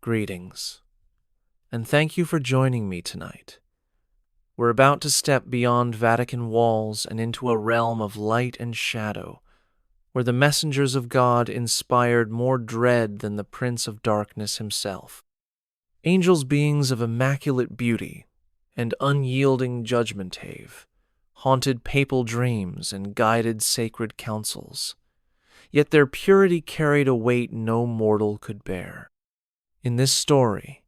Greetings, and thank you for joining me tonight. We're about to step beyond Vatican walls and into a realm of light and shadow, where the messengers of God inspired more dread than the Prince of Darkness himself. Angels, beings of immaculate beauty and unyielding judgment-have, haunted papal dreams and guided sacred councils. Yet their purity carried a weight no mortal could bear. In this story,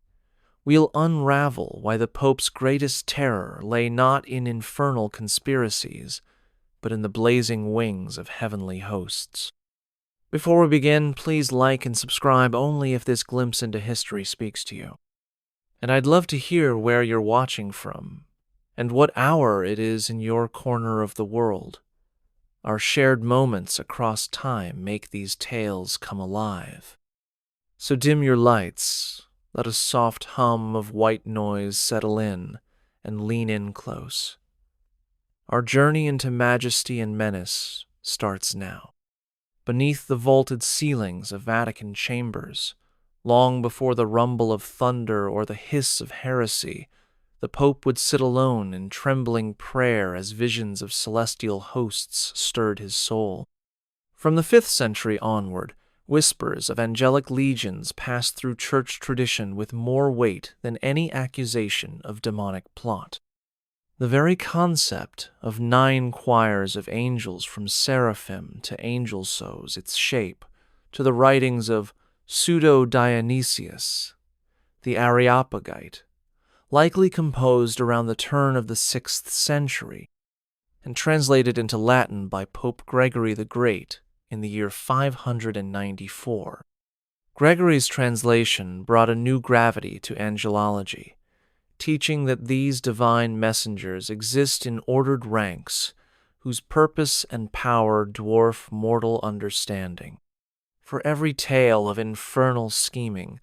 we'll unravel why the Pope's greatest terror lay not in infernal conspiracies, but in the blazing wings of heavenly hosts. Before we begin, please like and subscribe only if this glimpse into history speaks to you. And I'd love to hear where you're watching from, and what hour it is in your corner of the world. Our shared moments across time make these tales come alive. So dim your lights, let a soft hum of white noise settle in, and lean in close. Our journey into majesty and menace starts now. Beneath the vaulted ceilings of Vatican chambers, long before the rumble of thunder or the hiss of heresy, the Pope would sit alone in trembling prayer as visions of celestial hosts stirred his soul. From the 5th century onward, whispers of angelic legions passed through church tradition with more weight than any accusation of demonic plot. The very concept of 9 choirs of angels from seraphim to angel sows its shape to the writings of Pseudo-Dionysius, the Areopagite, likely composed around the turn of the 6th century and translated into Latin by Pope Gregory the Great in the year 594. Gregory's translation brought a new gravity to angelology, teaching that these divine messengers exist in ordered ranks whose purpose and power dwarf mortal understanding. For every tale of infernal scheming,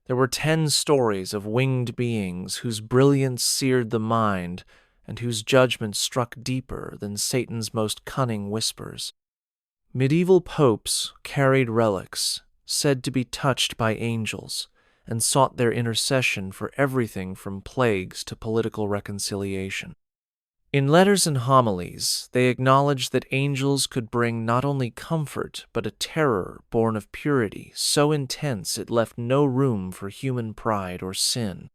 there were 10 stories of winged beings whose brilliance seared the mind and whose judgment struck deeper than Satan's most cunning whispers. Medieval popes carried relics, said to be touched by angels, and sought their intercession for everything from plagues to political reconciliation. In letters and homilies, they acknowledged that angels could bring not only comfort, but a terror born of purity so intense it left no room for human pride or sin.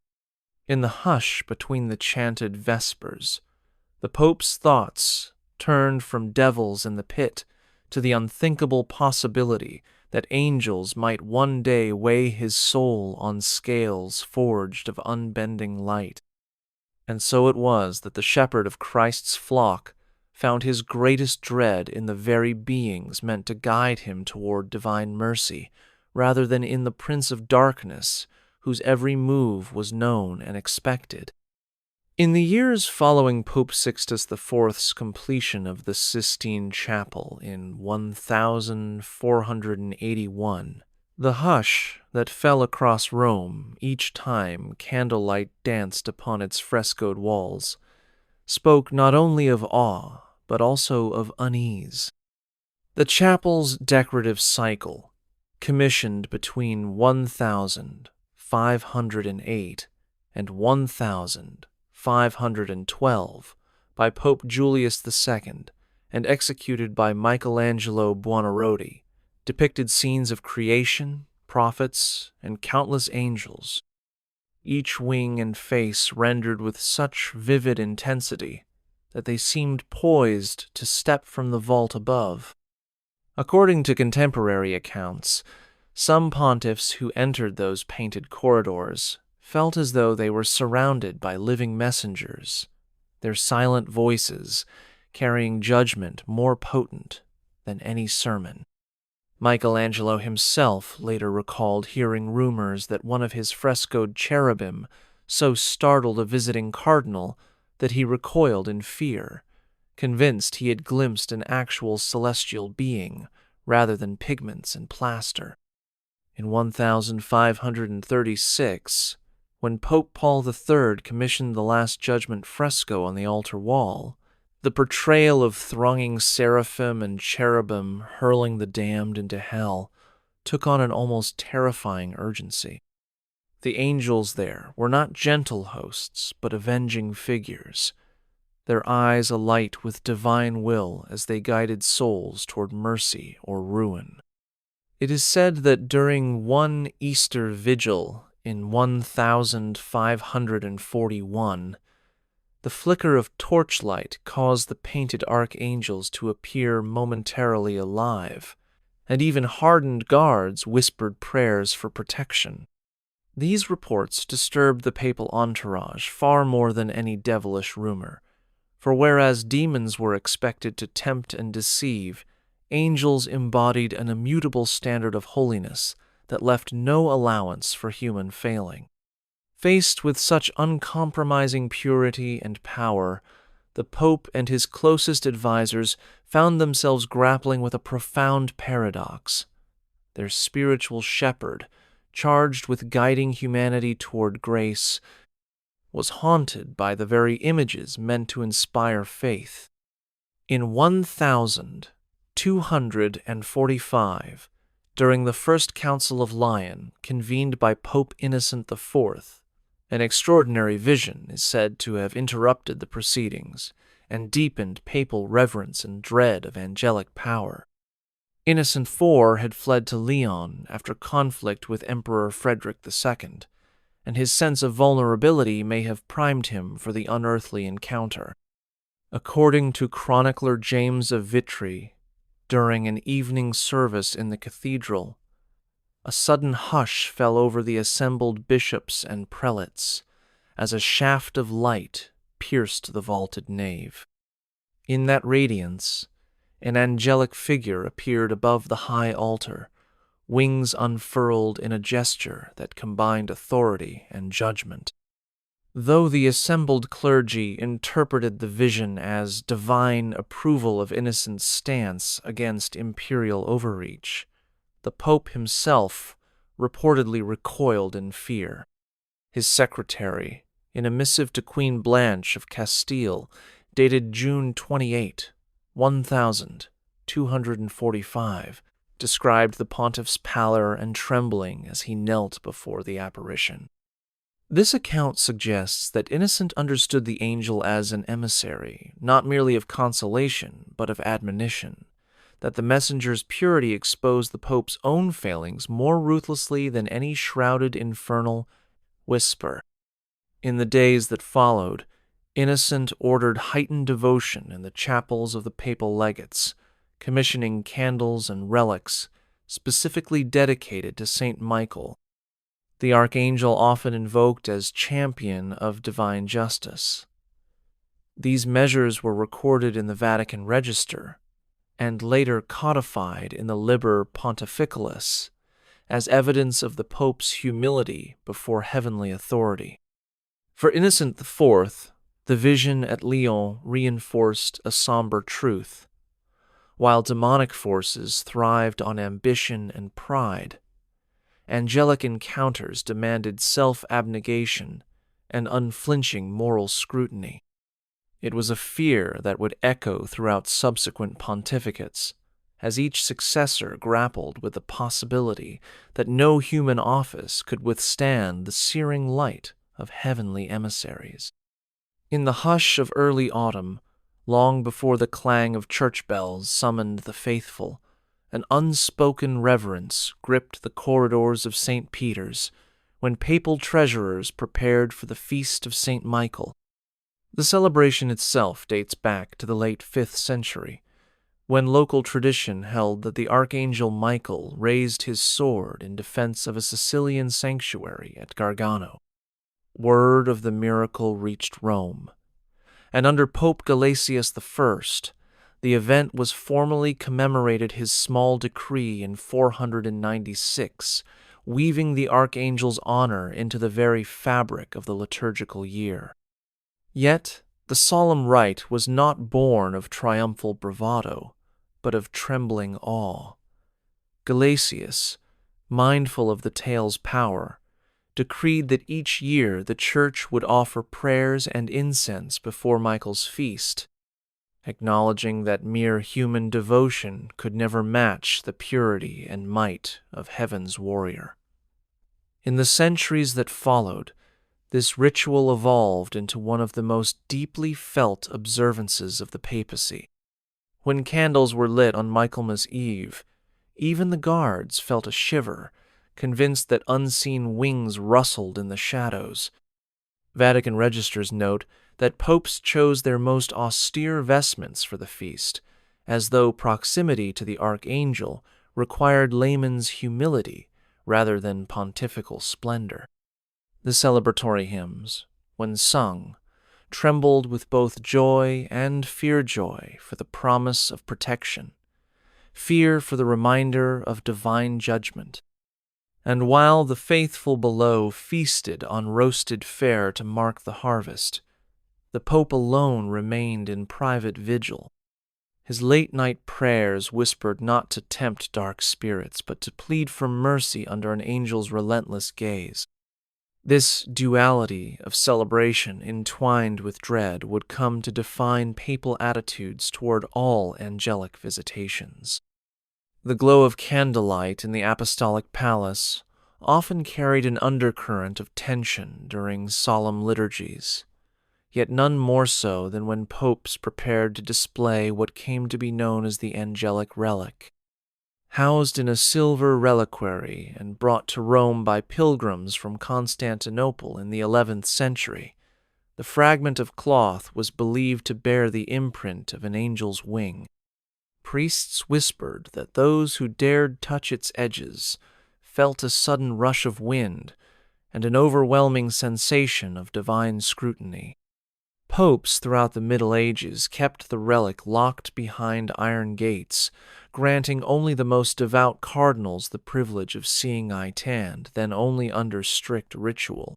In the hush between the chanted vespers, the Pope's thoughts turned from devils in the pit to the unthinkable possibility that angels might one day weigh his soul on scales forged of unbending light. And so it was that the shepherd of Christ's flock found his greatest dread in the very beings meant to guide him toward divine mercy, rather than in the Prince of Darkness, whose every move was known and expected. In the years following Pope Sixtus IV's completion of the Sistine Chapel in 1481, the hush that fell across Rome each time candlelight danced upon its frescoed walls spoke not only of awe, but also of unease. The chapel's decorative cycle, commissioned between 1508 and 1512 by Pope Julius II and executed by Michelangelo Buonarroti, depicted scenes of creation, prophets, and countless angels, each wing and face rendered with such vivid intensity that they seemed poised to step from the vault above. According to contemporary accounts, some pontiffs who entered those painted corridors felt as though they were surrounded by living messengers, their silent voices carrying judgment more potent than any sermon. Michelangelo himself later recalled hearing rumors that one of his frescoed cherubim so startled a visiting cardinal that he recoiled in fear, convinced he had glimpsed an actual celestial being rather than pigments and plaster. In 1536, when Pope Paul III commissioned the Last Judgment fresco on the altar wall, the portrayal of thronging seraphim and cherubim hurling the damned into hell took on an almost terrifying urgency. The angels there were not gentle hosts, but avenging figures, their eyes alight with divine will as they guided souls toward mercy or ruin. It is said that during one Easter vigil in 1541, the flicker of torchlight caused the painted archangels to appear momentarily alive, and even hardened guards whispered prayers for protection. These reports disturbed the papal entourage far more than any devilish rumor, for whereas demons were expected to tempt and deceive, angels embodied an immutable standard of holiness that left no allowance for human failing. Faced with such uncompromising purity and power, the Pope and his closest advisors found themselves grappling with a profound paradox. Their spiritual shepherd, charged with guiding humanity toward grace, was haunted by the very images meant to inspire faith. In 1245, during the First Council of Lyon, convened by Pope Innocent IV, an extraordinary vision is said to have interrupted the proceedings and deepened papal reverence and dread of angelic power. Innocent IV had fled to Lyon after conflict with Emperor Frederick II, and his sense of vulnerability may have primed him for the unearthly encounter. According to chronicler James of Vitry, during an evening service in the cathedral, a sudden hush fell over the assembled bishops and prelates as a shaft of light pierced the vaulted nave. In that radiance, an angelic figure appeared above the high altar, wings unfurled in a gesture that combined authority and judgment. Though the assembled clergy interpreted the vision as divine approval of Innocent's stance against imperial overreach, the Pope himself reportedly recoiled in fear. His secretary, in a missive to Queen Blanche of Castile, dated June 28, 1245, described the pontiff's pallor and trembling as he knelt before the apparition. This account suggests that Innocent understood the angel as an emissary, not merely of consolation, but of admonition, that the messenger's purity exposed the Pope's own failings more ruthlessly than any shrouded infernal whisper. In the days that followed, Innocent ordered heightened devotion in the chapels of the papal legates, commissioning candles and relics specifically dedicated to Saint Michael, the archangel often invoked as champion of divine justice. These measures were recorded in the Vatican Register and later codified in the Liber Pontificalis as evidence of the Pope's humility before heavenly authority. For Innocent IV, the vision at Lyon reinforced a somber truth. While demonic forces thrived on ambition and pride, angelic encounters demanded self-abnegation and unflinching moral scrutiny. It was a fear that would echo throughout subsequent pontificates, as each successor grappled with the possibility that no human office could withstand the searing light of heavenly emissaries. In the hush of early autumn, long before the clang of church bells summoned the faithful, an unspoken reverence gripped the corridors of St. Peter's when papal treasurers prepared for the feast of St. Michael. The celebration itself dates back to the late 5th century, when local tradition held that the Archangel Michael raised his sword in defense of a Sicilian sanctuary at Gargano. Word of the miracle reached Rome, and under Pope Gelasius I, the event was formally commemorated his small decree in 496, weaving the archangel's honor into the very fabric of the liturgical year. Yet, the solemn rite was not born of triumphal bravado, but of trembling awe. Gelasius, mindful of the tale's power, decreed that each year the Church would offer prayers and incense before Michael's feast, acknowledging that mere human devotion could never match the purity and might of heaven's warrior. In the centuries that followed, this ritual evolved into one of the most deeply felt observances of the papacy. When candles were lit on Michaelmas Eve, even the guards felt a shiver, convinced that unseen wings rustled in the shadows. Vatican registers note that popes chose their most austere vestments for the feast, as though proximity to the archangel required layman's humility rather than pontifical splendor. The celebratory hymns, when sung, trembled with both joy and fear-joy for the promise of protection, fear for the reminder of divine judgment. And while the faithful below feasted on roasted fare to mark the harvest, the Pope alone remained in private vigil. His late-night prayers whispered not to tempt dark spirits, but to plead for mercy under an angel's relentless gaze. This duality of celebration entwined with dread would come to define papal attitudes toward all angelic visitations. The glow of candlelight in the apostolic palace often carried an undercurrent of tension during solemn liturgies, yet none more so than when popes prepared to display what came to be known as the angelic relic. Housed in a silver reliquary and brought to Rome by pilgrims from Constantinople in the 11th century, the fragment of cloth was believed to bear the imprint of an angel's wing. Priests whispered that those who dared touch its edges felt a sudden rush of wind and an overwhelming sensation of divine scrutiny. Popes throughout the Middle Ages kept the relic locked behind iron gates, granting only the most devout cardinals the privilege of seeing eye-tanned, then only under strict ritual.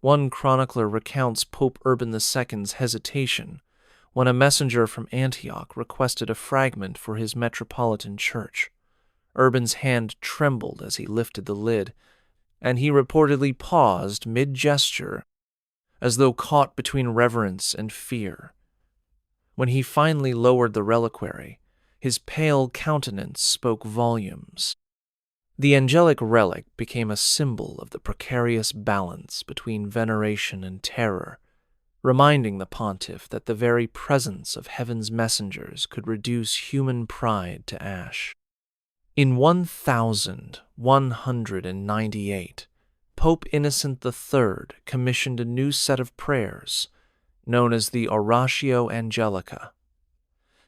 One chronicler recounts Pope Urban II's hesitation when a messenger from Antioch requested a fragment for his metropolitan church. Urban's hand trembled as he lifted the lid, and he reportedly paused mid-gesture, as though caught between reverence and fear. When he finally lowered the reliquary, his pale countenance spoke volumes. The angelic relic became a symbol of the precarious balance between veneration and terror, reminding the pontiff that the very presence of heaven's messengers could reduce human pride to ash. In 1198, Pope Innocent III commissioned a new set of prayers, known as the Oratio Angelica,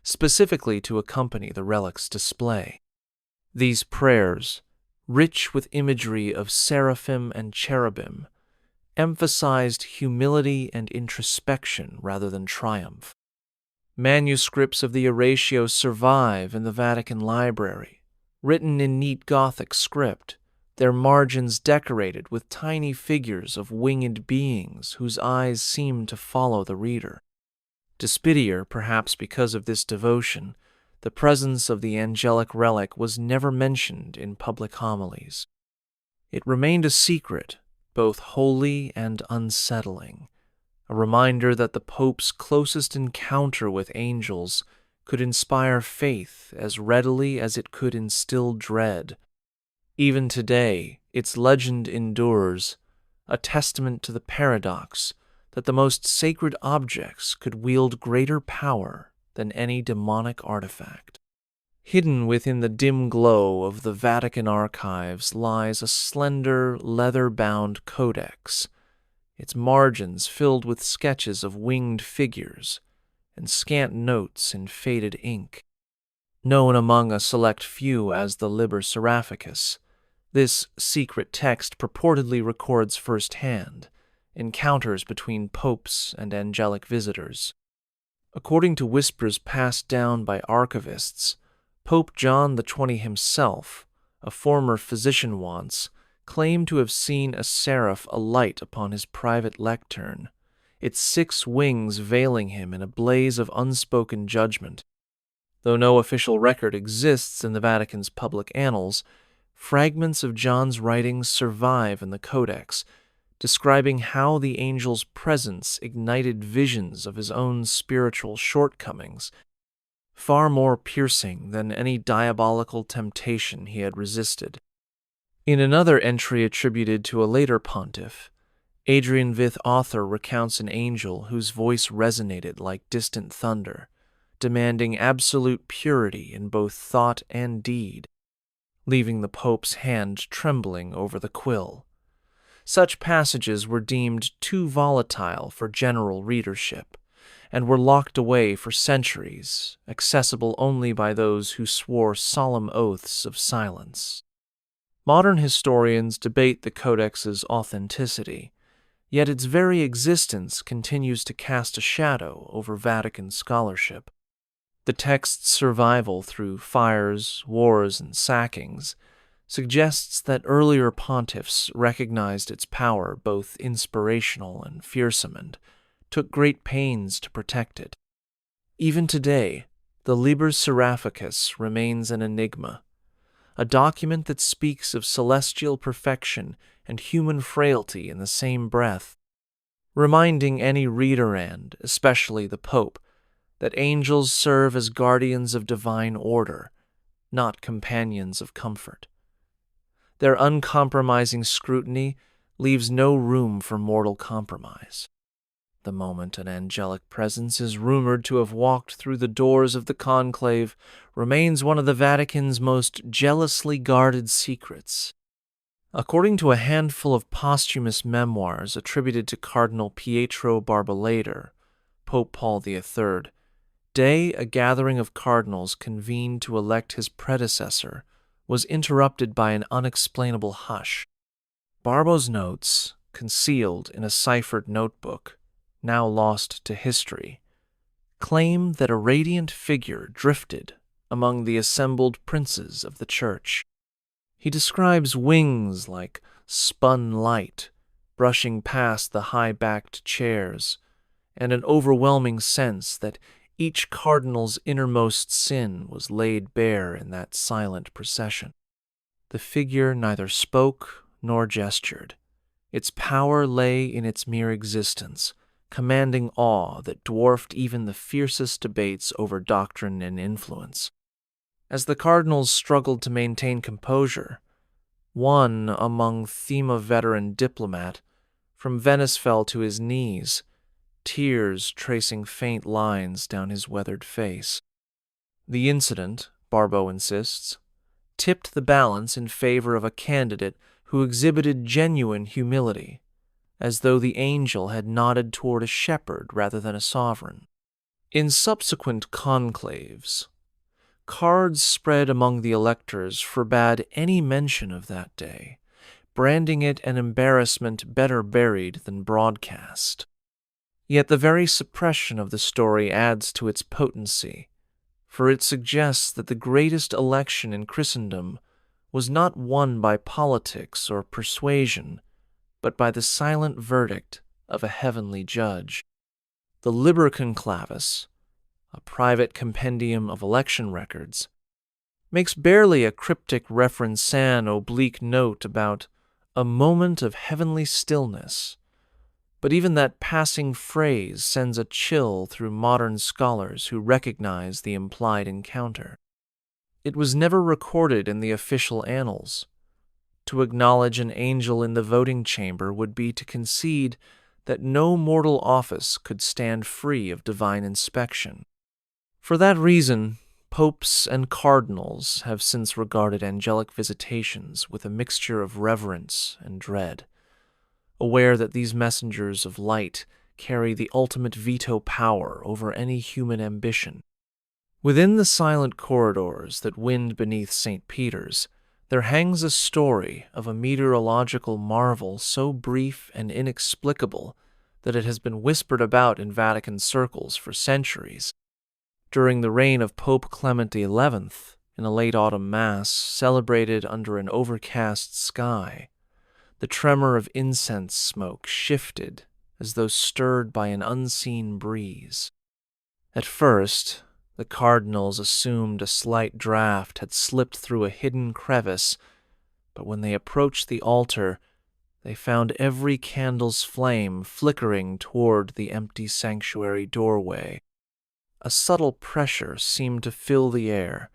specifically to accompany the relic's display. These prayers, rich with imagery of seraphim and cherubim, emphasized humility and introspection rather than triumph. Manuscripts of the Oratio survive in the Vatican Library, written in neat Gothic script, their margins decorated with tiny figures of winged beings whose eyes seem to follow the reader. Despitier, perhaps because of this devotion, the presence of the angelic relic was never mentioned in public homilies. It remained a secret, both holy and unsettling, a reminder that the Pope's closest encounter with angels could inspire faith as readily as it could instill dread. Even today, its legend endures, a testament to the paradox that the most sacred objects could wield greater power than any demonic artifact. Hidden within the dim glow of the Vatican Archives lies a slender, leather-bound codex, its margins filled with sketches of winged figures and scant notes in faded ink. Known among a select few as the Liber Seraphicus, this secret text purportedly records firsthand encounters between popes and angelic visitors. According to whispers passed down by archivists, Pope John XX himself, a former physician once, claimed to have seen a seraph alight upon his private lectern, its 6 wings veiling him in a blaze of unspoken judgment. Though no official record exists in the Vatican's public annals, fragments of John's writings survive in the Codex, describing how the angel's presence ignited visions of his own spiritual shortcomings, far more piercing than any diabolical temptation he had resisted. In another entry attributed to a later pontiff, Adrian Vith author recounts an angel whose voice resonated like distant thunder, demanding absolute purity in both thought and deed, leaving the Pope's hand trembling over the quill. Such passages were deemed too volatile for general readership, and were locked away for centuries, accessible only by those who swore solemn oaths of silence. Modern historians debate the Codex's authenticity, yet its very existence continues to cast a shadow over Vatican scholarship. The text's survival through fires, wars, and sackings suggests that earlier pontiffs recognized its power both inspirational and fearsome and took great pains to protect it. Even today, the Liber Seraphicus remains an enigma, a document that speaks of celestial perfection and human frailty in the same breath, reminding any reader and, especially the Pope, that angels serve as guardians of divine order, not companions of comfort. Their uncompromising scrutiny leaves no room for mortal compromise. The moment an angelic presence is rumored to have walked through the doors of the Conclave remains one of the Vatican's most jealously guarded secrets. According to a handful of posthumous memoirs attributed to Cardinal Pietro Barbalater, Pope Paul III, day a gathering of cardinals convened to elect his predecessor was interrupted by an unexplainable hush. Barbo's notes, concealed in a ciphered notebook, now lost to history, claim that a radiant figure drifted among the assembled princes of the church. He describes wings like spun light brushing past the high-backed chairs, and an overwhelming sense that each cardinal's innermost sin was laid bare in that silent procession. The figure neither spoke nor gestured. Its power lay in its mere existence, commanding awe that dwarfed even the fiercest debates over doctrine and influence. As the cardinals struggled to maintain composure, one among them, a veteran diplomat, from Venice fell to his knees, tears tracing faint lines down his weathered face. The incident, Barbo insists, tipped the balance in favor of a candidate who exhibited genuine humility, as though the angel had nodded toward a shepherd rather than a sovereign. In subsequent conclaves, cards spread among the electors forbade any mention of that day, branding it an embarrassment better buried than broadcast. Yet the very suppression of the story adds to its potency, for it suggests that the greatest election in Christendom was not won by politics or persuasion, but by the silent verdict of a heavenly judge. The Liber Conclavis, a private compendium of election records, makes barely a cryptic reference-an oblique note about a moment of heavenly stillness, but even that passing phrase sends a chill through modern scholars who recognize the implied encounter. It was never recorded in the official annals. To acknowledge an angel in the voting chamber would be to concede that no mortal office could stand free of divine inspection. For that reason, popes and cardinals have since regarded angelic visitations with a mixture of reverence and dread, aware that these messengers of light carry the ultimate veto power over any human ambition. Within the silent corridors that wind beneath St. Peter's, there hangs a story of a meteorological marvel so brief and inexplicable that it has been whispered about in Vatican circles for centuries. During the reign of Pope Clement XI, in a late autumn mass celebrated under an overcast sky, the tremor of incense smoke shifted as though stirred by an unseen breeze. At first, the cardinals assumed a slight draught had slipped through a hidden crevice, but when they approached the altar, they found every candle's flame flickering toward the empty sanctuary doorway. A subtle pressure seemed to fill the air,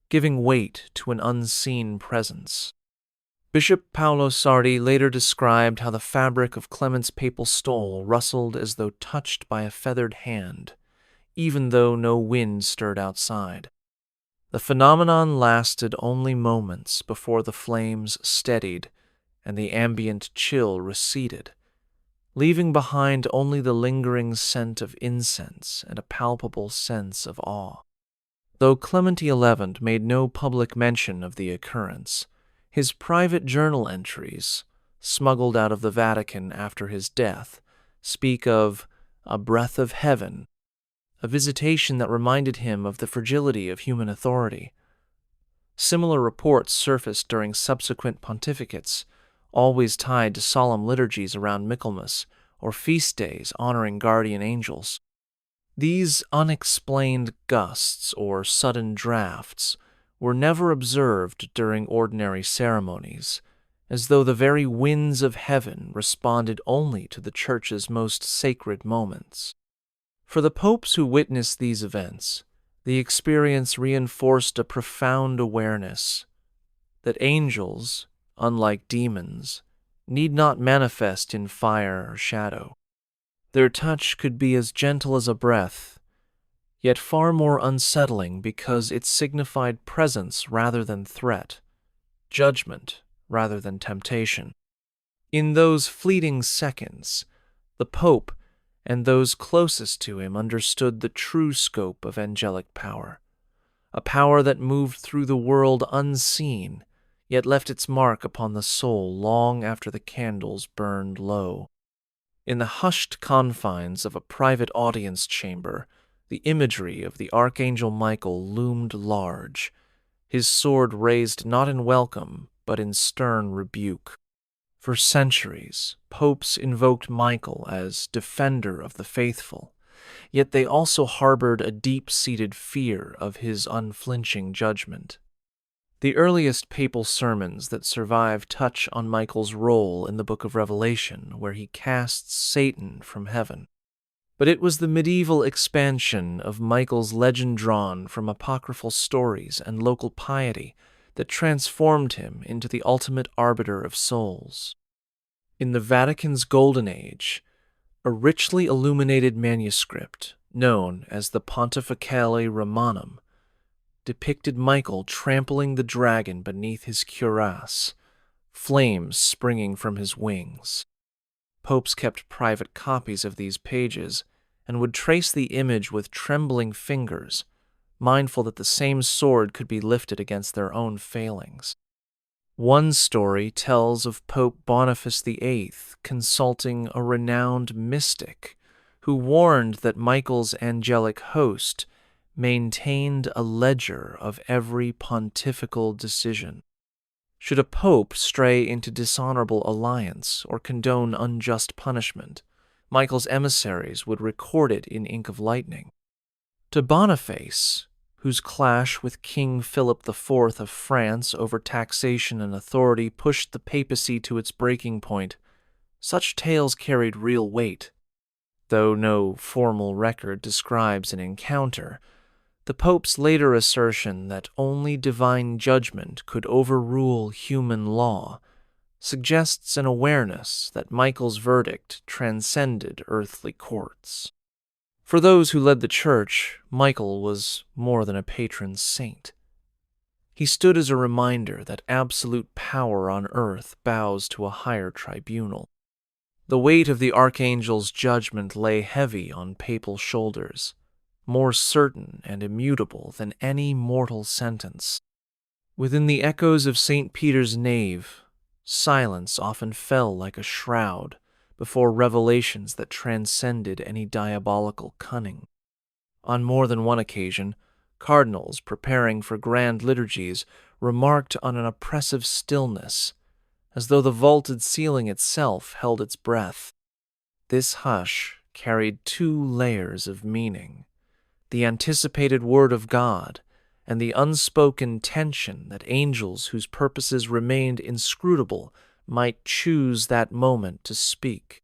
giving weight to an unseen presence. Bishop Paolo Sardi later described how the fabric of Clement's papal stole rustled as though touched by a feathered hand, even though no wind stirred outside. The phenomenon lasted only moments before the flames steadied and the ambient chill receded, leaving behind only the lingering scent of incense and a palpable sense of awe. Though Clement XI made no public mention of the occurrence, his private journal entries, smuggled out of the Vatican after his death, speak of a breath of heaven, a visitation that reminded him of the fragility of human authority. Similar reports surfaced during subsequent pontificates, always tied to solemn liturgies around Michaelmas or feast days honoring guardian angels. These unexplained gusts or sudden drafts were never observed during ordinary ceremonies, as though the very winds of heaven responded only to the Church's most sacred moments. For the popes who witnessed these events, the experience reinforced a profound awareness that angels, unlike demons, need not manifest in fire or shadow. Their touch could be as gentle as a breath, yet far more unsettling because it signified presence rather than threat, judgment rather than temptation. In those fleeting seconds, the Pope and those closest to him understood the true scope of angelic power, a power that moved through the world unseen, yet left its mark upon the soul long after the candles burned low. In the hushed confines of a private audience chamber, the imagery of the Archangel Michael loomed large, his sword raised not in welcome, but in stern rebuke. For centuries, popes invoked Michael as defender of the faithful, yet they also harbored a deep-seated fear of his unflinching judgment. The earliest papal sermons that survive touch on Michael's role in the Book of Revelation, where he casts Satan from heaven. But it was the medieval expansion of Michael's legend drawn from apocryphal stories and local piety that transformed him into the ultimate arbiter of souls. In the Vatican's Golden Age, a richly illuminated manuscript, known as the Pontificale Romanum, depicted Michael trampling the dragon beneath his cuirass, flames springing from his wings. Popes kept private copies of these pages and would trace the image with trembling fingers, mindful that the same sword could be lifted against their own failings. One story tells of Pope Boniface VIII consulting a renowned mystic who warned that Michael's angelic host maintained a ledger of every pontifical decision. Should a pope stray into dishonorable alliance or condone unjust punishment, Michael's emissaries would record it in ink of lightning. To Boniface, whose clash with King Philip IV of France over taxation and authority pushed the papacy to its breaking point, such tales carried real weight. Though no formal record describes an encounter, the Pope's later assertion that only divine judgment could overrule human law suggests an awareness that Michael's verdict transcended earthly courts. For those who led the Church, Michael was more than a patron saint. He stood as a reminder that absolute power on earth bows to a higher tribunal. The weight of the archangel's judgment lay heavy on papal shoulders, more certain and immutable than any mortal sentence. Within the echoes of St. Peter's nave, silence often fell like a shroud before revelations that transcended any diabolical cunning. On more than one occasion, cardinals preparing for grand liturgies remarked on an oppressive stillness, as though the vaulted ceiling itself held its breath. This hush carried two layers of meaning: the anticipated word of God, and the unspoken tension that angels whose purposes remained inscrutable might choose that moment to speak.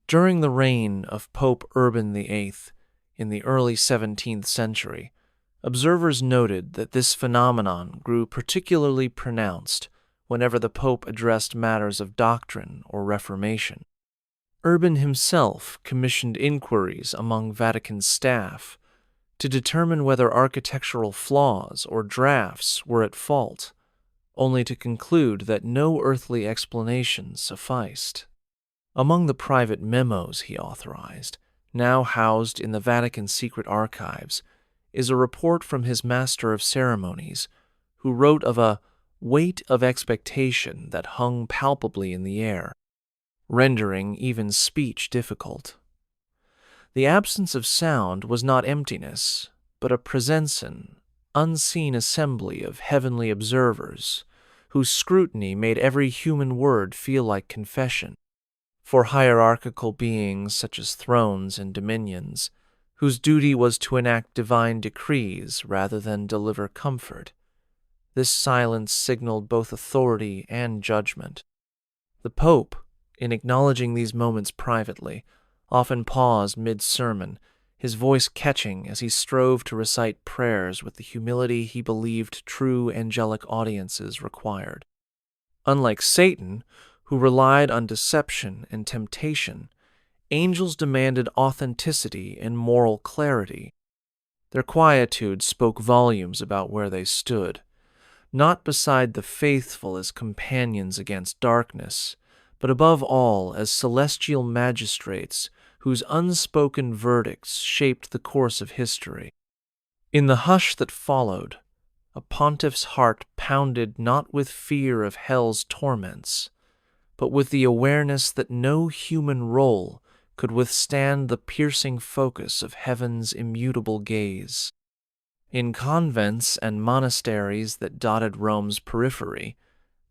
During the reign of Pope Urban VIII in the early 17th century, observers noted that this phenomenon grew particularly pronounced whenever the Pope addressed matters of doctrine or reformation. Urban himself commissioned inquiries among Vatican staff to determine whether architectural flaws or drafts were at fault, only to conclude that no earthly explanation sufficed. Among the private memos he authorized, now housed in the Vatican secret archives, is a report from his Master of Ceremonies, who wrote of a weight of expectation that hung palpably in the air, rendering even speech difficult. The absence of sound was not emptiness, but a presensen, unseen assembly of heavenly observers, whose scrutiny made every human word feel like confession. For hierarchical beings such as thrones and dominions, whose duty was to enact divine decrees rather than deliver comfort, this silence signaled both authority and judgment. The Pope, in acknowledging these moments privately, often paused mid-sermon, his voice catching as he strove to recite prayers with the humility he believed true angelic audiences required. Unlike Satan, who relied on deception and temptation, angels demanded authenticity and moral clarity. Their quietude spoke volumes about where they stood, not beside the faithful as companions against darkness, but above all as celestial magistrates whose unspoken verdicts shaped the course of history. In the hush that followed, a pontiff's heart pounded not with fear of hell's torments, but with the awareness that no human role could withstand the piercing focus of heaven's immutable gaze. In convents and monasteries that dotted Rome's periphery,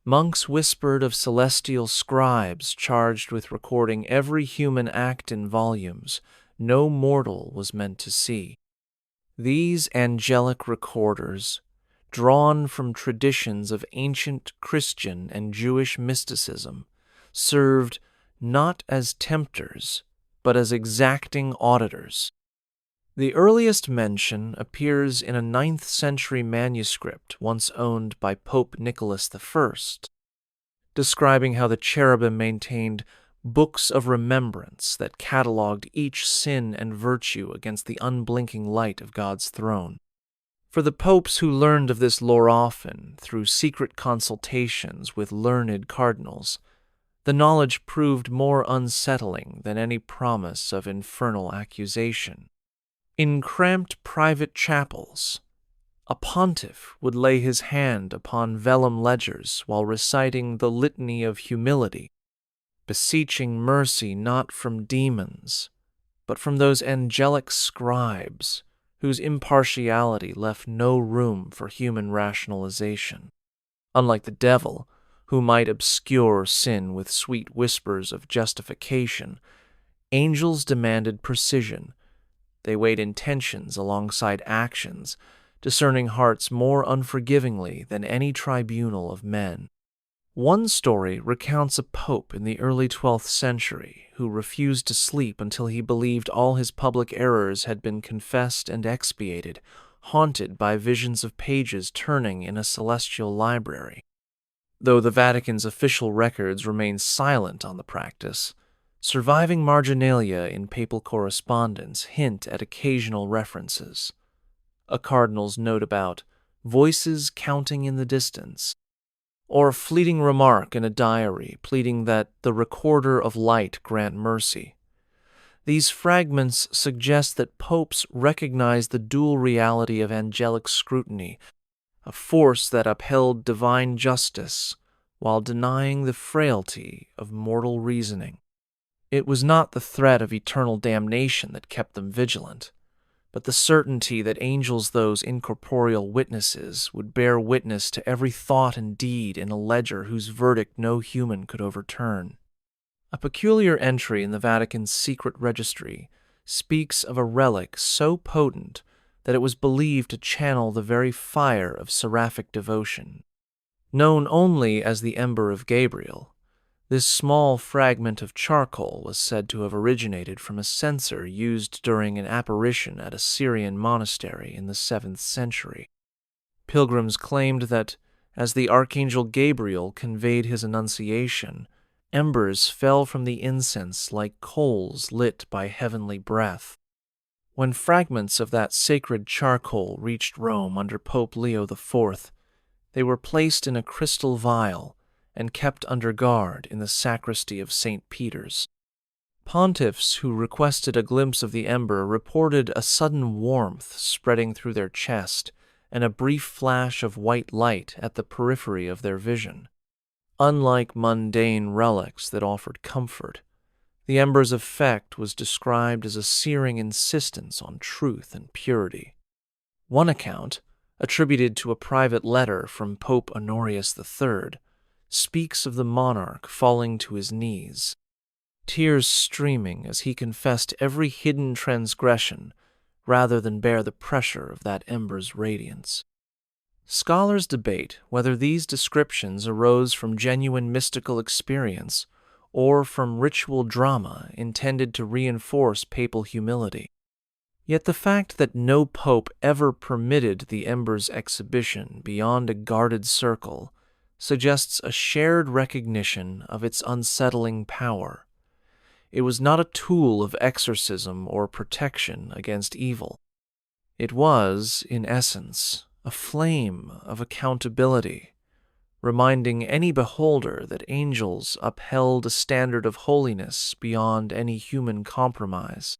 monks whispered of celestial scribes charged with recording every human act in volumes no mortal was meant to see. These angelic recorders, drawn from traditions of ancient Christian and Jewish mysticism, served not as tempters, but as exacting auditors. The earliest mention appears in a 9th century manuscript once owned by Pope Nicholas I, describing how the cherubim maintained books of remembrance that catalogued each sin and virtue against the unblinking light of God's throne. For the popes who learned of this lore often through secret consultations with learned cardinals, the knowledge proved more unsettling than any promise of infernal accusation. In cramped private chapels, a pontiff would lay his hand upon vellum ledgers while reciting the litany of humility, beseeching mercy not from demons, but from those angelic scribes whose impartiality left no room for human rationalization. Unlike the devil, who might obscure sin with sweet whispers of justification, angels demanded precision. They weighed intentions alongside actions, discerning hearts more unforgivingly than any tribunal of men. One story recounts a pope in the early 12th century who refused to sleep until he believed all his public errors had been confessed and expiated, haunted by visions of pages turning in a celestial library. Though the Vatican's official records remain silent on the practice, surviving marginalia in papal correspondence hint at occasional references. A cardinal's note about voices counting in the distance, or a fleeting remark in a diary pleading that the recorder of light grant mercy. These fragments suggest that popes recognize the dual reality of angelic scrutiny, a force that upheld divine justice while denying the frailty of mortal reasoning. It was not the threat of eternal damnation that kept them vigilant, but the certainty that angels, those incorporeal witnesses, would bear witness to every thought and deed in a ledger whose verdict no human could overturn. A peculiar entry in the Vatican's secret registry speaks of a relic so potent that it was believed to channel the very fire of seraphic devotion. Known only as the Ember of Gabriel, this small fragment of charcoal was said to have originated from a censer used during an apparition at a Syrian monastery in the 7th century. Pilgrims claimed that, As the archangel Gabriel conveyed his annunciation, embers fell from the incense like coals lit by heavenly breath. When fragments of that sacred charcoal reached Rome under Pope Leo IV, they were placed in a crystal vial and kept under guard in the sacristy of St. Peter's. Pontiffs who requested a glimpse of the ember reported a sudden warmth spreading through their chest and a brief flash of white light at the periphery of their vision. Unlike mundane relics that offered comfort, the ember's effect was described as a searing insistence on truth and purity. One account, attributed to a private letter from Pope Honorius III, speaks of the monarch falling to his knees, tears streaming as he confessed every hidden transgression rather than bear the pressure of that ember's radiance. Scholars debate whether these descriptions arose from genuine mystical experience or from ritual drama intended to reinforce papal humility. Yet the fact that no pope ever permitted the ember's exhibition beyond a guarded circle suggests a shared recognition of its unsettling power. It was not a tool of exorcism or protection against evil. It was, in essence, a flame of accountability, reminding any beholder that angels upheld a standard of holiness beyond any human compromise.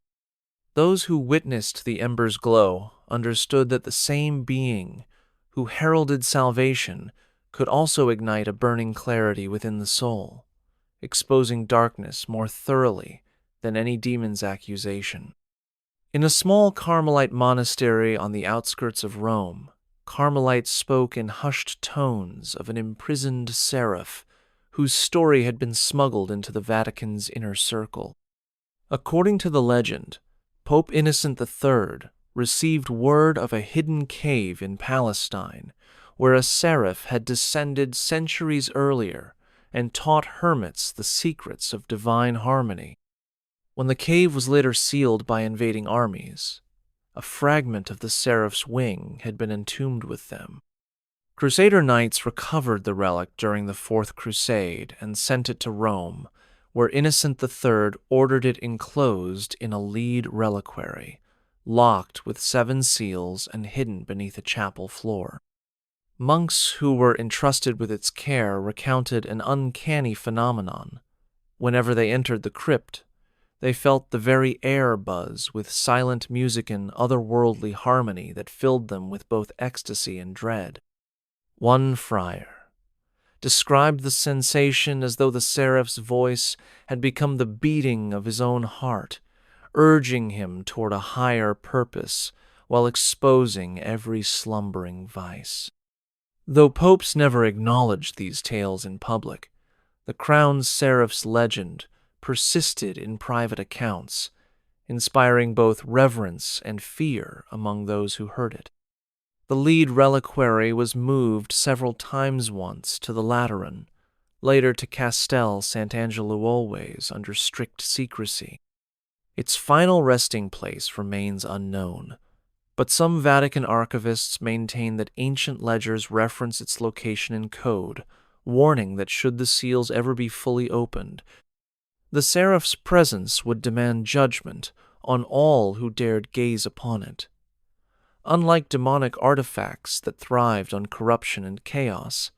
Those who witnessed the ember's glow understood that the same being who heralded salvation could also ignite a burning clarity within the soul, exposing darkness more thoroughly than any demon's accusation. In a small Carmelite monastery on the outskirts of Rome, Carmelites spoke in hushed tones of an imprisoned seraph whose story had been smuggled into the Vatican's inner circle. According to the legend, Pope Innocent III received word of a hidden cave in Palestine where a seraph had descended centuries earlier and taught hermits the secrets of divine harmony. When the cave was later sealed by invading armies, a fragment of the seraph's wing had been entombed with them. Crusader knights recovered the relic during the Fourth Crusade and sent it to Rome, where Innocent III ordered it enclosed in a lead reliquary, locked with 7 seals and hidden beneath a chapel floor. Monks who were entrusted with its care recounted an uncanny phenomenon. Whenever they entered the crypt, they felt the very air buzz with silent music and otherworldly harmony that filled them with both ecstasy and dread. One friar described the sensation as though the seraph's voice had become the beating of his own heart, urging him toward a higher purpose while exposing every slumbering vice. Though popes never acknowledged these tales in public, the crowned seraph's legend persisted in private accounts, inspiring both reverence and fear among those who heard it. The lead reliquary was moved several times, once to the Lateran, later to Castel Sant'Angelo always under strict secrecy. Its final resting place remains unknown, but some Vatican archivists maintain that ancient ledgers reference its location in code, warning that should the seals ever be fully opened, the seraph's presence would demand judgment on all who dared gaze upon it. Unlike demonic artifacts that thrived on corruption and chaos,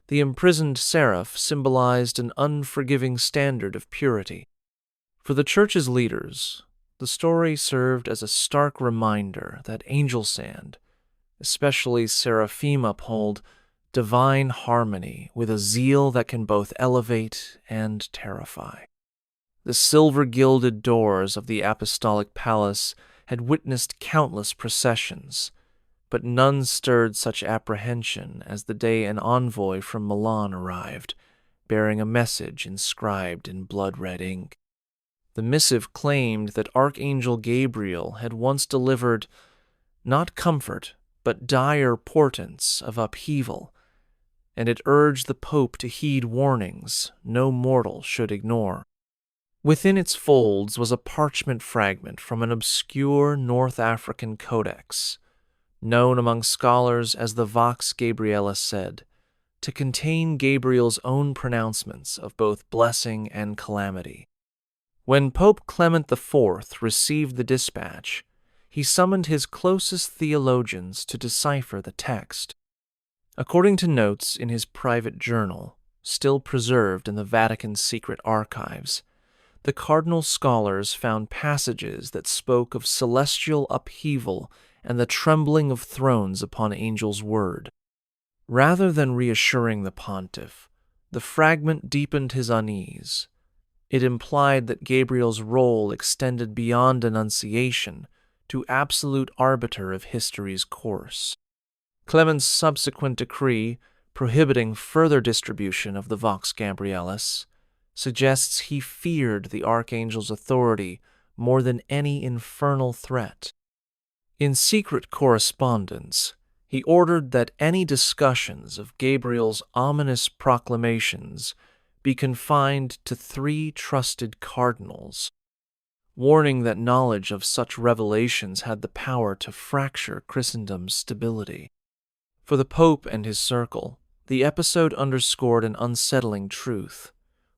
the imprisoned seraph symbolized an unforgiving standard of purity. For the Church's leaders, the story served as a stark reminder that angel sand, especially seraphim, uphold divine harmony with a zeal that can both elevate and terrify. The silver-gilded doors of the apostolic palace had witnessed countless processions, but none stirred such apprehension as the day an envoy from Milan arrived, bearing a message inscribed in blood-red ink. The missive claimed that Archangel Gabriel had once delivered not comfort, but dire portents of upheaval, and it urged the Pope to heed warnings no mortal should ignore. Within its folds was a parchment fragment from an obscure North African codex, known among scholars as the Vox Gabriela Sed, to contain Gabriel's own pronouncements of both blessing and calamity. When Pope Clement IV received the dispatch, he summoned his closest theologians to decipher the text. According to notes in his private journal, still preserved in the Vatican's secret archives, the cardinal scholars found passages that spoke of celestial upheaval and the trembling of thrones upon angels' word. Rather than reassuring the pontiff, the fragment deepened his unease. It implied that Gabriel's role extended beyond Annunciation to absolute arbiter of history's course. Clement's subsequent decree, prohibiting further distribution of the Vox Gabrielis, suggests he feared the archangel's authority more than any infernal threat. In secret correspondence, he ordered that any discussions of Gabriel's ominous proclamations be confined to 3 trusted cardinals, warning that knowledge of such revelations had the power to fracture Christendom's stability. For the Pope and his circle, the episode underscored an unsettling truth.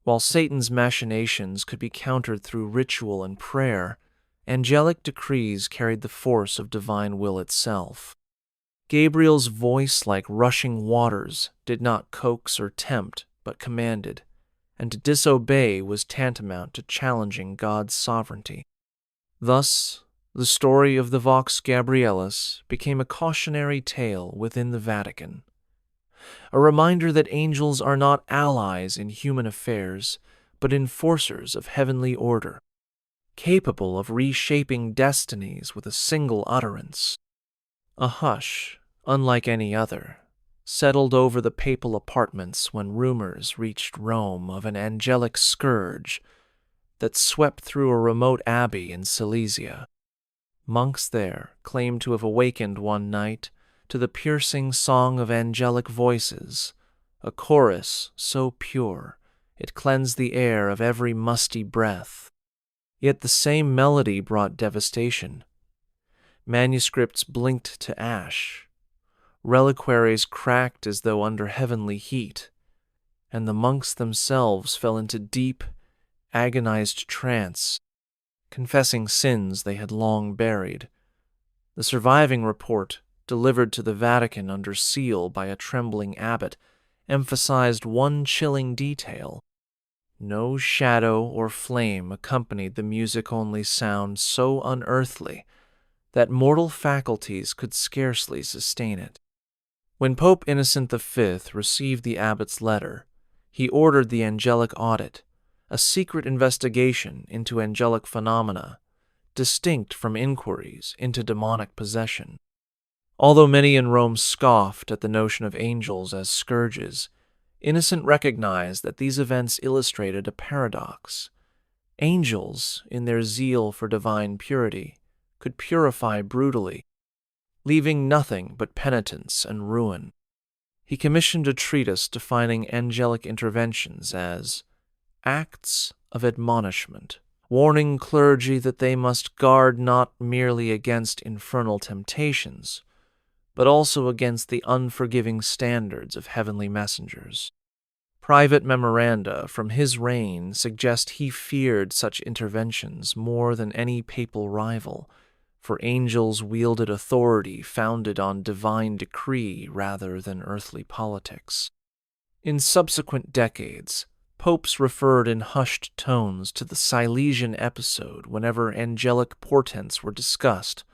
While Satan's machinations could be countered through ritual and prayer, angelic decrees carried the force of divine will itself. Gabriel's voice, like rushing waters, did not coax or tempt, but commanded, and to disobey was tantamount to challenging God's sovereignty. Thus, the story of the Vox Gabrielis became a cautionary tale within the Vatican, a reminder that angels are not allies in human affairs, but enforcers of heavenly order, capable of reshaping destinies with a single utterance. A hush, unlike any other, settled over the papal apartments when rumors reached Rome of an angelic scourge that swept through a remote abbey in Silesia. Monks there claimed to have awakened one night to the piercing song of angelic voices, a chorus so pure it cleansed the air of every musty breath. Yet the same melody brought devastation. Manuscripts blinked to ash, reliquaries cracked as though under heavenly heat, and the monks themselves fell into deep, agonized trance, confessing sins they had long buried. The surviving report, delivered to the Vatican under seal by a trembling abbot, emphasized one chilling detail. No shadow or flame accompanied the music-only sound so unearthly that mortal faculties could scarcely sustain it. When Pope Innocent V received the abbot's letter, he ordered the angelic audit, a secret investigation into angelic phenomena, distinct from inquiries into demonic possession. Although many in Rome scoffed at the notion of angels as scourges, Innocent recognized that these events illustrated a paradox. Angels, in their zeal for divine purity, could purify brutally, leaving nothing but penitence and ruin. He commissioned a treatise defining angelic interventions as acts of admonishment, warning clergy that they must guard not merely against infernal temptations, but also against the unforgiving standards of heavenly messengers. Private memoranda from his reign suggest he feared such interventions more than any papal rival, for angels wielded authority founded on divine decree rather than earthly politics. In subsequent decades, popes referred in hushed tones to the Silesian episode whenever angelic portents were discussed,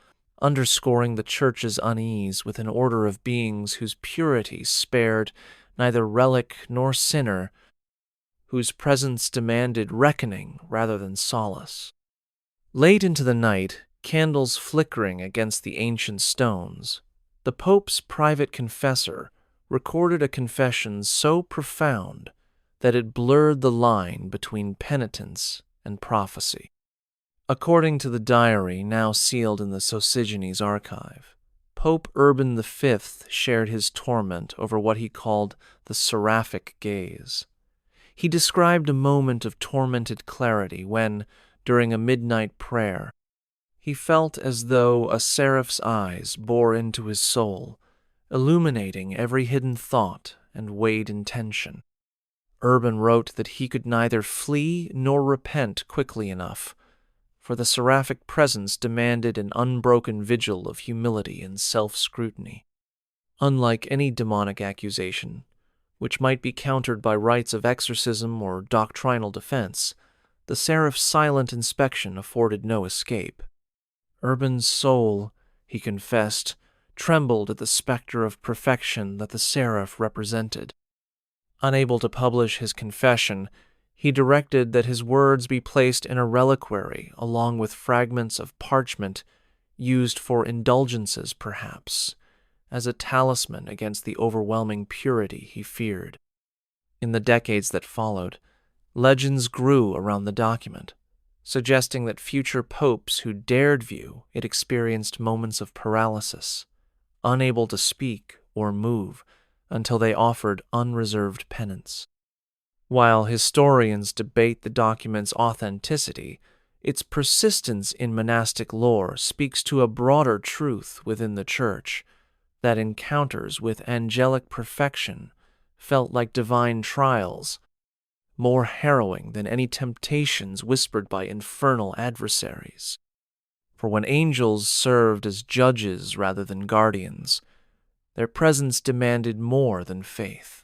underscoring the Church's unease with an order of beings whose purity spared neither relic nor sinner, whose presence demanded reckoning rather than solace. Late into the night, candles flickering against the ancient stones, the Pope's private confessor recorded a confession so profound that it blurred the line between penitence and prophecy. According to the diary now sealed in the Sosigenes archive, Pope Urban V shared his torment over what he called the seraphic gaze. He described a moment of tormented clarity when, during a midnight prayer, he felt as though a seraph's eyes bore into his soul, illuminating every hidden thought and weighed in tension. Urban wrote that he could neither flee nor repent quickly enough, for the seraphic presence demanded an unbroken vigil of humility and self-scrutiny. Unlike any demonic accusation, which might be countered by rites of exorcism or doctrinal defense, the seraph's silent inspection afforded no escape. Urban's soul, he confessed, trembled at the specter of perfection that the seraph represented. Unable to publish his confession, he directed that his words be placed in a reliquary along with fragments of parchment used for indulgences, perhaps, as a talisman against the overwhelming purity he feared. In the decades that followed, legends grew around the document, suggesting that future popes who dared view it experienced moments of paralysis, unable to speak or move until they offered unreserved penance. While historians debate the document's authenticity, its persistence in monastic lore speaks to a broader truth within the Church, that encounters with angelic perfection felt like divine trials, more harrowing than any temptations whispered by infernal adversaries. For when angels served as judges rather than guardians, their presence demanded more than faith.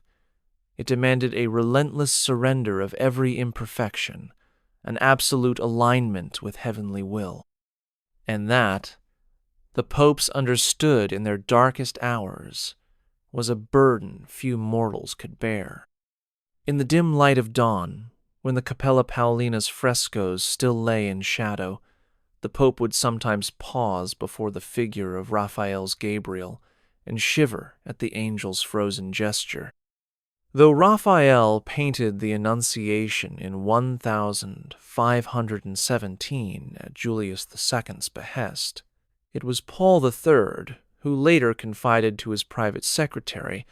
It demanded a relentless surrender of every imperfection, an absolute alignment with heavenly will. And that, the popes understood in their darkest hours, was a burden few mortals could bear. In the dim light of dawn, when the Capella Paolina's frescoes still lay in shadow, the pope would sometimes pause before the figure of Raphael's Gabriel and shiver at the angel's frozen gesture. Though Raphael painted the Annunciation in 1517 at Julius II's behest, it was Paul III who later confided to his private secretary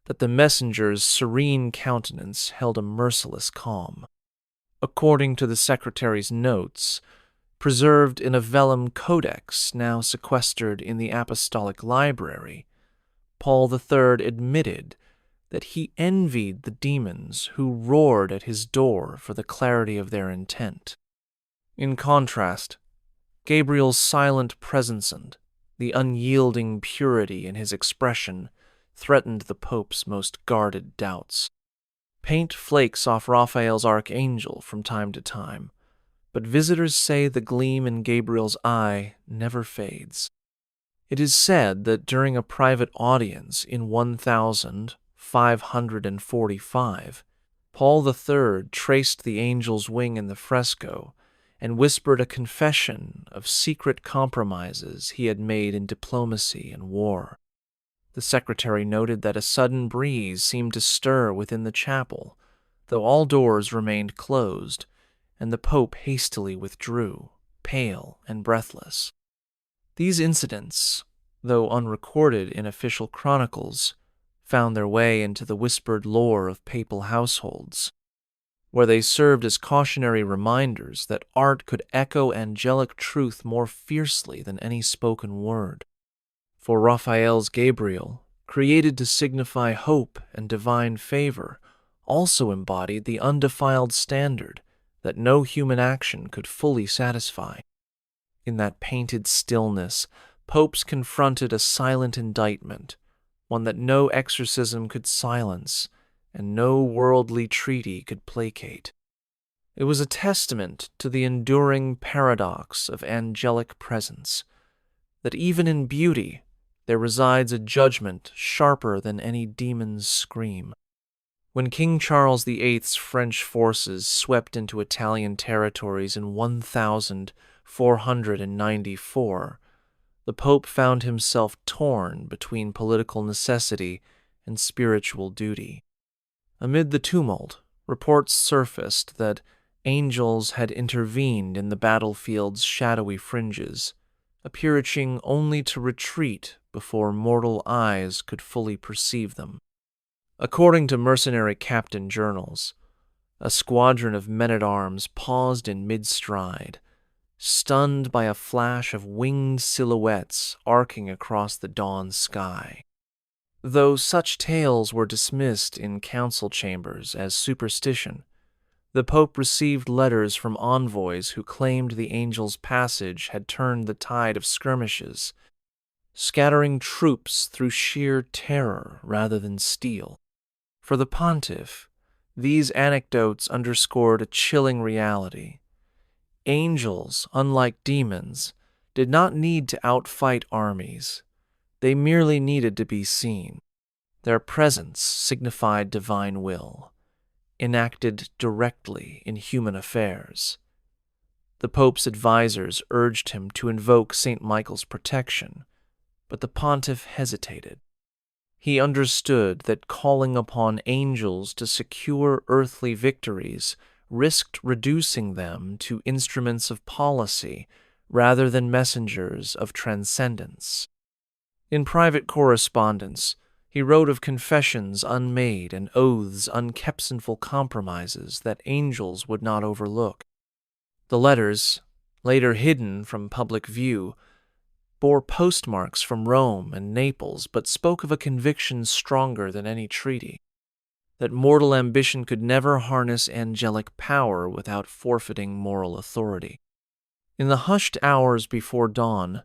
that the messenger's serene countenance held a merciless calm. According to the secretary's notes, preserved in a vellum codex now sequestered in the apostolic library, Paul III admitted that he envied the demons who roared at his door for the clarity of their intent. In contrast, Gabriel's silent presence and the unyielding purity in his expression threatened the Pope's most guarded doubts. Paint flakes off Raphael's archangel from time to time, but visitors say the gleam in Gabriel's eye never fades. It is said that during a private audience in 1545, Paul III traced the angel's wing in the fresco and whispered a confession of secret compromises he had made in diplomacy and war. The secretary noted that a sudden breeze seemed to stir within the chapel, though all doors remained closed, and the Pope hastily withdrew, pale and breathless. These incidents, though unrecorded in official chronicles, found their way into the whispered lore of papal households, where they served as cautionary reminders that art could echo angelic truth more fiercely than any spoken word. For Raphael's Gabriel, created to signify hope and divine favor, also embodied the undefiled standard that no human action could fully satisfy. In that painted stillness, popes confronted a silent indictment, one that no exorcism could silence and no worldly treaty could placate. It was a testament to the enduring paradox of angelic presence, that even in beauty there resides a judgment sharper than any demon's scream. When King Charles VIII's French forces swept into Italian territories in 1494, the Pope found himself torn between political necessity and spiritual duty. Amid the tumult, reports surfaced that angels had intervened in the battlefield's shadowy fringes, appearing only to retreat before mortal eyes could fully perceive them. According to mercenary captain journals, a squadron of men-at-arms paused in mid-stride, stunned by a flash of winged silhouettes arcing across the dawn sky. Though such tales were dismissed in council chambers as superstition, the Pope received letters from envoys who claimed the angel's passage had turned the tide of skirmishes, scattering troops through sheer terror rather than steel. For the pontiff, these anecdotes underscored a chilling reality. Angels, unlike demons, did not need to outfight armies. They merely needed to be seen. Their presence signified divine will, enacted directly in human affairs. The Pope's advisors urged him to invoke St. Michael's protection, but the pontiff hesitated. He understood that calling upon angels to secure earthly victories risked reducing them to instruments of policy rather than messengers of transcendence. In private correspondence, he wrote of confessions unmade and oaths unkept, sinful compromises that angels would not overlook. The letters, later hidden from public view, bore postmarks from Rome and Naples, but spoke of a conviction stronger than any treaty, that mortal ambition could never harness angelic power without forfeiting moral authority. In the hushed hours before dawn,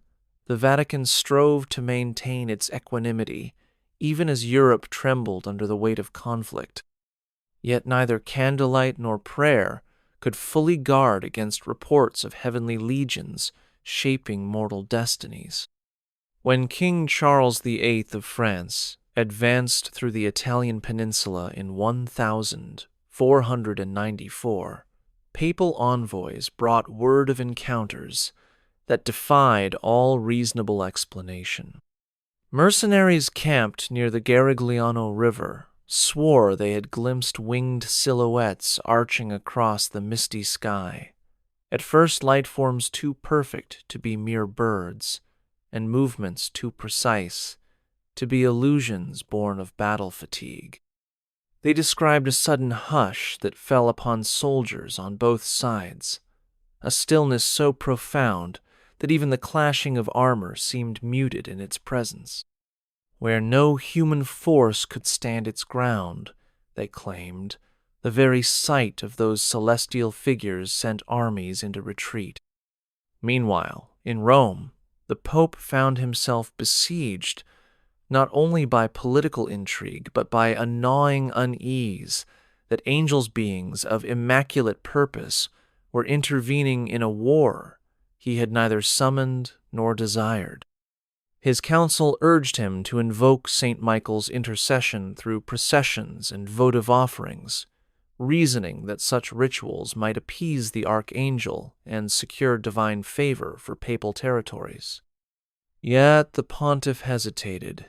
the Vatican strove to maintain its equanimity, even as Europe trembled under the weight of conflict. Yet neither candlelight nor prayer could fully guard against reports of heavenly legions shaping mortal destinies. When King Charles VIII of France advanced through the Italian peninsula in 1494, papal envoys brought word of encounters that defied all reasonable explanation. Mercenaries camped near the Garigliano River swore they had glimpsed winged silhouettes arching across the misty sky. At first, light forms too perfect to be mere birds, and movements too precise to be illusions born of battle fatigue. They described a sudden hush that fell upon soldiers on both sides, a stillness so profound that even the clashing of armor seemed muted in its presence. Where no human force could stand its ground, they claimed, the very sight of those celestial figures sent armies into retreat. Meanwhile, in Rome, the Pope found himself besieged not only by political intrigue, but by a gnawing unease that angels beings of immaculate purpose were intervening in a war he had neither summoned nor desired. His council urged him to invoke St. Michael's intercession through processions and votive offerings, reasoning that such rituals might appease the archangel and secure divine favor for papal territories. Yet the pontiff hesitated,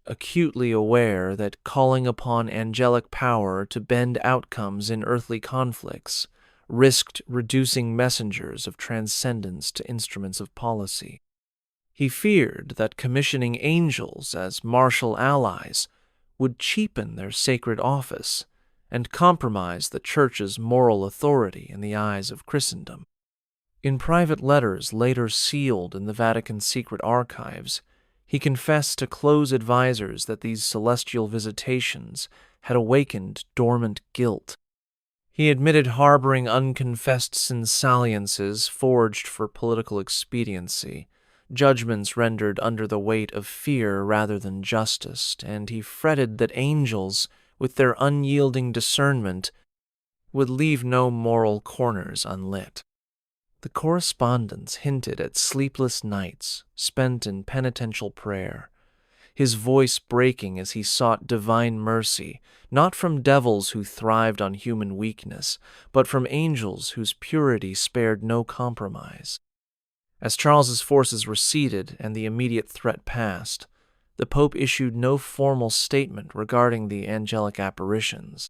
acutely aware that calling upon angelic power to bend outcomes in earthly conflicts risked reducing messengers of transcendence to instruments of policy. He feared that commissioning angels as martial allies would cheapen their sacred office and compromise the Church's moral authority in the eyes of Christendom. In private letters later sealed in the Vatican secret archives, he confessed to close advisors that these celestial visitations had awakened dormant guilt. He admitted harboring unconfessed sinsalliances forged for political expediency, judgments rendered under the weight of fear rather than justice, and he fretted that angels, with their unyielding discernment, would leave no moral corners unlit. The correspondence hinted at sleepless nights spent in penitential prayer, his voice breaking as he sought divine mercy, not from devils who thrived on human weakness, but from angels whose purity spared no compromise. As Charles's forces receded and the immediate threat passed, the Pope issued no formal statement regarding the angelic apparitions.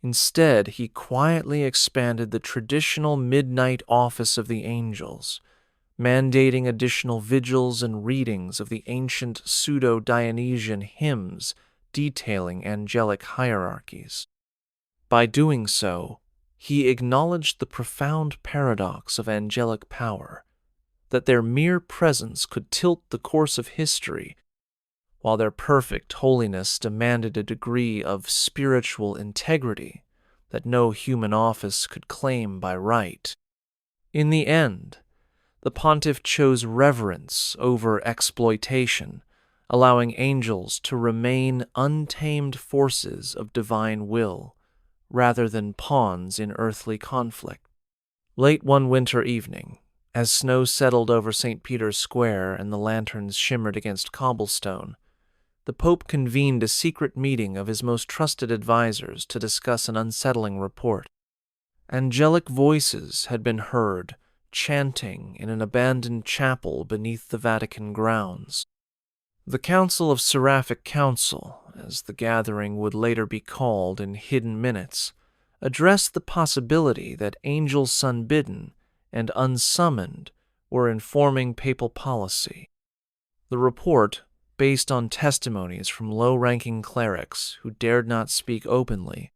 Instead, he quietly expanded the traditional midnight office of the angels, mandating additional vigils and readings of the ancient pseudo-Dionysian hymns detailing angelic hierarchies. By doing so, he acknowledged the profound paradox of angelic power, that their mere presence could tilt the course of history, while their perfect holiness demanded a degree of spiritual integrity that no human office could claim by right. In the end, the pontiff chose reverence over exploitation, allowing angels to remain untamed forces of divine will, rather than pawns in earthly conflict. Late one winter evening, as snow settled over St. Peter's Square and the lanterns shimmered against cobblestone, the Pope convened a secret meeting of his most trusted advisers to discuss an unsettling report. Angelic voices had been heard chanting in an abandoned chapel beneath the Vatican grounds. The Council of Seraphic Council, as the gathering would later be called in hidden minutes, addressed the possibility that angels unbidden and unsummoned were informing papal policy. The report, based on testimonies from low-ranking clerics who dared not speak openly,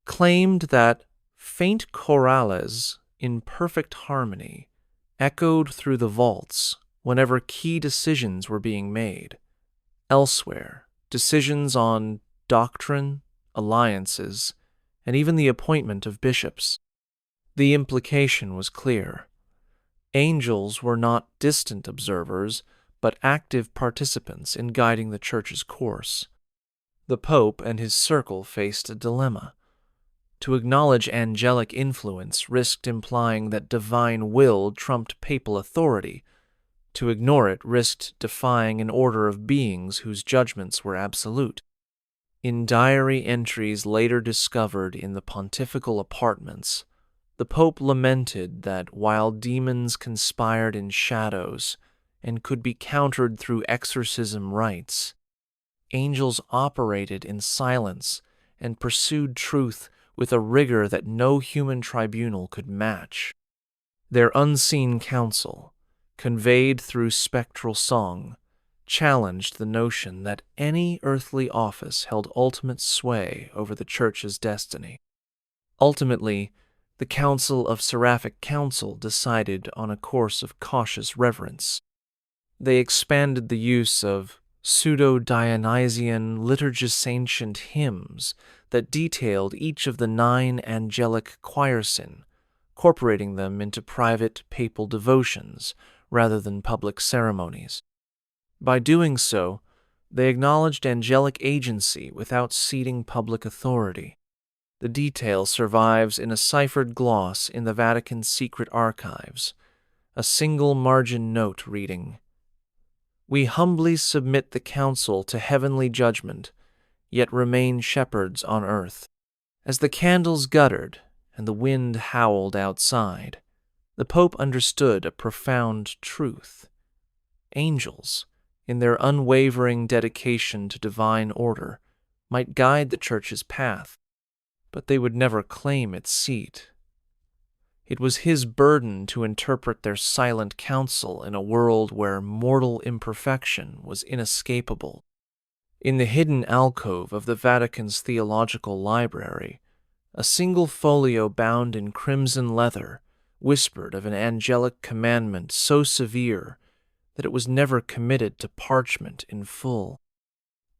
claimed that faint chorales in perfect harmony echoed through the vaults whenever key decisions were being made. Elsewhere, decisions on doctrine, alliances, and even the appointment of bishops. The implication was clear. Angels were not distant observers, but active participants in guiding the Church's course. The Pope and his circle faced a dilemma. To acknowledge angelic influence risked implying that divine will trumped papal authority. To ignore it risked defying an order of beings whose judgments were absolute. In diary entries later discovered in the pontifical apartments, the Pope lamented that while demons conspired in shadows and could be countered through exorcism rites, angels operated in silence and pursued truth with a rigor that no human tribunal could match. Their unseen counsel, conveyed through spectral song, challenged the notion that any earthly office held ultimate sway over the Church's destiny. Ultimately, the Council of Seraphic Council decided on a course of cautious reverence. They expanded the use of pseudo-Dionysian liturgiscent hymns that detailed each of the 9 angelic choirsin, incorporating them into private papal devotions rather than public ceremonies. By doing so, they acknowledged angelic agency without ceding public authority. The detail survives in a ciphered gloss in the Vatican's secret archives, a single margin note reading, "We humbly submit the council to heavenly judgment, yet remain shepherds on earth." As the candles guttered and the wind howled outside, the Pope understood a profound truth. Angels, in their unwavering dedication to divine order, might guide the Church's path, but they would never claim its seat. It was his burden to interpret their silent counsel in a world where mortal imperfection was inescapable. In the hidden alcove of the Vatican's theological library, a single folio bound in crimson leather whispered of an angelic commandment so severe that it was never committed to parchment in full.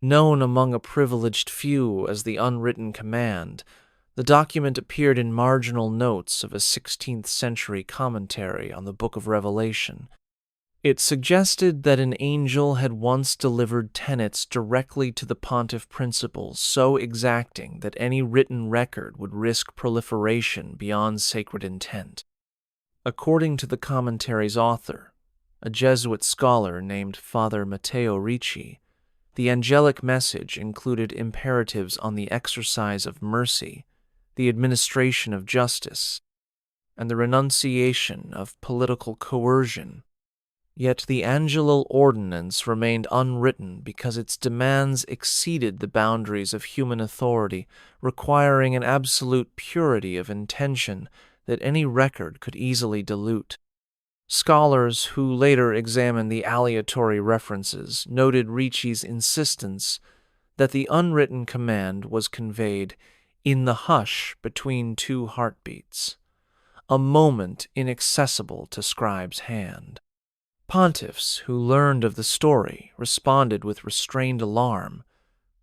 Known among a privileged few as the unwritten command, the document appeared in marginal notes of a 16th century commentary on the Book of Revelation. It suggested that an angel had once delivered tenets directly to the pontiff principles so exacting that any written record would risk proliferation beyond sacred intent. According to the commentary's author, a Jesuit scholar named Father Matteo Ricci, the angelic message included imperatives on the exercise of mercy, the administration of justice, and the renunciation of political coercion. Yet the angelal ordinance remained unwritten because its demands exceeded the boundaries of human authority, requiring an absolute purity of intention that any record could easily dilute. Scholars who later examined the aleatory references noted Ricci's insistence that the unwritten command was conveyed in the hush between two heartbeats, a moment inaccessible to scribe's hand. Pontiffs who learned of the story responded with restrained alarm.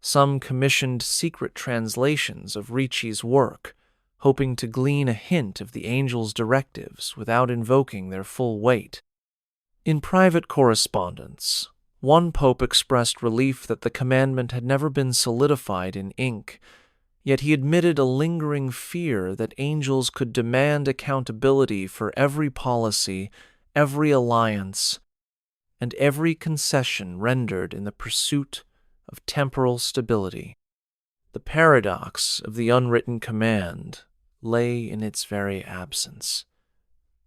Some commissioned secret translations of Ricci's work, hoping to glean a hint of the angel's directives without invoking their full weight. In private correspondence, one pope expressed relief that the commandment had never been solidified in ink, yet he admitted a lingering fear that angels could demand accountability for every policy, every alliance, and every concession rendered in the pursuit of temporal stability. The paradox of the unwritten command lay in its very absence.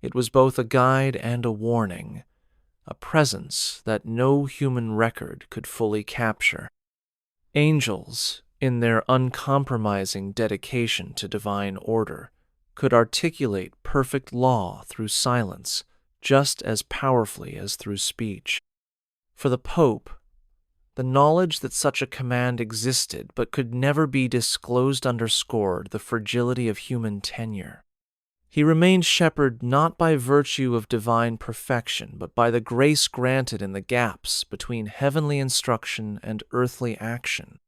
It was both a guide and a warning, a presence that no human record could fully capture. Angels, in their uncompromising dedication to divine order, could articulate perfect law through silence just as powerfully as through speech. For the Pope, the knowledge that such a command existed but could never be disclosed underscored the fragility of human tenure. He remained shepherd not by virtue of divine perfection, but by the grace granted in the gaps between heavenly instruction and earthly action.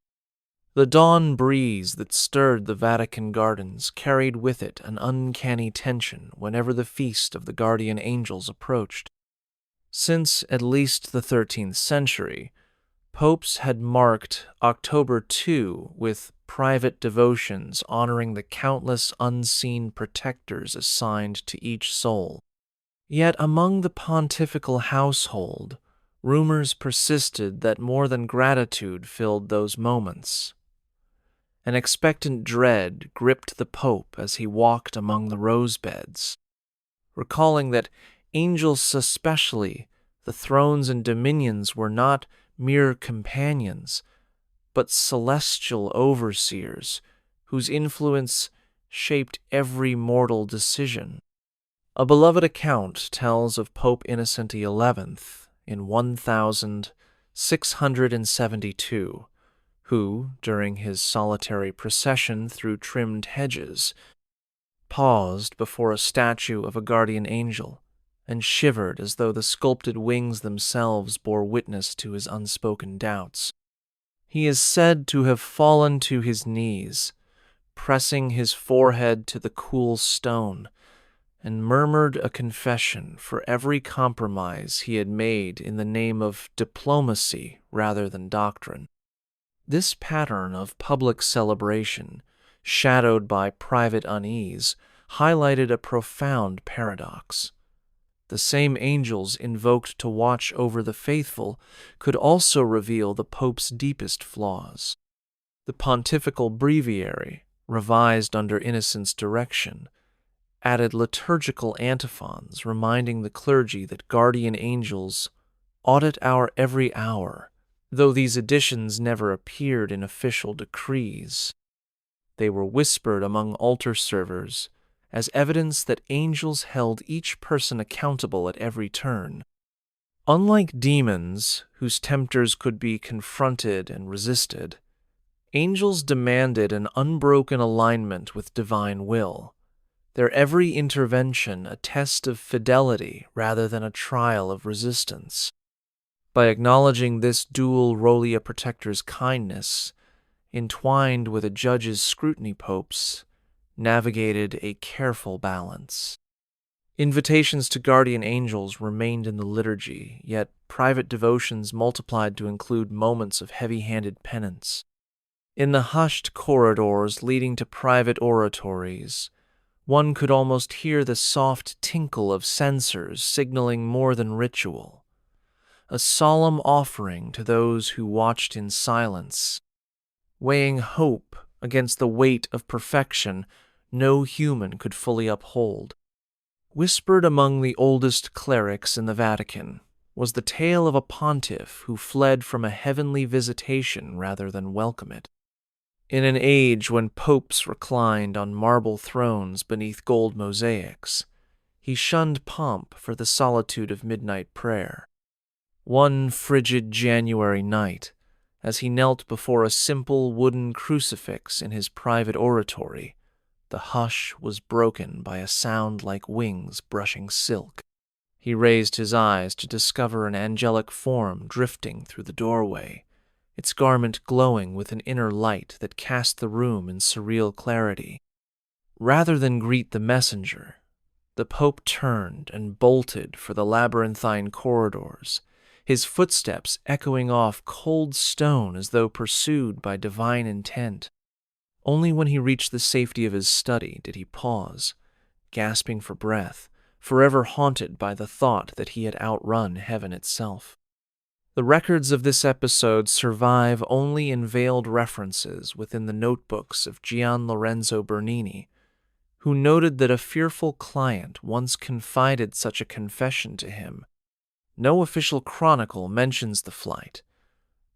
The dawn breeze that stirred the Vatican gardens carried with it an uncanny tension whenever the feast of the guardian angels approached. Since at least the 13th century, popes had marked October 2 with private devotions honoring the countless unseen protectors assigned to each soul. Yet among the pontifical household, rumors persisted that more than gratitude filled those moments. An expectant dread gripped the Pope as he walked among the rose beds, recalling that angels especially, the thrones and dominions, were not mere companions, but celestial overseers whose influence shaped every mortal decision. A beloved account tells of Pope Innocent XI in 1672, who, during his solitary procession through trimmed hedges, paused before a statue of a guardian angel and shivered as though the sculpted wings themselves bore witness to his unspoken doubts. He is said to have fallen to his knees, pressing his forehead to the cool stone, and murmured a confession for every compromise he had made in the name of diplomacy rather than doctrine. This pattern of public celebration, shadowed by private unease, highlighted a profound paradox. The same angels invoked to watch over the faithful could also reveal the Pope's deepest flaws. The pontifical breviary, revised under Innocent's direction, added liturgical antiphons reminding the clergy that guardian angels audit our every hour, though these additions never appeared in official decrees. They were whispered among altar servers as evidence that angels held each person accountable at every turn. Unlike demons, whose tempters could be confronted and resisted, angels demanded an unbroken alignment with divine will, their every intervention a test of fidelity rather than a trial of resistance. By acknowledging this dual role, a protector's kindness, entwined with a judge's scrutiny, popes navigated a careful balance. Invitations to guardian angels remained in the liturgy, yet private devotions multiplied to include moments of heavy-handed penance. In the hushed corridors leading to private oratories, one could almost hear the soft tinkle of censers signaling more than ritual, a solemn offering to those who watched in silence, weighing hope against the weight of perfection no human could fully uphold. Whispered among the oldest clerics in the Vatican was the tale of a pontiff who fled from a heavenly visitation rather than welcome it. In an age when popes reclined on marble thrones beneath gold mosaics, he shunned pomp for the solitude of midnight prayer. One frigid January night, as he knelt before a simple wooden crucifix in his private oratory, the hush was broken by a sound like wings brushing silk. He raised his eyes to discover an angelic form drifting through the doorway, its garment glowing with an inner light that cast the room in surreal clarity. Rather than greet the messenger, the Pope turned and bolted for the labyrinthine corridors, his footsteps echoing off cold stone as though pursued by divine intent. Only when he reached the safety of his study did he pause, gasping for breath, forever haunted by the thought that he had outrun heaven itself. The records of this episode survive only in veiled references within the notebooks of Gian Lorenzo Bernini, who noted that a fearful client once confided such a confession to him. No official chronicle mentions the flight,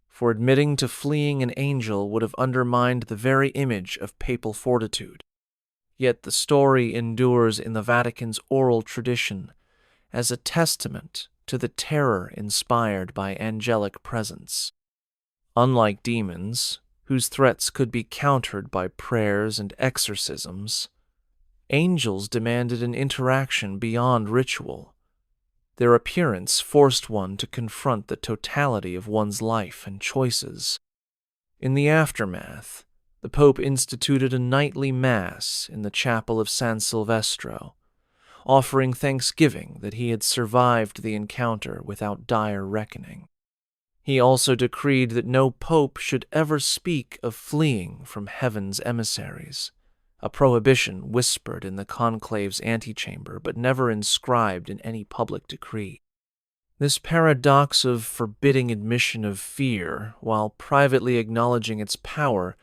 for admitting to fleeing an angel would have undermined the very image of papal fortitude. Yet the story endures in the Vatican's oral tradition as a testament to the terror inspired by angelic presence. Unlike demons, whose threats could be countered by prayers and exorcisms, angels demanded an interaction beyond ritual. Their appearance forced one to confront the totality of one's life and choices. In the aftermath, the Pope instituted a nightly Mass in the chapel of San Silvestro, offering thanksgiving that he had survived the encounter without dire reckoning. He also decreed that no pope should ever speak of fleeing from heaven's emissaries, a prohibition whispered in the Conclave's antechamber but never inscribed in any public decree. This paradox of forbidding admission of fear while privately acknowledging its power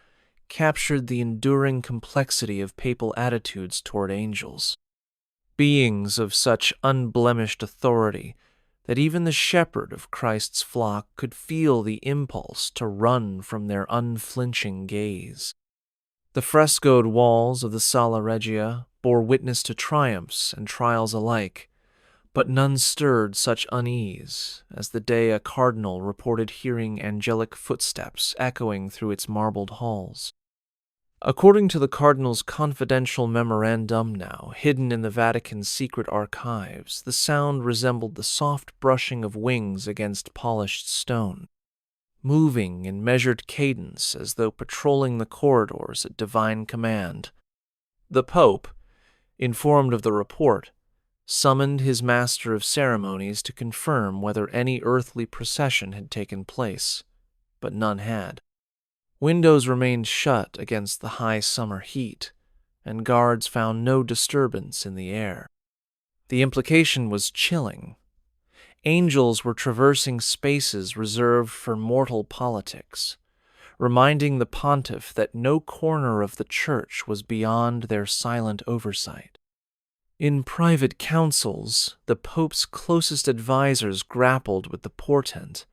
captured the enduring complexity of papal attitudes toward angels. Beings of such unblemished authority that even the shepherd of Christ's flock could feel the impulse to run from their unflinching gaze. The frescoed walls of the Sala Regia bore witness to triumphs and trials alike, but none stirred such unease as the day a cardinal reported hearing angelic footsteps echoing through its marbled halls. According to the cardinal's confidential memorandum now hidden in the Vatican's secret archives, the sound resembled the soft brushing of wings against polished stone, moving in measured cadence as though patrolling the corridors at divine command. The Pope, informed of the report, summoned his master of ceremonies to confirm whether any earthly procession had taken place, but none had. Windows remained shut against the high summer heat, and guards found no disturbance in the air. The implication was chilling. Angels were traversing spaces reserved for mortal politics, reminding the pontiff that no corner of the church was beyond their silent oversight. In private councils, the Pope's closest advisers grappled with the portent.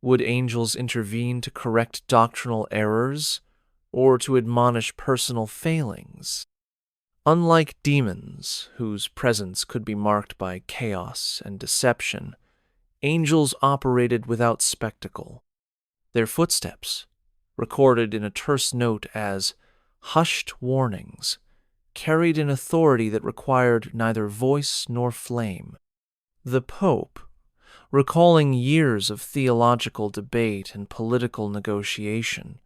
Would angels intervene to correct doctrinal errors, or to admonish personal failings? Unlike demons, whose presence could be marked by chaos and deception, angels operated without spectacle. Their footsteps, recorded in a terse note as hushed warnings, carried an authority that required neither voice nor flame. The Pope, recalling years of theological debate and political negotiation,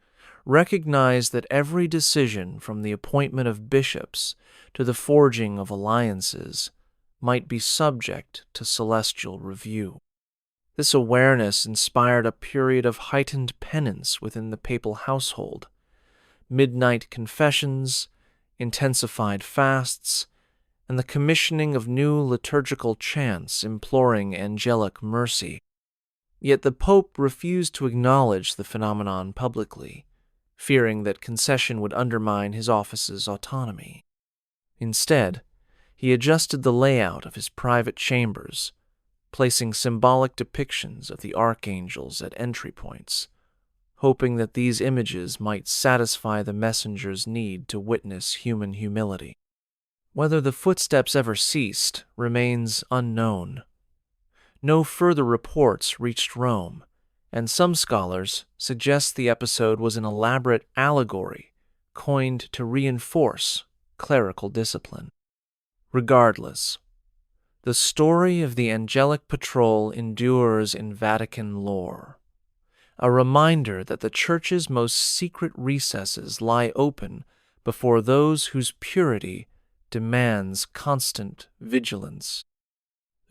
recognized that every decision from the appointment of bishops to the forging of alliances might be subject to celestial review. This awareness inspired a period of heightened penance within the papal household. Midnight confessions, intensified fasts, and the commissioning of new liturgical chants imploring angelic mercy. Yet the Pope refused to acknowledge the phenomenon publicly, fearing that concession would undermine his office's autonomy. Instead, he adjusted the layout of his private chambers, placing symbolic depictions of the archangels at entry points, hoping that these images might satisfy the messenger's need to witness human humility. Whether the footsteps ever ceased remains unknown. No further reports reached Rome, and some scholars suggest the episode was an elaborate allegory coined to reinforce clerical discipline. Regardless, The story of the angelic patrol endures in Vatican lore, a reminder that the Church's most secret recesses lie open before those whose purity demands constant vigilance.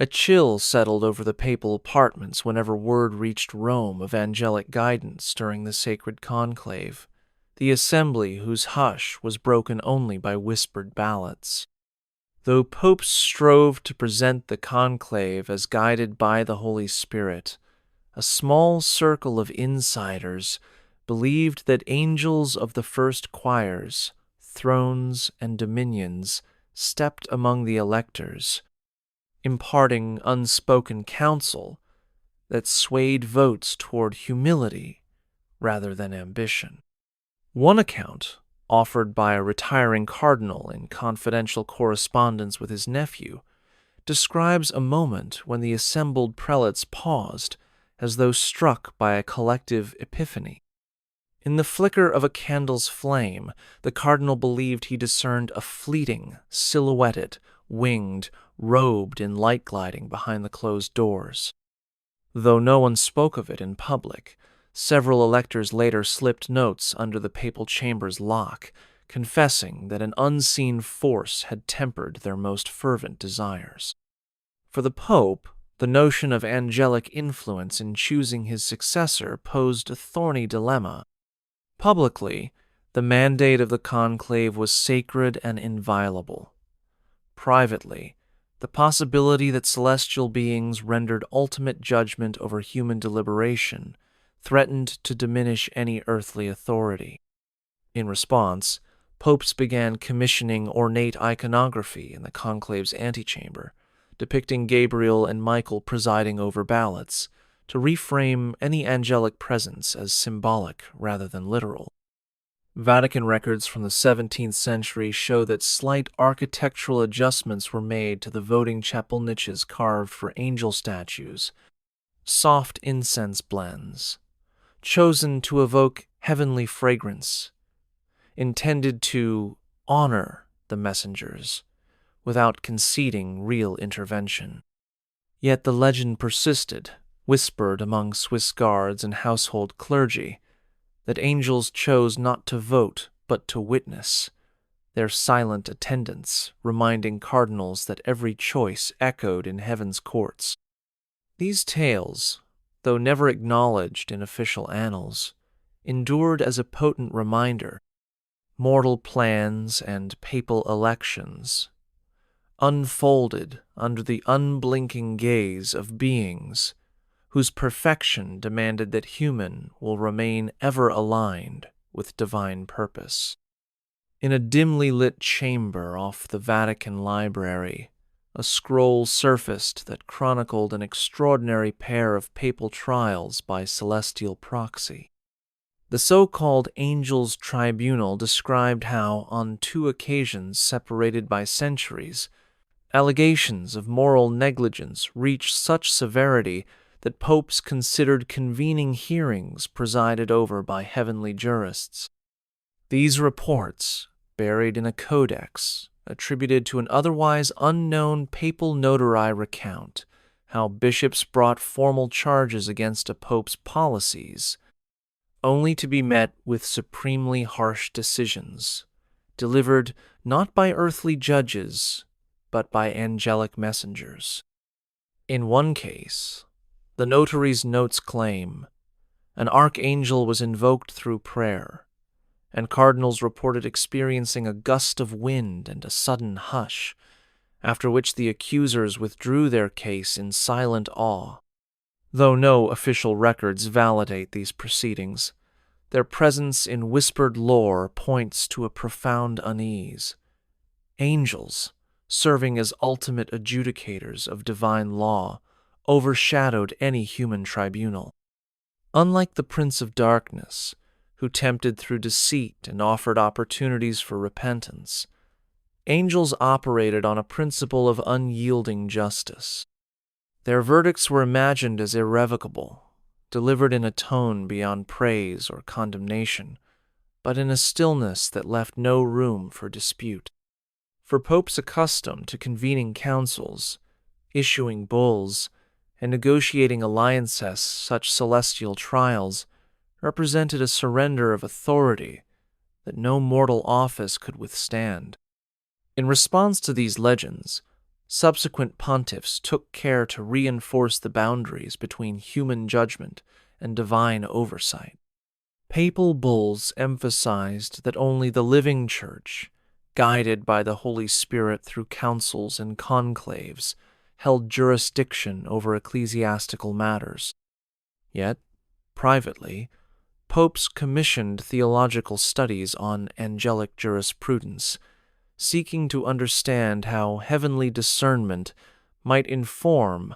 A chill settled over the papal apartments whenever word reached Rome of angelic guidance during the sacred conclave, the assembly whose hush was broken only by whispered ballots. Though popes strove to present the conclave as guided by the Holy Spirit, a small circle of insiders believed that angels of the first choirs, thrones, and dominions stepped among the electors, imparting unspoken counsel that swayed votes toward humility rather than ambition. One account, offered by a retiring cardinal in confidential correspondence with his nephew, describes a moment when the assembled prelates paused as though struck by a collective epiphany. In the flicker of a candle's flame, the cardinal believed he discerned a fleeting, silhouetted, winged, robed in light gliding behind the closed doors. Though no one spoke of it in public, several electors later slipped notes under the papal chamber's lock, confessing that an unseen force had tempered their most fervent desires. For the Pope, the notion of angelic influence in choosing his successor posed a thorny dilemma. Publicly, the mandate of the conclave was sacred and inviolable. Privately, the possibility that celestial beings rendered ultimate judgment over human deliberation threatened to diminish any earthly authority. In response, popes began commissioning ornate iconography in the conclave's antechamber, depicting Gabriel and Michael presiding over ballots, to reframe any angelic presence as symbolic rather than literal. Vatican records from the 17th century show that slight architectural adjustments were made to the voting chapel niches carved for angel statues, soft incense blends, chosen to evoke heavenly fragrance, intended to honor the messengers without conceding real intervention. Yet the legend persisted, whispered among Swiss guards and household clergy, that angels chose not to vote but to witness, their silent attendance reminding cardinals that every choice echoed in heaven's courts. These tales, though never acknowledged in official annals, endured as a potent reminder. Mortal plans and papal elections unfolded under the unblinking gaze of beings whose perfection demanded that human will remain ever aligned with divine purpose. In a dimly lit chamber off the Vatican Library, a scroll surfaced that chronicled an extraordinary pair of papal trials by celestial proxy. The so-called Angels' Tribunal described how, on 2 occasions separated by centuries, allegations of moral negligence reached such severity that popes considered convening hearings presided over by heavenly jurists. These reports, buried in a codex, attributed to an otherwise unknown papal notari, recount how bishops brought formal charges against a pope's policies, only to be met with supremely harsh decisions, delivered not by earthly judges, but by angelic messengers. In one case, the notary's notes claim an archangel was invoked through prayer, and cardinals reported experiencing a gust of wind and a sudden hush, after which the accusers withdrew their case in silent awe. Though no official records validate these proceedings, their presence in whispered lore points to a profound unease. Angels, serving as ultimate adjudicators of divine law, overshadowed any human tribunal. Unlike the Prince of Darkness, who tempted through deceit and offered opportunities for repentance, angels operated on a principle of unyielding justice. Their verdicts were imagined as irrevocable, delivered in a tone beyond praise or condemnation, but in a stillness that left no room for dispute. For popes accustomed to convening councils, issuing bulls, and negotiating alliances. Such celestial trials represented a surrender of authority that no mortal office could withstand. In response to these legends, subsequent pontiffs took care to reinforce the boundaries between human judgment and divine oversight. Papal bulls emphasized that only the living church, guided by the Holy Spirit through councils and conclaves, held jurisdiction over ecclesiastical matters. Yet, privately, popes commissioned theological studies on angelic jurisprudence, seeking to understand how heavenly discernment might inform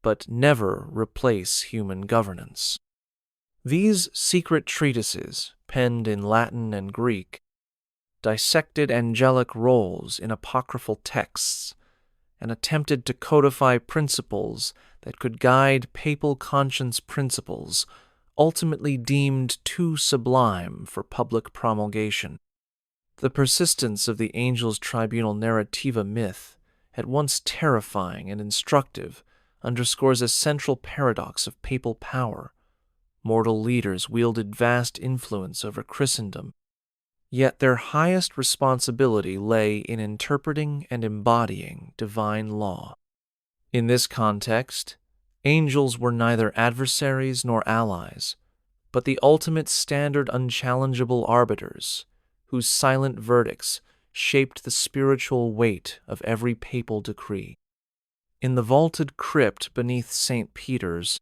but never replace human governance. These secret treatises, penned in Latin and Greek, dissected angelic roles in apocryphal texts and attempted to codify principles that could guide papal conscience principles ultimately deemed too sublime for public promulgation. The persistence of the angel's tribunal narrativa myth, at once terrifying and instructive, underscores a central paradox of papal power. Mortal leaders wielded vast influence over Christendom, yet their highest responsibility lay in interpreting and embodying divine law. In this context, angels were neither adversaries nor allies, but the ultimate standard unchallengeable arbiters, whose silent verdicts shaped the spiritual weight of every papal decree. In the vaulted crypt beneath St. Peter's,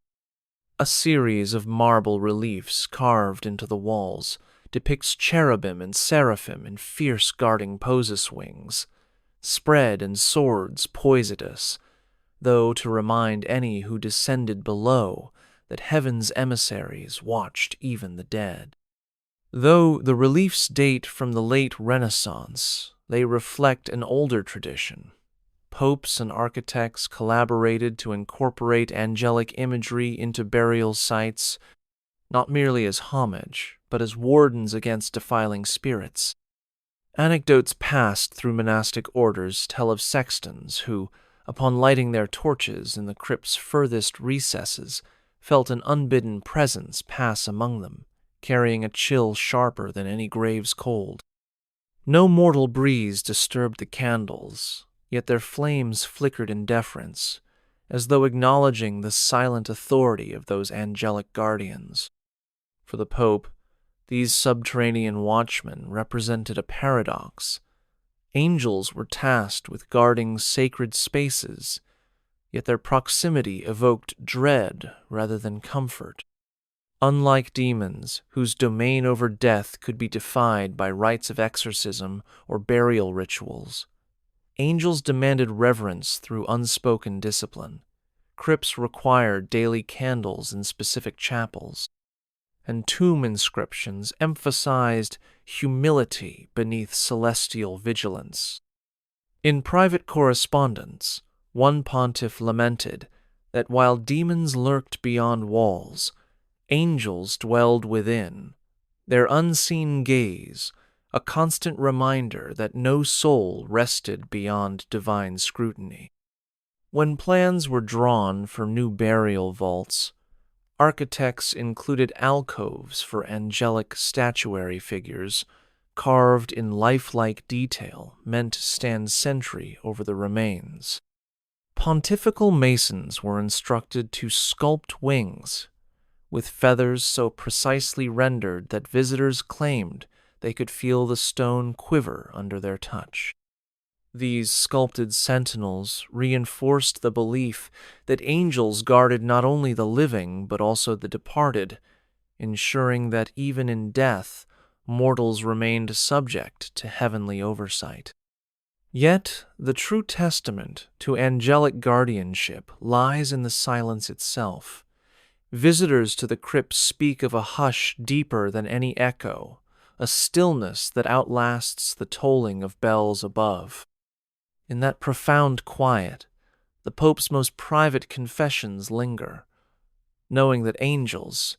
a series of marble reliefs carved into the walls depicts cherubim and seraphim in fierce guarding poses wings, spread and swords poised, though to remind any who descended below that heaven's emissaries watched even the dead. Though the reliefs date from the late Renaissance, they reflect an older tradition. Popes and architects collaborated to incorporate angelic imagery into burial sites, not merely as homage, but as wardens against defiling spirits. Anecdotes passed through monastic orders tell of sextons who, upon lighting their torches in the crypt's furthest recesses, felt an unbidden presence pass among them, carrying a chill sharper than any grave's cold. No mortal breeze disturbed the candles, yet their flames flickered in deference, as though acknowledging the silent authority of those angelic guardians. For the Pope, these subterranean watchmen represented a paradox. Angels were tasked with guarding sacred spaces, yet their proximity evoked dread rather than comfort. Unlike demons, whose domain over death could be defied by rites of exorcism or burial rituals, angels demanded reverence through unspoken discipline. Crypts required daily candles in specific chapels, and tomb inscriptions emphasized humility beneath celestial vigilance. In private correspondence, one pontiff lamented that while demons lurked beyond walls, angels dwelled within, their unseen gaze a constant reminder that no soul rested beyond divine scrutiny. When plans were drawn for new burial vaults, architects included alcoves for angelic statuary figures carved in lifelike detail meant to stand sentry over the remains. Pontifical masons were instructed to sculpt wings with feathers so precisely rendered that visitors claimed they could feel the stone quiver under their touch. These sculpted sentinels reinforced the belief that angels guarded not only the living but also the departed, ensuring that even in death, mortals remained subject to heavenly oversight. Yet, the true testament to angelic guardianship lies in the silence itself. Visitors to the crypt speak of a hush deeper than any echo, a stillness that outlasts the tolling of bells above. In that profound quiet, the Pope's most private confessions linger, knowing that angels,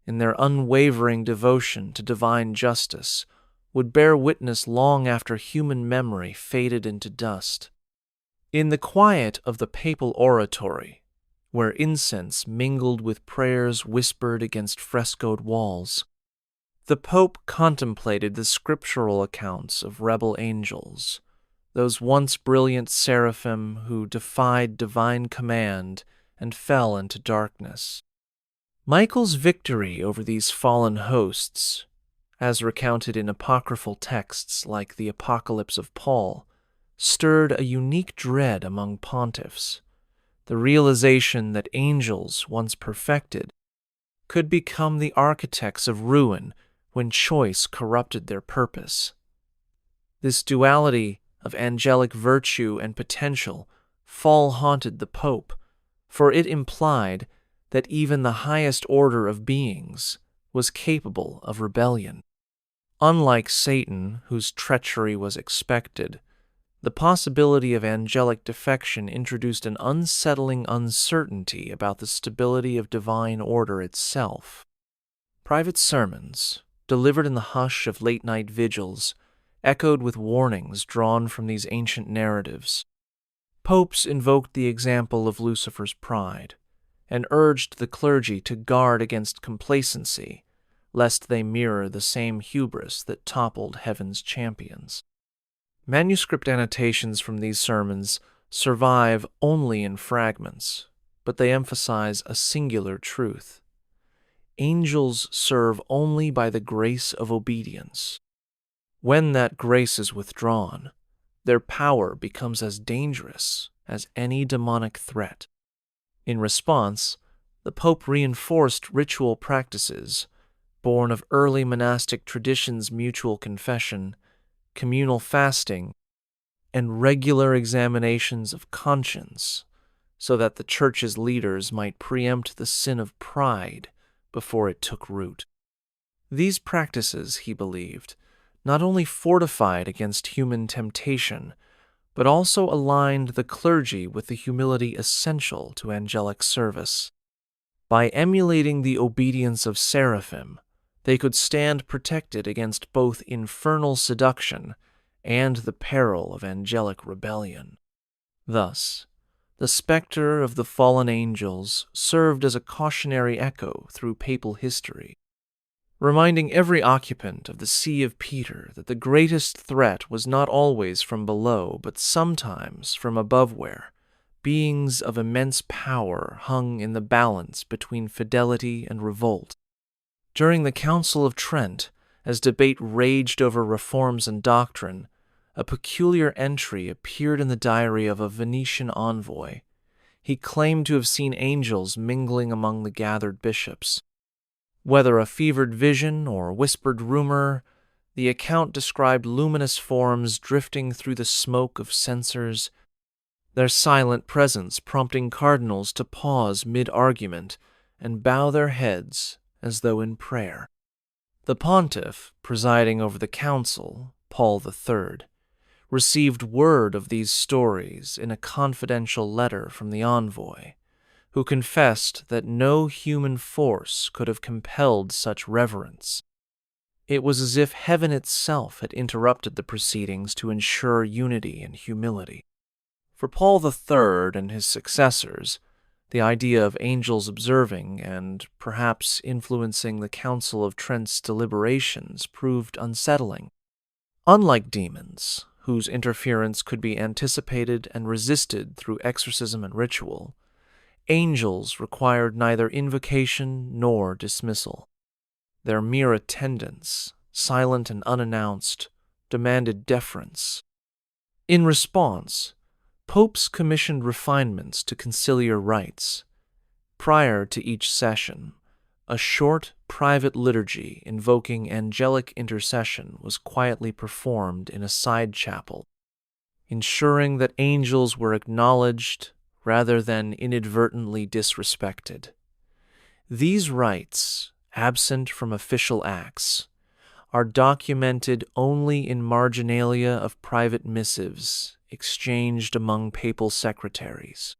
in their unwavering devotion to divine justice, would bear witness long after human memory faded into dust. In the quiet of the papal oratory, where incense mingled with prayers whispered against frescoed walls, the Pope contemplated the scriptural accounts of rebel angels, those once brilliant seraphim who defied divine command and fell into darkness. Michael's victory over these fallen hosts, as recounted in apocryphal texts like the Apocalypse of Paul, stirred a unique dread among pontiffs, the realization that angels, once perfected, could become the architects of ruin when choice corrupted their purpose. This duality of angelic virtue and potential fall-haunted the Pope, for it implied that even the highest order of beings was capable of rebellion. Unlike Satan, whose treachery was expected, the possibility of angelic defection introduced an unsettling uncertainty about the stability of divine order itself. Private sermons, delivered in the hush of late-night vigils, echoed with warnings drawn from these ancient narratives. Popes invoked the example of Lucifer's pride, and urged the clergy to guard against complacency, lest they mirror the same hubris that toppled heaven's champions. Manuscript annotations from these sermons survive only in fragments, but they emphasize a singular truth. Angels serve only by the grace of obedience. When that grace is withdrawn, their power becomes as dangerous as any demonic threat. In response, the Pope reinforced ritual practices born of early monastic traditions: mutual confession, communal fasting, and regular examinations of conscience, so that the Church's leaders might preempt the sin of pride before it took root. These practices, he believed, not only fortified against human temptation, but also aligned the clergy with the humility essential to angelic service. By emulating the obedience of seraphim, they could stand protected against both infernal seduction and the peril of angelic rebellion. Thus, the specter of the fallen angels served as a cautionary echo through papal history, reminding every occupant of the See of Peter that the greatest threat was not always from below, but sometimes from above, where beings of immense power hung in the balance between fidelity and revolt. During the Council of Trent, as debate raged over reforms and doctrine, a peculiar entry appeared in the diary of a Venetian envoy. He claimed to have seen angels mingling among the gathered bishops. Whether a fevered vision or whispered rumor, the account described luminous forms drifting through the smoke of censers, their silent presence prompting cardinals to pause mid-argument and bow their heads as though in prayer. The pontiff, presiding over the council, Paul III, received word of these stories in a confidential letter from the envoy, who confessed that no human force could have compelled such reverence. It was as if heaven itself had interrupted the proceedings to ensure unity and humility. For Paul III and his successors, the idea of angels observing and perhaps influencing the Council of Trent's deliberations proved unsettling. Unlike demons, whose interference could be anticipated and resisted through exorcism and ritual, angels required neither invocation nor dismissal. Their mere attendance, silent and unannounced, demanded deference. In response, popes commissioned refinements to conciliar rites. Prior to each session, a short, private liturgy invoking angelic intercession was quietly performed in a side chapel, ensuring that angels were acknowledged rather than inadvertently disrespected. These rites, absent from official acts, are documented only in marginalia of private missives exchanged among papal secretaries.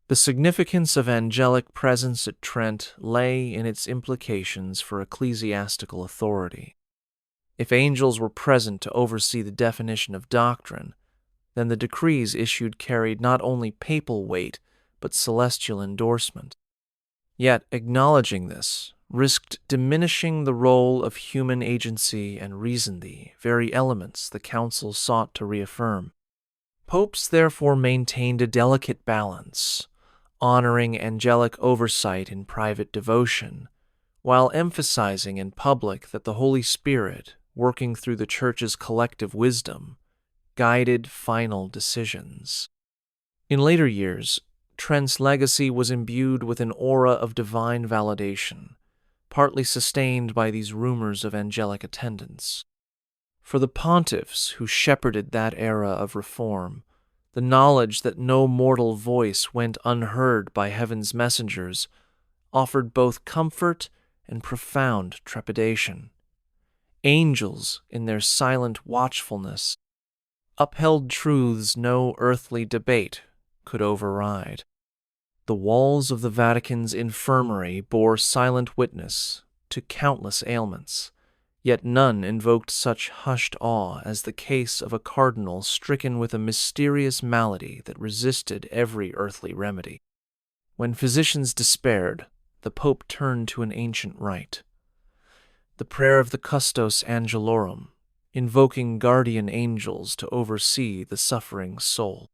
The significance of angelic presence at Trent lay in its implications for ecclesiastical authority. If angels were present to oversee the definition of doctrine, then the decrees issued carried not only papal weight, but celestial endorsement. Yet, acknowledging this risked diminishing the role of human agency and reason, the very elements the council sought to reaffirm. Popes therefore maintained a delicate balance, honoring angelic oversight in private devotion, while emphasizing in public that the Holy Spirit, working through the Church's collective wisdom, guided final decisions. In later years, Trent's legacy was imbued with an aura of divine validation, partly sustained by these rumors of angelic attendance. For the pontiffs who shepherded that era of reform, the knowledge that no mortal voice went unheard by heaven's messengers offered both comfort and profound trepidation. Angels, in their silent watchfulness, upheld truths no earthly debate could override. The walls of the Vatican's infirmary bore silent witness to countless ailments, yet none invoked such hushed awe as the case of a cardinal stricken with a mysterious malady that resisted every earthly remedy. When physicians despaired, the Pope turned to an ancient rite, the prayer of the Custos Angelorum, invoking guardian angels to oversee the suffering soul.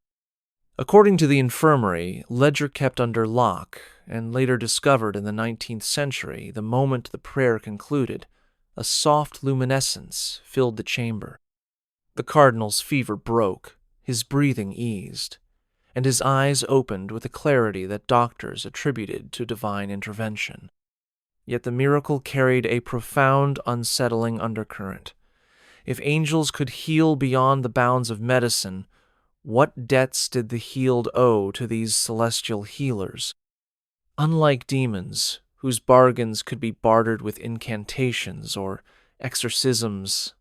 According to the infirmary, ledger kept under lock, and later discovered in the 19th century, the moment the prayer concluded, a soft luminescence filled the chamber. The cardinal's fever broke, his breathing eased, and his eyes opened with a clarity that doctors attributed to divine intervention. Yet the miracle carried a profound, unsettling undercurrent. If angels could heal beyond the bounds of medicine, what debts did the healed owe to these celestial healers? Unlike demons, whose bargains could be bartered with incantations or exorcisms,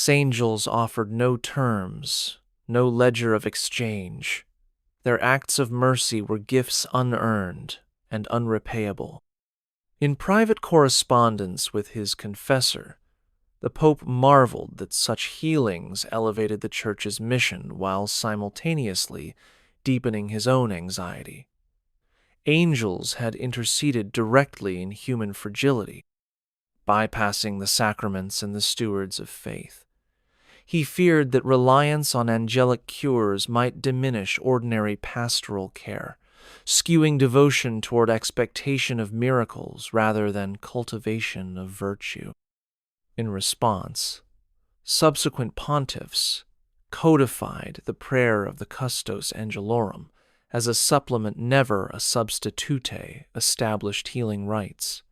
angels offered no terms, no ledger of exchange. Their acts of mercy were gifts unearned and unrepayable. In private correspondence with his confessor, the Pope marveled that such healings elevated the Church's mission while simultaneously deepening his own anxiety. Angels had interceded directly in human fragility, bypassing the sacraments and the stewards of faith. He feared that reliance on angelic cures might diminish ordinary pastoral care, skewing devotion toward expectation of miracles rather than cultivation of virtue. In response, subsequent pontiffs codified the prayer of the Custos Angelorum as a supplement, never a substitute, established healing rites.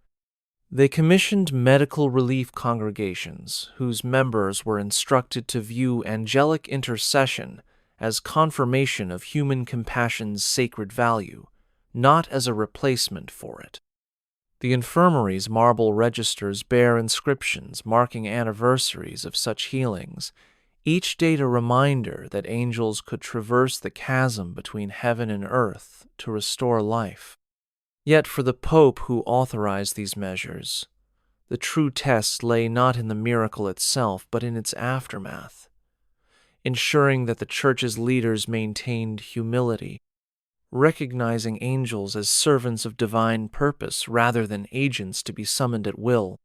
They commissioned medical relief congregations whose members were instructed to view angelic intercession as confirmation of human compassion's sacred value, not as a replacement for it. The infirmary's marble registers bear inscriptions marking anniversaries of such healings, each date a reminder that angels could traverse the chasm between heaven and earth to restore life. Yet for the Pope who authorized these measures, the true test lay not in the miracle itself, but in its aftermath, ensuring that the Church's leaders maintained humility, recognizing angels as servants of divine purpose rather than agents to be summoned at will.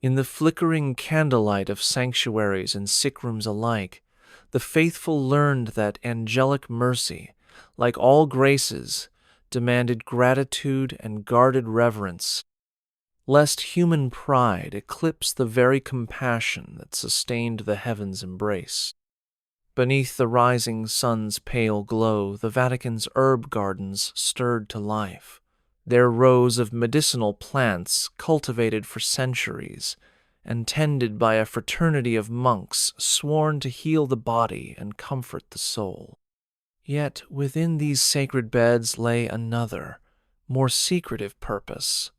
In the flickering candlelight of sanctuaries and sick rooms alike, the faithful learned that angelic mercy, like all graces, demanded gratitude and guarded reverence, lest human pride eclipse the very compassion that sustained the heavens' embrace. Beneath the rising sun's pale glow, the Vatican's herb gardens stirred to life, their rows of medicinal plants cultivated for centuries and tended by a fraternity of monks sworn to heal the body and comfort the soul. Yet within these sacred beds lay another, more secretive purpose.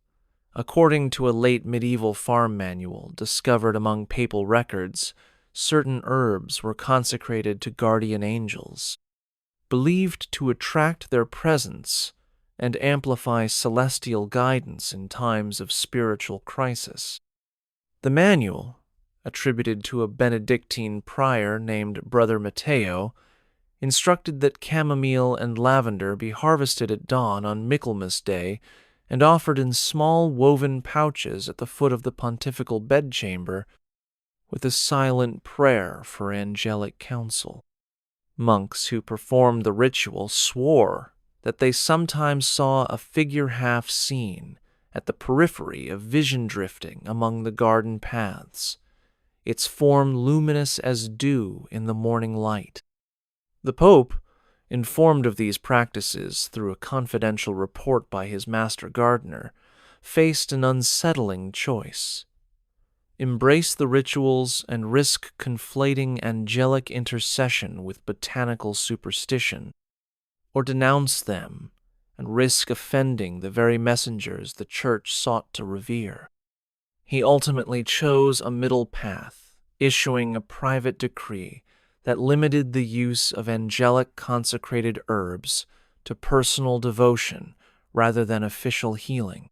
According to a late medieval farm manual discovered among papal records, certain herbs were consecrated to guardian angels, believed to attract their presence and amplify celestial guidance in times of spiritual crisis. The manual, attributed to a Benedictine prior named Brother Matteo, instructed that chamomile and lavender be harvested at dawn on Michaelmas Day and offered in small woven pouches at the foot of the pontifical bedchamber with a silent prayer for angelic counsel. Monks who performed the ritual swore that they sometimes saw a figure half seen at the periphery of vision drifting among the garden paths, its form luminous as dew in the morning light. The Pope, informed of these practices through a confidential report by his master gardener, faced an unsettling choice: embrace the rituals and risk conflating angelic intercession with botanical superstition, or denounce them and risk offending the very messengers the Church sought to revere. He ultimately chose a middle path, issuing a private decree that limited the use of angelic consecrated herbs to personal devotion rather than official healing,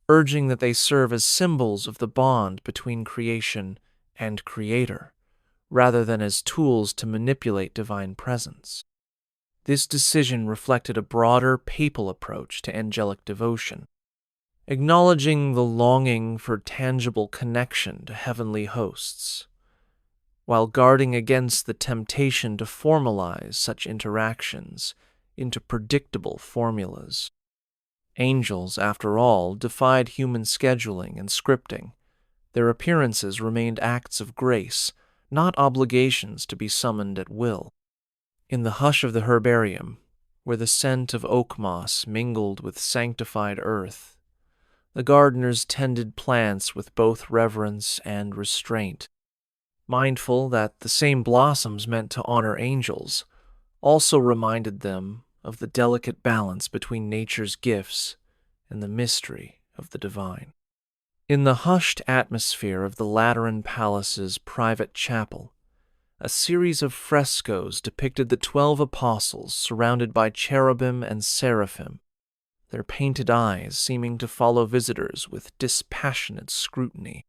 urging that they serve as symbols of the bond between creation and Creator, rather than as tools to manipulate divine presence. This decision reflected a broader papal approach to angelic devotion, acknowledging the longing for tangible connection to heavenly hosts, while guarding against the temptation to formalize such interactions into predictable formulas. Angels, after all, defied human scheduling and scripting. Their appearances remained acts of grace, not obligations to be summoned at will. In the hush of the herbarium, where the scent of oak moss mingled with sanctified earth, the gardeners tended plants with both reverence and restraint, mindful that the same blossoms meant to honor angels also reminded them of the delicate balance between nature's gifts and the mystery of the divine. In the hushed atmosphere of the Lateran Palace's private chapel, a series of frescoes depicted the 12 apostles surrounded by cherubim and seraphim, their painted eyes seeming to follow visitors with dispassionate scrutiny.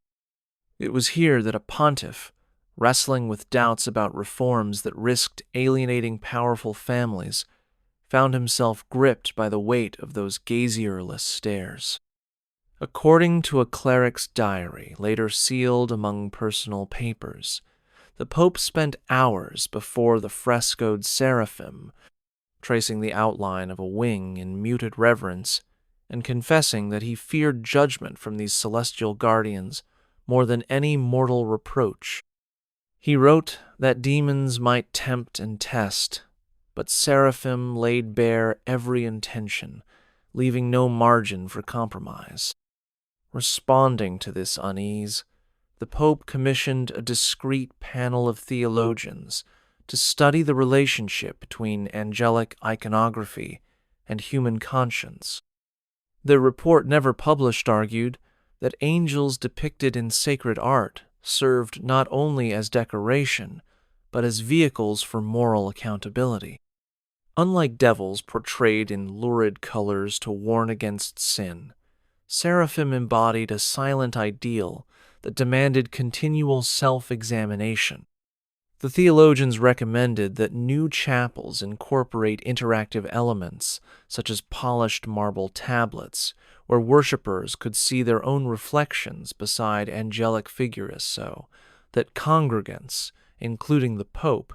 It was here that a pontiff, wrestling with doubts about reforms that risked alienating powerful families, found himself gripped by the weight of those gazierless stares. According to a cleric's diary later sealed among personal papers, the Pope spent hours before the frescoed seraphim, tracing the outline of a wing in muted reverence and confessing that he feared judgment from these celestial guardians more than any mortal reproach. He wrote that demons might tempt and test, but seraphim laid bare every intention, leaving no margin for compromise. Responding to this unease, the Pope commissioned a discreet panel of theologians to study the relationship between angelic iconography and human conscience. Their report, never published, argued that angels depicted in sacred art served not only as decoration, but as vehicles for moral accountability. Unlike devils portrayed in lurid colors to warn against sin, seraphim embodied a silent ideal that demanded continual self-examination. The theologians recommended that new chapels incorporate interactive elements such as polished marble tablets, where worshippers could see their own reflections beside angelic figures so that congregants, including the Pope,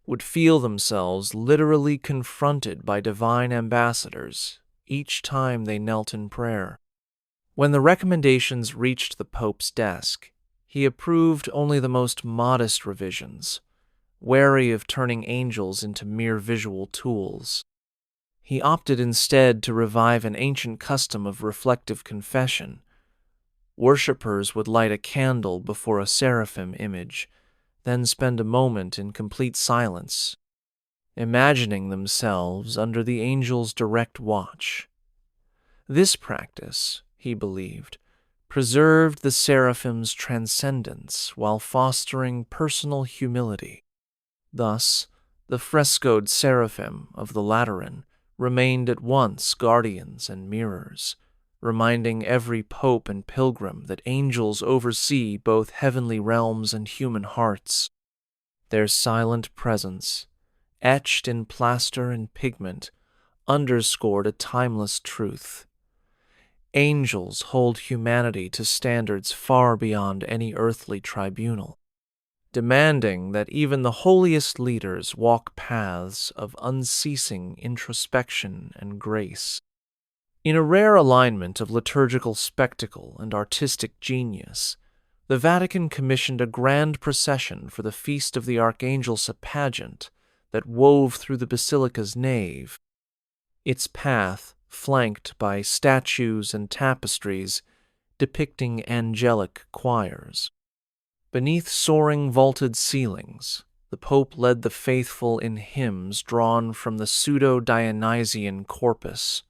would feel themselves literally confronted by divine ambassadors each time they knelt in prayer. When the recommendations reached the Pope's desk, he approved only the most modest revisions, wary of turning angels into mere visual tools. He opted instead to revive an ancient custom of reflective confession. Worshippers would light a candle before a seraphim image, then spend a moment in complete silence, imagining themselves under the angel's direct watch. This practice, he believed, preserved the seraphim's transcendence while fostering personal humility. Thus, the frescoed seraphim of the Lateran remained at once guardians and mirrors, reminding every pope and pilgrim that angels oversee both heavenly realms and human hearts. Their silent presence, etched in plaster and pigment, underscored a timeless truth. Angels hold humanity to standards far beyond any earthly tribunal, demanding that even the holiest leaders walk paths of unceasing introspection and grace. In a rare alignment of liturgical spectacle and artistic genius, the Vatican commissioned a grand procession for the Feast of the Archangels, a pageant that wove through the basilica's nave. Its path, flanked by statues and tapestries depicting angelic choirs. Beneath soaring vaulted ceilings, the Pope led the faithful in hymns drawn from the pseudo-Dionysian corpus,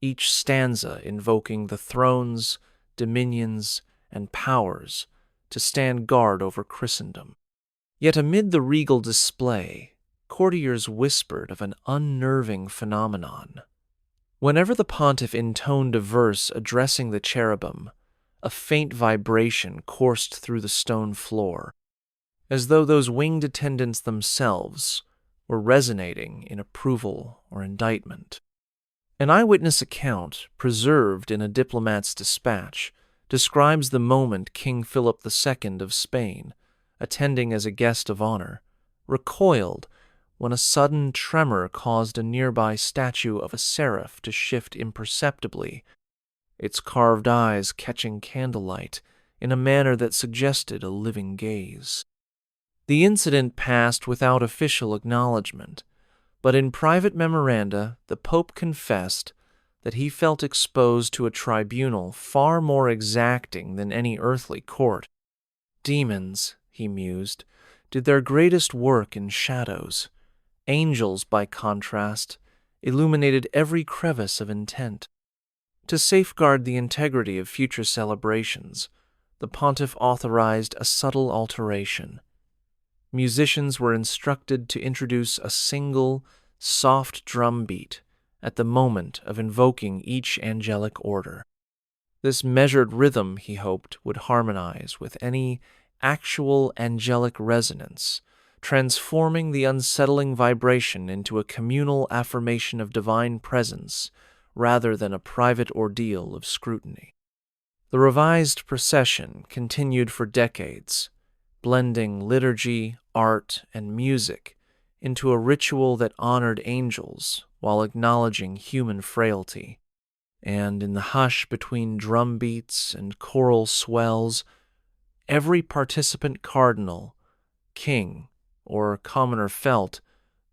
each stanza invoking the thrones, dominions, and powers to stand guard over Christendom. Yet amid the regal display, courtiers whispered of an unnerving phenomenon. Whenever the pontiff intoned a verse addressing the cherubim, a faint vibration coursed through the stone floor, as though those winged attendants themselves were resonating in approval or indictment. An eyewitness account, preserved in a diplomat's dispatch, describes the moment King Philip II of Spain, attending as a guest of honor, recoiled when a sudden tremor caused a nearby statue of a seraph to shift imperceptibly, its carved eyes catching candlelight in a manner that suggested a living gaze. The incident passed without official acknowledgement, but in private memoranda the Pope confessed that he felt exposed to a tribunal far more exacting than any earthly court. Demons, he mused, did their greatest work in shadows. Angels, by contrast, illuminated every crevice of intent. To safeguard the integrity of future celebrations, the pontiff authorized a subtle alteration. Musicians were instructed to introduce a single, soft drum beat at the moment of invoking each angelic order. This measured rhythm, he hoped, would harmonize with any actual angelic resonance, transforming the unsettling vibration into a communal affirmation of divine presence rather than a private ordeal of scrutiny. The revised procession continued for decades, blending liturgy, art, and music into a ritual that honored angels while acknowledging human frailty. And in the hush between drum beats and choral swells, every participant cardinal, king, or commoner felt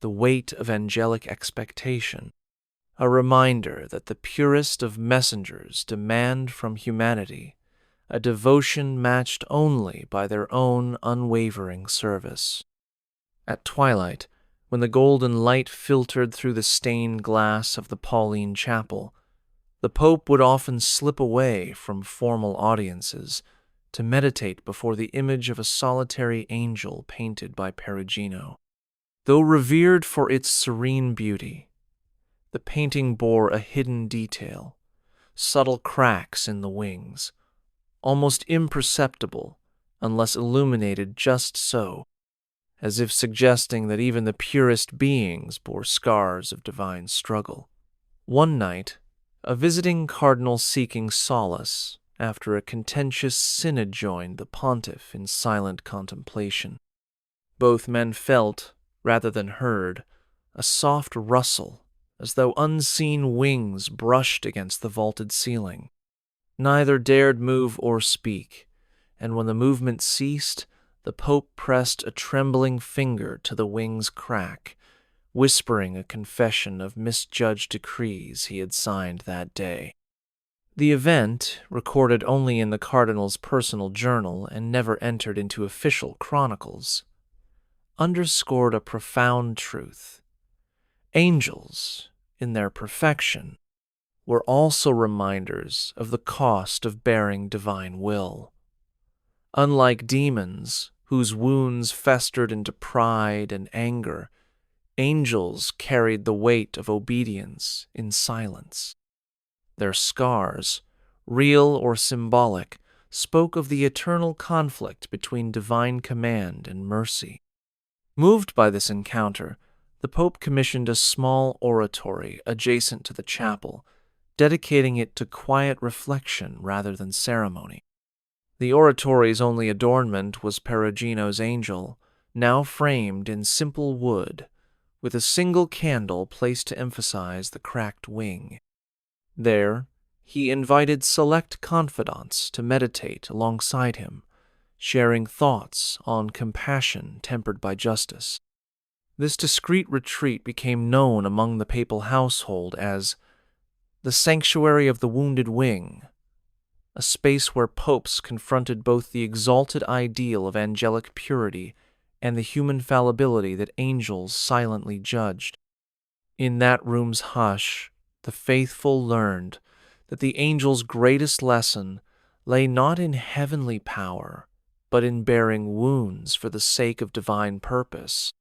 the weight of angelic expectation, a reminder that the purest of messengers demand from humanity a devotion matched only by their own unwavering service. At twilight, when the golden light filtered through the stained glass of the Pauline Chapel, the Pope would often slip away from formal audiences to meditate before the image of a solitary angel painted by Perugino. Though revered for its serene beauty, the painting bore a hidden detail, subtle cracks in the wings, almost imperceptible unless illuminated just so, as if suggesting that even the purest beings bore scars of divine struggle. One night, a visiting cardinal seeking solace after a contentious synod joined the pontiff in silent contemplation. Both men felt, rather than heard, a soft rustle as though unseen wings brushed against the vaulted ceiling. Neither dared move or speak, and when the movement ceased, the Pope pressed a trembling finger to the wing's crack, whispering a confession of misjudged decrees he had signed that day. The event, recorded only in the cardinal's personal journal and never entered into official chronicles, underscored a profound truth. Angels, in their perfection, were also reminders of the cost of bearing divine will. Unlike demons, whose wounds festered into pride and anger, angels carried the weight of obedience in silence. Their scars, real or symbolic, spoke of the eternal conflict between divine command and mercy. Moved by this encounter, the Pope commissioned a small oratory adjacent to the chapel, dedicating it to quiet reflection rather than ceremony. The oratory's only adornment was Perugino's angel, now framed in simple wood, with a single candle placed to emphasize the cracked wing. There, he invited select confidants to meditate alongside him, sharing thoughts on compassion tempered by justice. This discreet retreat became known among the papal household as the Sanctuary of the Wounded Wing, a space where popes confronted both the exalted ideal of angelic purity and the human fallibility that angels silently judged. In that room's hush, the faithful learned that the angel's greatest lesson lay not in heavenly power, but in bearing wounds for the sake of divine purpose,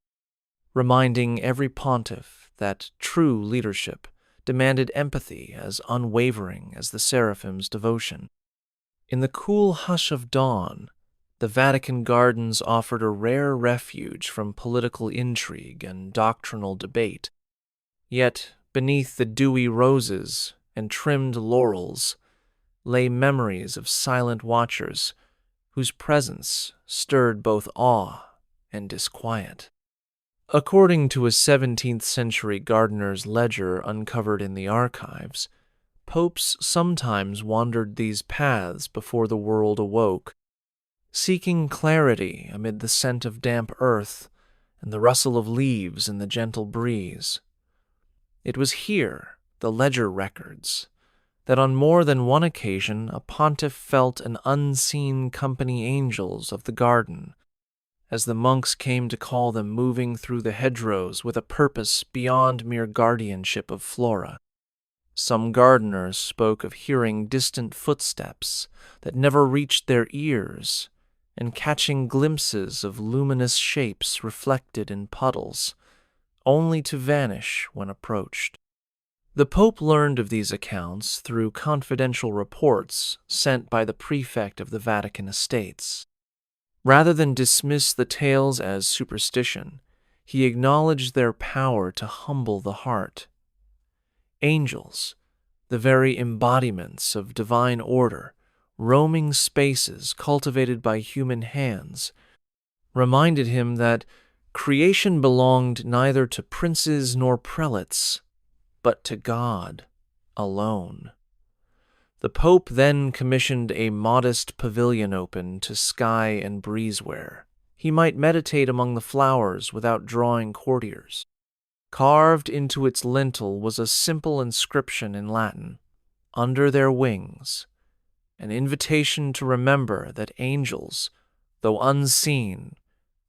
reminding every pontiff that true leadership demanded empathy as unwavering as the seraphim's devotion. In the cool hush of dawn, the Vatican gardens offered a rare refuge from political intrigue and doctrinal debate. Yet, beneath the dewy roses and trimmed laurels lay memories of silent watchers whose presence stirred both awe and disquiet. According to a 17th-century gardener's ledger uncovered in the archives, popes sometimes wandered these paths before the world awoke, seeking clarity amid the scent of damp earth and the rustle of leaves in the gentle breeze. It was here, the ledger records, that on more than one occasion a pontiff felt an unseen company angels of the garden, as the monks came to call them, moving through the hedgerows with a purpose beyond mere guardianship of flora. Some gardeners spoke of hearing distant footsteps that never reached their ears, and catching glimpses of luminous shapes reflected in puddles, only to vanish when approached. The Pope learned of these accounts through confidential reports sent by the prefect of the Vatican Estates. Rather than dismiss the tales as superstition, he acknowledged their power to humble the heart. Angels, the very embodiments of divine order, roaming spaces cultivated by human hands, reminded him that creation belonged neither to princes nor prelates, but to God alone. The Pope then commissioned a modest pavilion open to sky and breeze where he might meditate among the flowers without drawing courtiers. Carved into its lintel was a simple inscription in Latin, "Under their wings," an invitation to remember that angels, though unseen,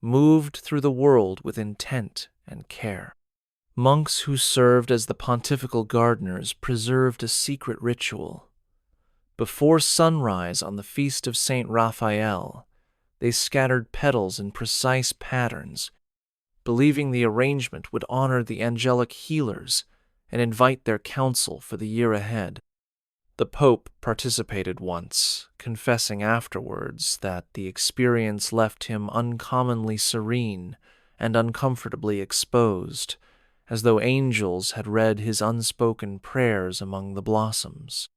moved through the world with intent and care. Monks who served as the pontifical gardeners preserved a secret ritual. Before sunrise on the feast of Saint Raphael, they scattered petals in precise patterns, believing the arrangement would honor the angelic healers and invite their counsel for the year ahead. The Pope participated once, confessing afterwards that the experience left him uncommonly serene and uncomfortably exposed, as though angels had read his unspoken prayers among the blossoms.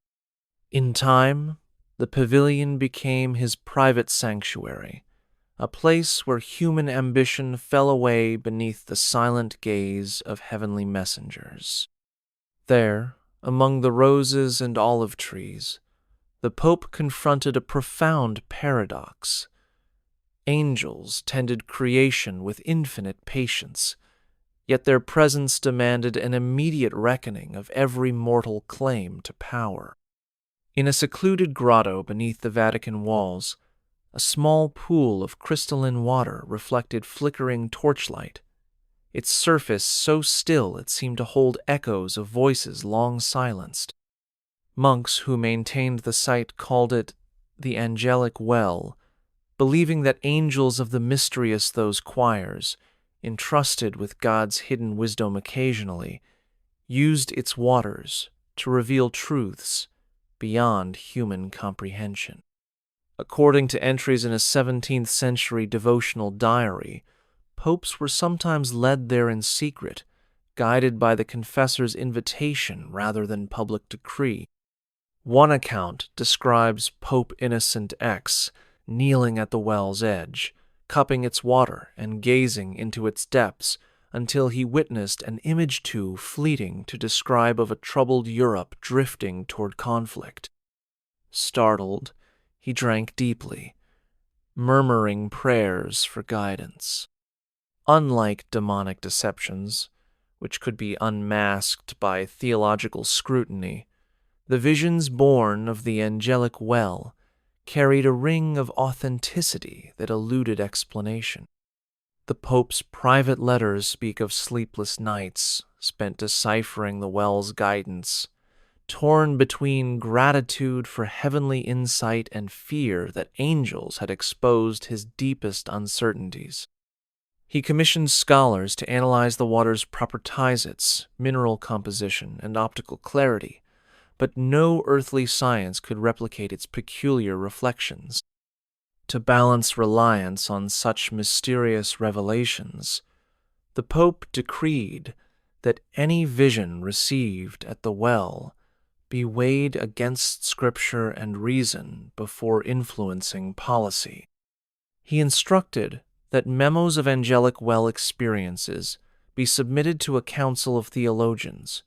In time, the pavilion became his private sanctuary, a place where human ambition fell away beneath the silent gaze of heavenly messengers. There, among the roses and olive trees, the Pope confronted a profound paradox. Angels tended creation with infinite patience, yet their presence demanded an immediate reckoning of every mortal claim to power. In a secluded grotto beneath the Vatican walls, a small pool of crystalline water reflected flickering torchlight, its surface so still it seemed to hold echoes of voices long silenced. Monks who maintained the site called it the Angelic Well, believing that angels of the mysterious those choirs, entrusted with God's hidden wisdom occasionally, used its waters to reveal truths beyond human comprehension. According to entries in a 17th century devotional diary, popes were sometimes led there in secret, guided by the confessor's invitation rather than public decree. One account describes Pope Innocent X kneeling at the well's edge, cupping its water and gazing into its depths until he witnessed an image too fleeting to describe of a troubled Europe drifting toward conflict. Startled, he drank deeply, murmuring prayers for guidance. Unlike demonic deceptions, which could be unmasked by theological scrutiny, the visions born of the angelic well carried a ring of authenticity that eluded explanation. The Pope's private letters speak of sleepless nights spent deciphering the well's guidance, torn between gratitude for heavenly insight and fear that angels had exposed his deepest uncertainties. He commissioned scholars to analyze the water's properties, mineral composition, and optical clarity, but no earthly science could replicate its peculiar reflections. To balance reliance on such mysterious revelations, the Pope decreed that any vision received at the well be weighed against Scripture and reason before influencing policy. He instructed that memos of angelic well experiences be submitted to a council of theologians,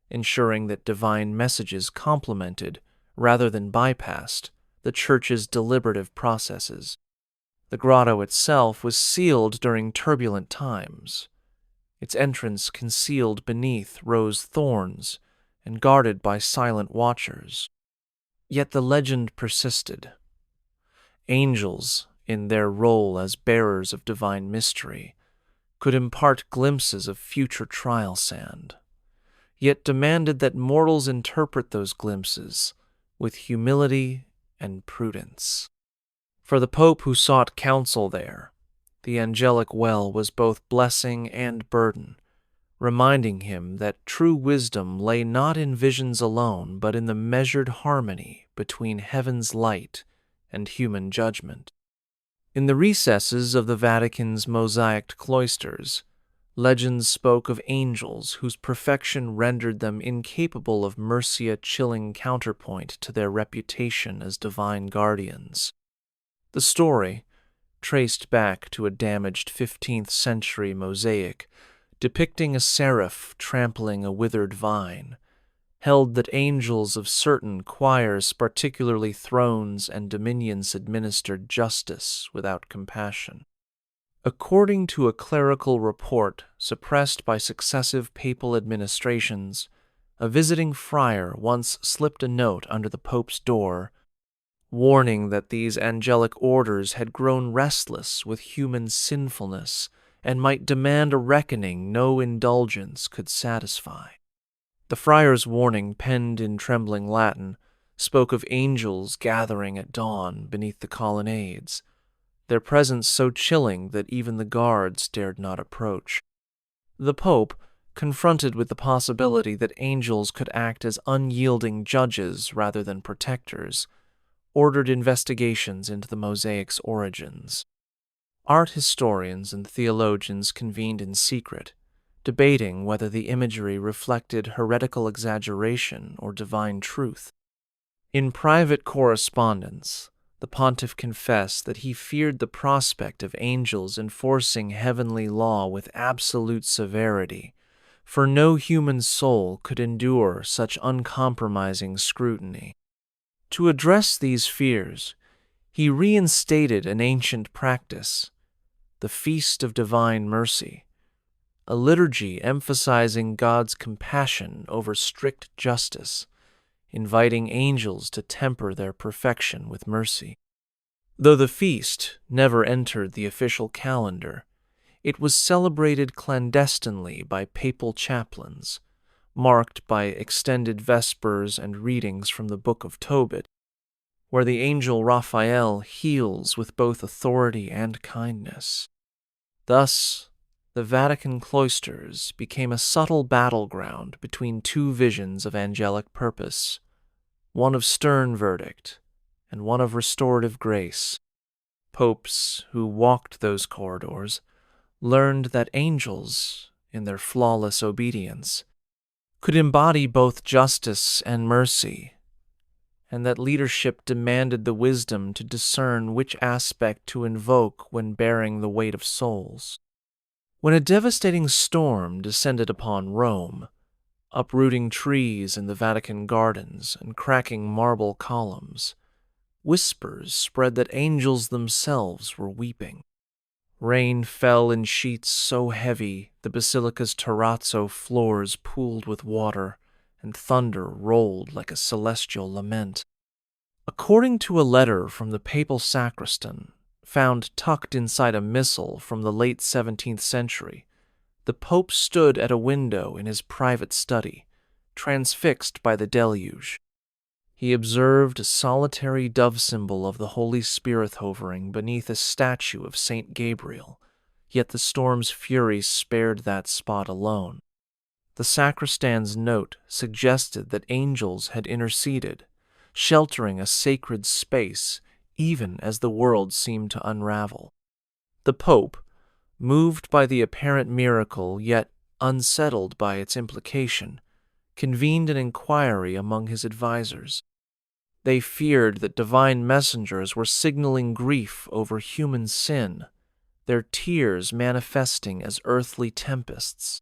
ensuring that divine messages complemented, rather than bypassed, the Church's deliberative processes. The grotto itself was sealed during turbulent times, its entrance concealed beneath rose thorns and guarded by silent watchers. Yet the legend persisted. Angels, in their role as bearers of divine mystery, could impart glimpses of future trial sand, yet demanded that mortals interpret those glimpses with humility and prudence. For the Pope who sought counsel there, the angelic well was both blessing and burden, reminding him that true wisdom lay not in visions alone, but in the measured harmony between heaven's light and human judgment. In the recesses of the Vatican's mosaicked cloisters, legends spoke of angels whose perfection rendered them incapable of mercy-chilling counterpoint to their reputation as divine guardians. The story, traced back to a damaged 15th century mosaic depicting a seraph trampling a withered vine, held that angels of certain choirs, particularly thrones and dominions, administered justice without compassion. According to a clerical report suppressed by successive papal administrations, a visiting friar once slipped a note under the Pope's door, warning that these angelic orders had grown restless with human sinfulness and might demand a reckoning no indulgence could satisfy. The friar's warning, penned in trembling Latin, spoke of angels gathering at dawn beneath the colonnades, their presence so chilling that even the guards dared not approach. The Pope, confronted with the possibility that angels could act as unyielding judges rather than protectors, ordered investigations into the mosaic's origins. Art historians and theologians convened in secret, debating whether the imagery reflected heretical exaggeration or divine truth. In private correspondence, the pontiff confessed that he feared the prospect of angels enforcing heavenly law with absolute severity, for no human soul could endure such uncompromising scrutiny. To address these fears, he reinstated an ancient practice, the Feast of Divine Mercy, a liturgy emphasizing God's compassion over strict justice, inviting angels to temper their perfection with mercy. Though the feast never entered the official calendar, it was celebrated clandestinely by papal chaplains, marked by extended vespers and readings from the Book of Tobit, where the angel Raphael heals with both authority and kindness. Thus, the Vatican cloisters became a subtle battleground between two visions of angelic purpose, one of stern verdict and one of restorative grace. Popes who walked those corridors learned that angels, in their flawless obedience, could embody both justice and mercy, and that leadership demanded the wisdom to discern which aspect to invoke when bearing the weight of souls. When a devastating storm descended upon Rome, uprooting trees in the Vatican gardens and cracking marble columns, whispers spread that angels themselves were weeping. Rain fell in sheets so heavy the basilica's terrazzo floors pooled with water, and thunder rolled like a celestial lament. According to a letter from the papal sacristan, found tucked inside a missal from the late 17th century, the Pope stood at a window in his private study, transfixed by the deluge. He observed a solitary dove symbol of the Holy Spirit hovering beneath a statue of Saint Gabriel, yet the storm's fury spared that spot alone. The sacristan's note suggested that angels had interceded, sheltering a sacred space even as the world seemed to unravel. The Pope, moved by the apparent miracle yet unsettled by its implication, convened an inquiry among his advisers. They feared that divine messengers were signaling grief over human sin, their tears manifesting as earthly tempests.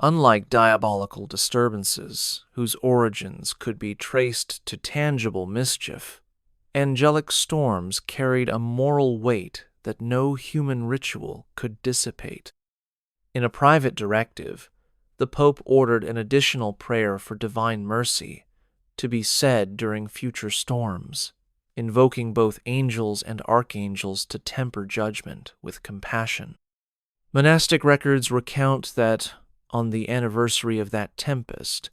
Unlike diabolical disturbances, whose origins could be traced to tangible mischief, angelic storms carried a moral weight that no human ritual could dissipate. In a private directive, the Pope ordered an additional prayer for divine mercy to be said during future storms, invoking both angels and archangels to temper judgment with compassion. Monastic records recount that, on the anniversary of that tempest,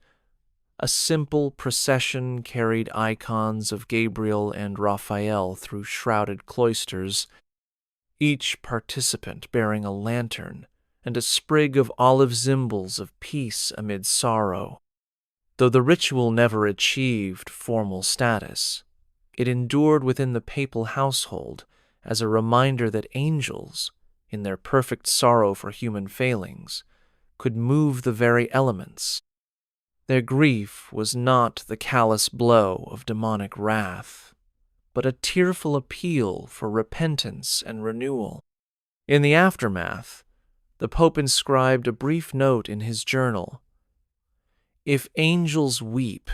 a simple procession carried icons of Gabriel and Raphael through shrouded cloisters, each participant bearing a lantern and a sprig of olive symbols of peace amid sorrow. Though the ritual never achieved formal status, it endured within the papal household as a reminder that angels, in their perfect sorrow for human failings, could move the very elements. Their grief was not the callous blow of demonic wrath, but a tearful appeal for repentance and renewal. In the aftermath, the Pope inscribed a brief note in his journal: "If angels weep,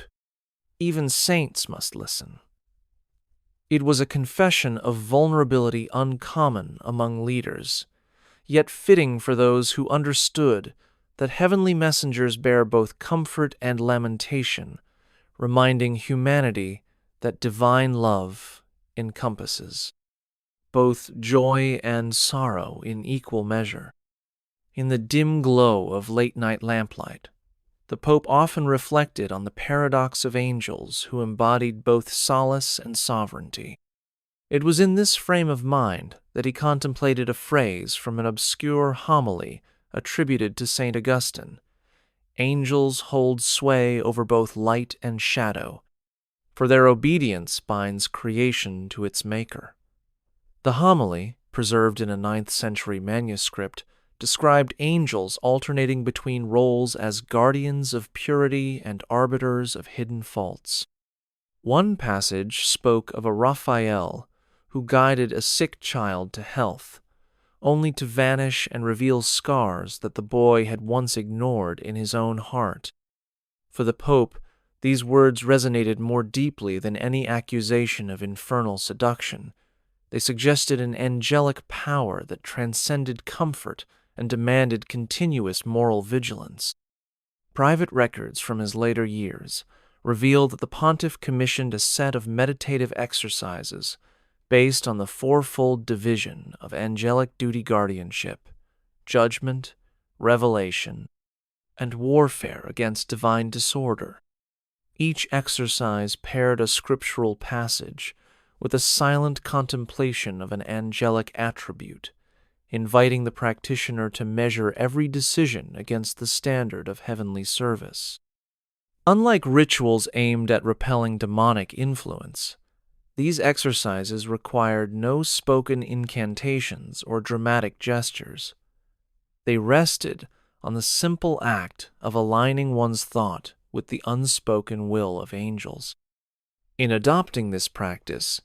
even saints must listen." It was a confession of vulnerability uncommon among leaders, yet fitting for those who understood that heavenly messengers bear both comfort and lamentation, reminding humanity that divine love encompasses both joy and sorrow in equal measure. In the dim glow of late-night lamplight, the Pope often reflected on the paradox of angels who embodied both solace and sovereignty. It was in this frame of mind that he contemplated a phrase from an obscure homily attributed to St. Augustine: "Angels hold sway over both light and shadow, for their obedience binds creation to its maker." The homily, preserved in a 9th century manuscript, described angels alternating between roles as guardians of purity and arbiters of hidden faults. One passage spoke of a Raphael who guided a sick child to health, only to vanish and reveal scars that the boy had once ignored in his own heart. For the Pope, these words resonated more deeply than any accusation of infernal seduction. They suggested an angelic power that transcended comfort and demanded continuous moral vigilance. Private records from his later years reveal that the pontiff commissioned a set of meditative exercises based on the fourfold division of angelic duty guardianship, judgment, revelation, and warfare against divine disorder. Each exercise paired a scriptural passage with a silent contemplation of an angelic attribute, inviting the practitioner to measure every decision against the standard of heavenly service. Unlike rituals aimed at repelling demonic influence, these exercises required no spoken incantations or dramatic gestures. They rested on the simple act of aligning one's thought with the unspoken will of angels. In adopting this practice,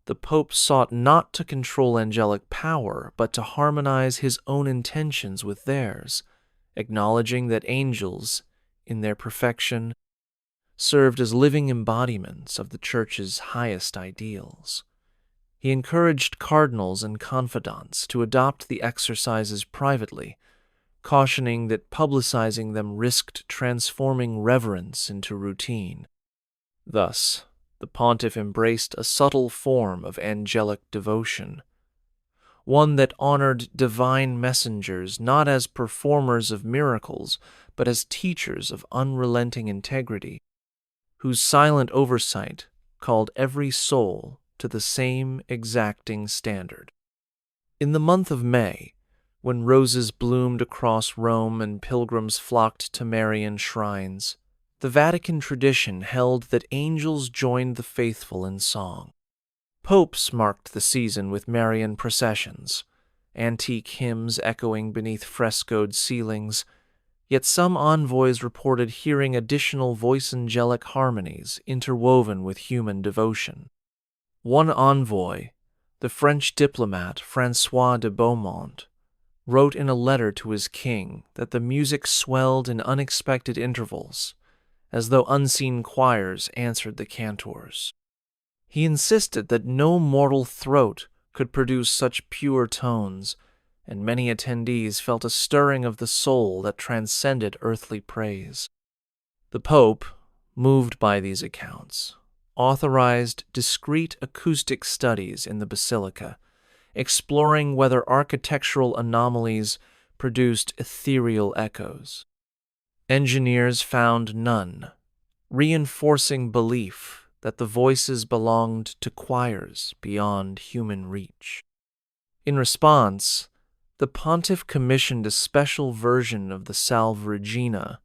the Pope sought not to control angelic power, but to harmonize his own intentions with theirs, acknowledging that angels, in their perfection, served as living embodiments of the Church's highest ideals. He encouraged cardinals and confidants to adopt the exercises privately, cautioning that publicizing them risked transforming reverence into routine. Thus, the pontiff embraced a subtle form of angelic devotion, one that honored divine messengers not as performers of miracles, but as teachers of unrelenting integrity, whose silent oversight called every soul to the same exacting standard. In the month of May, when roses bloomed across Rome and pilgrims flocked to Marian shrines, the Vatican tradition held that angels joined the faithful in song. Popes marked the season with Marian processions, antique hymns echoing beneath frescoed ceilings, yet some envoys reported hearing additional voice-angelic harmonies interwoven with human devotion. One envoy, the French diplomat François de Beaumont, wrote in a letter to his king that the music swelled in unexpected intervals, as though unseen choirs answered the cantors. He insisted that no mortal throat could produce such pure tones, and many attendees felt a stirring of the soul that transcended earthly praise. The Pope, moved by these accounts, authorized discreet acoustic studies in the basilica, exploring whether architectural anomalies produced ethereal echoes. Engineers found none, reinforcing belief that the voices belonged to choirs beyond human reach. In response, the pontiff commissioned a special version of the Salve Regina,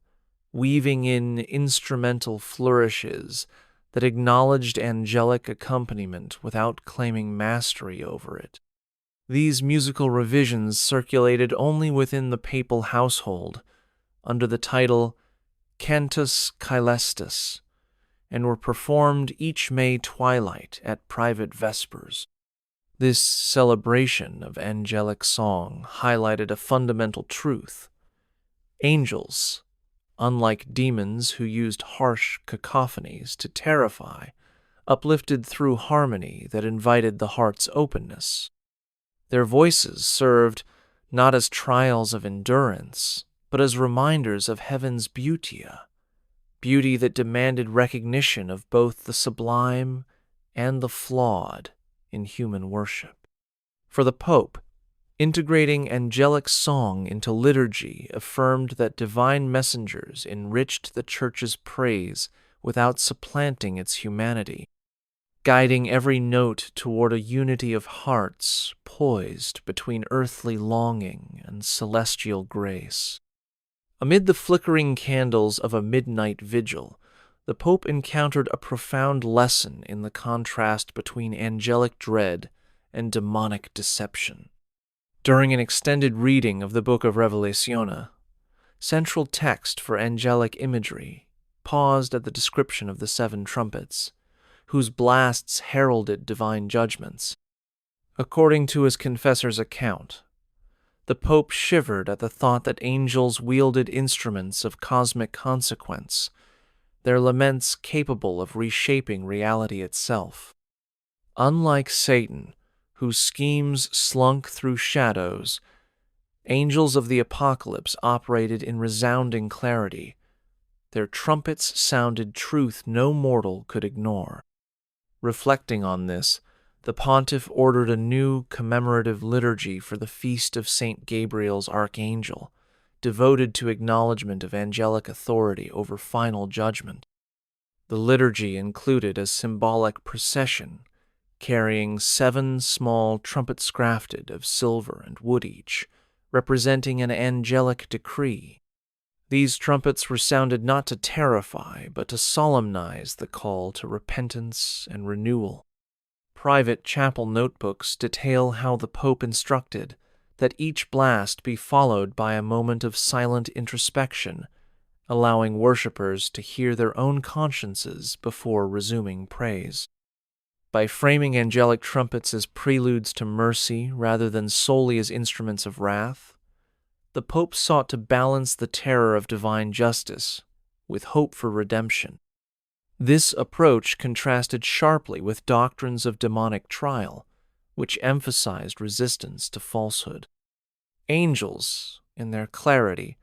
weaving in instrumental flourishes that acknowledged angelic accompaniment without claiming mastery over it. These musical revisions circulated only within the papal household under the title Cantus Caelestis, and were performed each May twilight at private vespers. This celebration of angelic song highlighted a fundamental truth. Angels, unlike demons who used harsh cacophonies to terrify, uplifted through harmony that invited the heart's openness. Their voices served not as trials of endurance, but as reminders of heaven's beauty that demanded recognition of both the sublime and the flawed in human worship. For the Pope, integrating angelic song into liturgy affirmed that divine messengers enriched the Church's praise without supplanting its humanity, guiding every note toward a unity of hearts poised between earthly longing and celestial grace. Amid the flickering candles of a midnight vigil, the Pope encountered a profound lesson in the contrast between angelic dread and demonic deception. During an extended reading of the Book of Revelazione, central text for angelic imagery paused at the description of the 7 trumpets, whose blasts heralded divine judgments. According to his confessor's account, the Pope shivered at the thought that angels wielded instruments of cosmic consequence, their laments capable of reshaping reality itself. Unlike Satan, whose schemes slunk through shadows, angels of the apocalypse operated in resounding clarity. Their trumpets sounded truth no mortal could ignore. Reflecting on this, the pontiff ordered a new commemorative liturgy for the feast of St. Gabriel's Archangel, devoted to acknowledgement of angelic authority over final judgment. The liturgy included a symbolic procession, carrying 7 small trumpets crafted of silver and wood each, representing an angelic decree. These trumpets were sounded not to terrify, but to solemnize the call to repentance and renewal. Private chapel notebooks detail how the Pope instructed that each blast be followed by a moment of silent introspection, allowing worshippers to hear their own consciences before resuming praise. By framing angelic trumpets as preludes to mercy rather than solely as instruments of wrath, the Pope sought to balance the terror of divine justice with hope for redemption. This approach contrasted sharply with doctrines of demonic trial, which emphasized resistance to falsehood. Angels, in their clarity,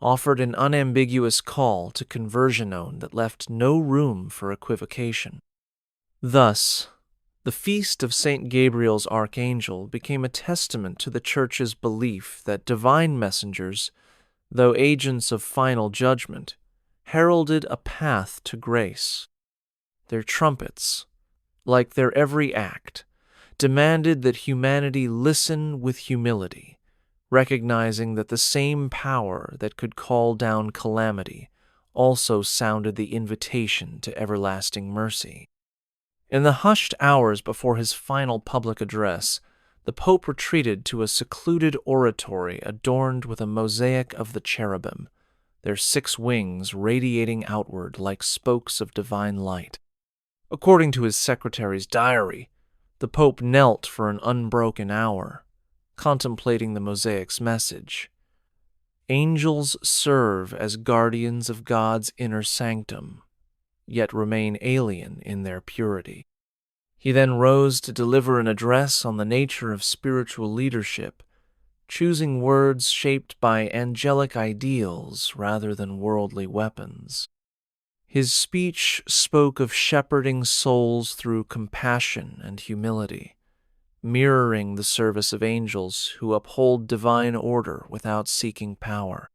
offered an unambiguous call to conversion that left no room for equivocation. Thus, the feast of St. Gabriel's Archangel became a testament to the Church's belief that divine messengers, though agents of final judgment, heralded a path to grace. Their trumpets, like their every act, demanded that humanity listen with humility, recognizing that the same power that could call down calamity also sounded the invitation to everlasting mercy. In the hushed hours before his final public address, the Pope retreated to a secluded oratory adorned with a mosaic of the cherubim, their 6 wings radiating outward like spokes of divine light. According to his secretary's diary, the Pope knelt for an unbroken hour, contemplating the mosaic's message. Angels serve as guardians of God's inner sanctum, yet remain alien in their purity. He then rose to deliver an address on the nature of spiritual leadership, choosing words shaped by angelic ideals rather than worldly weapons. His speech spoke of shepherding souls through compassion and humility, mirroring the service of angels who uphold divine order without seeking power.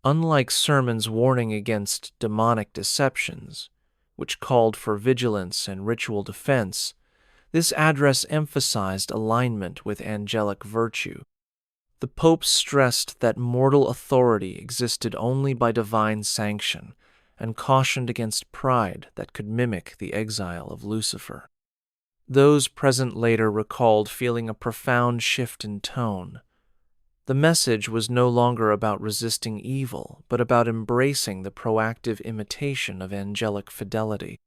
Unlike sermons warning against demonic deceptions, which called for vigilance and ritual defense, this address emphasized alignment with angelic virtue. The Pope stressed that mortal authority existed only by divine sanction and cautioned against pride that could mimic the exile of Lucifer. Those present later recalled feeling a profound shift in tone. The message was no longer about resisting evil, but about embracing the proactive imitation of angelic fidelity.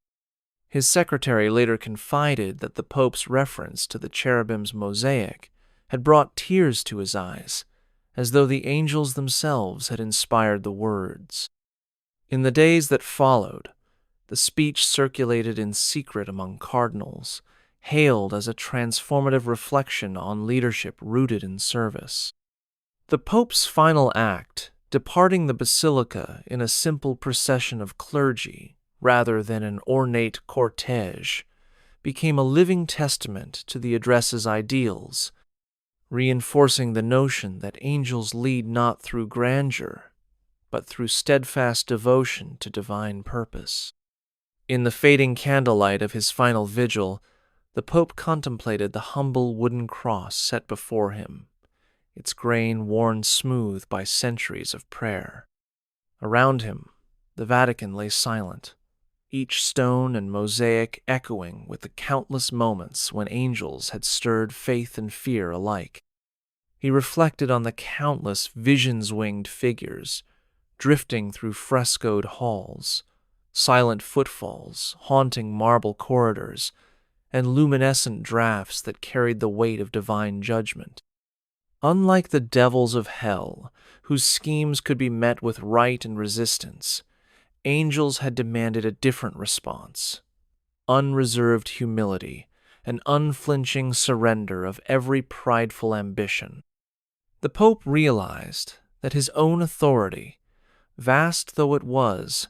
His secretary later confided that the Pope's reference to the cherubim's mosaic had brought tears to his eyes, as though the angels themselves had inspired the words. In the days that followed, the speech circulated in secret among cardinals, hailed as a transformative reflection on leadership rooted in service. The Pope's final act, departing the basilica in a simple procession of clergy rather than an ornate cortege, became a living testament to the address's ideals, reinforcing the notion that angels lead not through grandeur, but through steadfast devotion to divine purpose. In the fading candlelight of his final vigil, the Pope contemplated the humble wooden cross set before him, its grain worn smooth by centuries of prayer. Around him, the Vatican lay silent, each stone and mosaic echoing with the countless moments when angels had stirred faith and fear alike. He reflected on the countless visions-winged figures drifting through frescoed halls, silent footfalls haunting marble corridors, and luminescent drafts that carried the weight of divine judgment. Unlike the devils of hell, whose schemes could be met with right and resistance, angels had demanded a different response: unreserved humility, an unflinching surrender of every prideful ambition. The Pope realized that his own authority, vast though it was,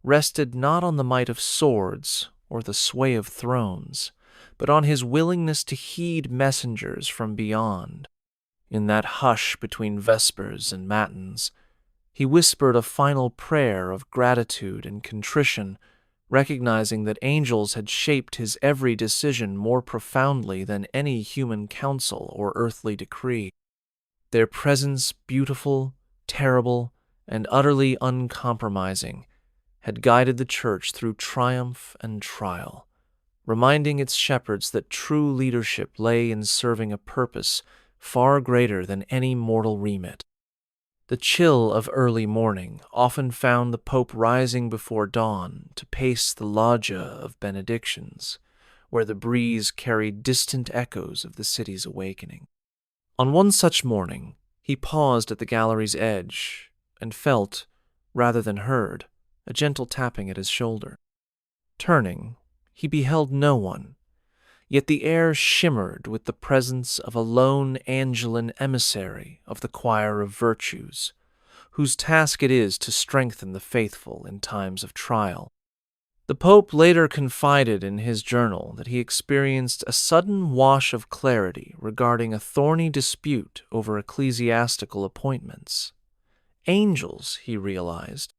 rested not on the might of swords or the sway of thrones, but on his willingness to heed messengers from beyond. In that hush between vespers and matins, he whispered a final prayer of gratitude and contrition, recognizing that angels had shaped his every decision more profoundly than any human counsel or earthly decree. Their presence beautiful, terrible, and utterly uncompromising, had guided the Church through triumph and trial, reminding its shepherds that true leadership lay in serving a purpose far greater than any mortal remit. The chill of early morning often found the Pope rising before dawn to pace the loggia of benedictions, where the breeze carried distant echoes of the city's awakening. On one such morning, he paused at the gallery's edge and felt, rather than heard, a gentle tapping at his shoulder. Turning, he beheld no one, yet the air shimmered with the presence of a lone Angeline emissary of the choir of virtues, whose task it is to strengthen the faithful in times of trial. The Pope later confided in his journal that he experienced a sudden wash of clarity regarding a thorny dispute over ecclesiastical appointments. Angels, he realized,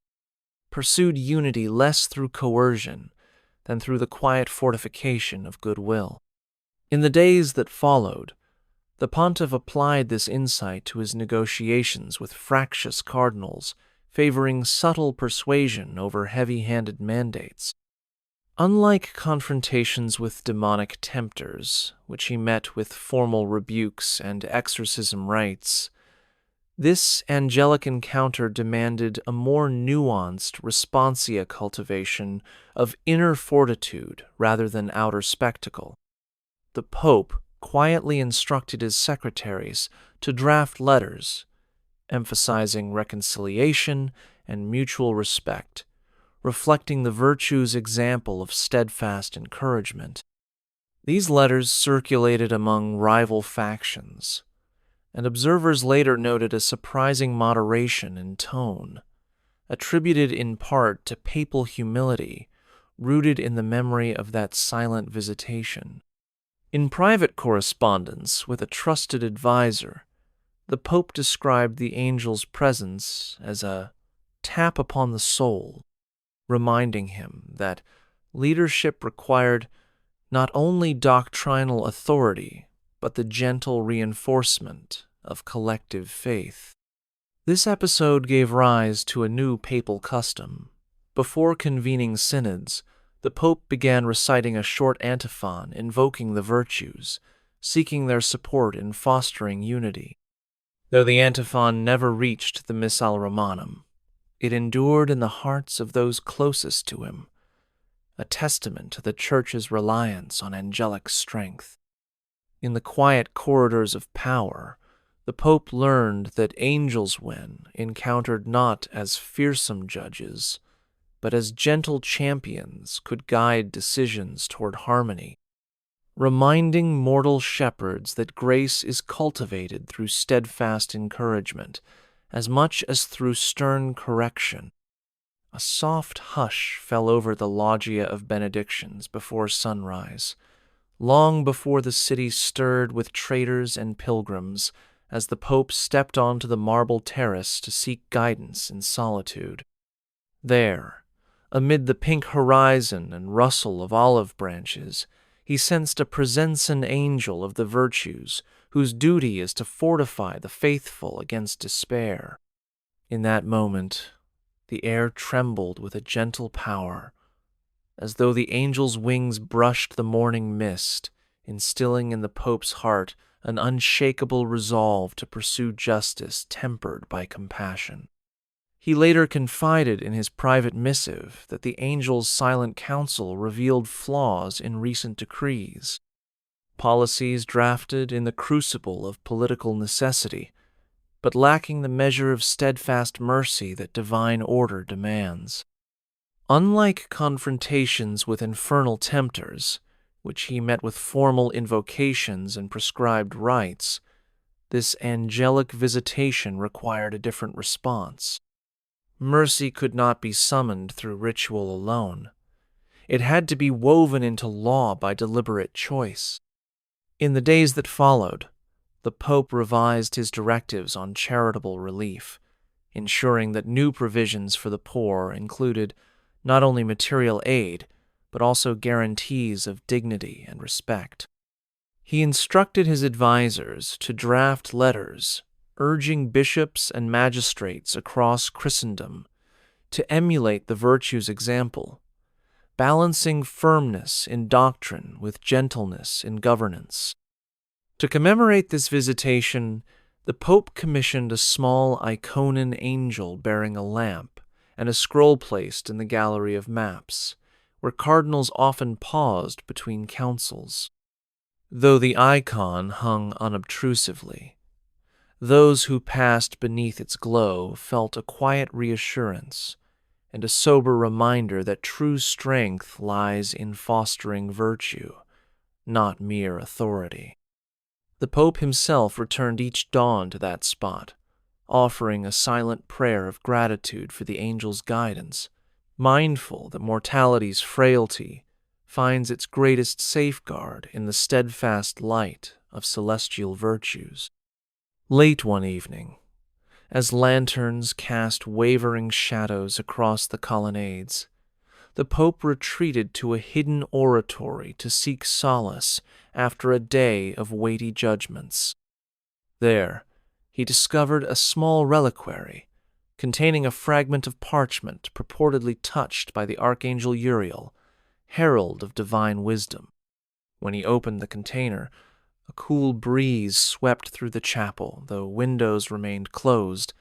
pursued unity less through coercion than through the quiet fortification of goodwill. In the days that followed, the pontiff applied this insight to his negotiations with fractious cardinals, favoring subtle persuasion over heavy-handed mandates. Unlike confrontations with demonic tempters, which he met with formal rebukes and exorcism rites, this angelic encounter demanded a more nuanced responsia cultivation of inner fortitude rather than outer spectacle. The Pope quietly instructed his secretaries to draft letters, emphasizing reconciliation and mutual respect, reflecting the virtue's example of steadfast encouragement. These letters circulated among rival factions, and observers later noted a surprising moderation in tone, attributed in part to papal humility rooted in the memory of that silent visitation. In private correspondence with a trusted advisor, the Pope described the angel's presence as a tap upon the soul, reminding him that leadership required not only doctrinal authority, but the gentle reinforcement of collective faith. This episode gave rise to a new papal custom. Before convening synods, the Pope began reciting a short antiphon invoking the virtues, seeking their support in fostering unity. Though the antiphon never reached the Missal Romanum, it endured in the hearts of those closest to him, a testament to the Church's reliance on angelic strength. In the quiet corridors of power, the Pope learned that angels when encountered not as fearsome judges, but as gentle champions could guide decisions toward harmony, reminding mortal shepherds that grace is cultivated through steadfast encouragement as much as through stern correction. A soft hush fell over the loggia of benedictions before sunrise, long before the city stirred with traders and pilgrims as the Pope stepped onto the marble terrace to seek guidance in solitude. There, amid the pink horizon and rustle of olive branches, he sensed a presenson angel of the virtues, whose duty is to fortify the faithful against despair. In that moment, the air trembled with a gentle power, as though the angel's wings brushed the morning mist, instilling in the Pope's heart an unshakable resolve to pursue justice tempered by compassion. He later confided in his private missive that the angel's silent counsel revealed flaws in recent decrees, policies drafted in the crucible of political necessity, but lacking the measure of steadfast mercy that divine order demands. Unlike confrontations with infernal tempters, which he met with formal invocations and prescribed rites, this angelic visitation required a different response. Mercy could not be summoned through ritual alone. It had to be woven into law by deliberate choice. In the days that followed, the Pope revised his directives on charitable relief, ensuring that new provisions for the poor included not only material aid, but also guarantees of dignity and respect. He instructed his advisors to draft letters urging bishops and magistrates across Christendom to emulate the virtue's example, balancing firmness in doctrine with gentleness in governance. To commemorate this visitation, the Pope commissioned a small iconan angel bearing a lamp and a scroll placed in the gallery of maps, where cardinals often paused between councils. Though the icon hung unobtrusively, those who passed beneath its glow felt a quiet reassurance and a sober reminder that true strength lies in fostering virtue, not mere authority. The Pope himself returned each dawn to that spot, offering a silent prayer of gratitude for the angel's guidance, mindful that mortality's frailty finds its greatest safeguard in the steadfast light of celestial virtues. Late one evening, as lanterns cast wavering shadows across the colonnades, the Pope retreated to a hidden oratory to seek solace after a day of weighty judgments. There, he discovered a small reliquary containing a fragment of parchment purportedly touched by the Archangel Uriel, herald of divine wisdom. When he opened the container, a cool breeze swept through the chapel, though windows remained closed,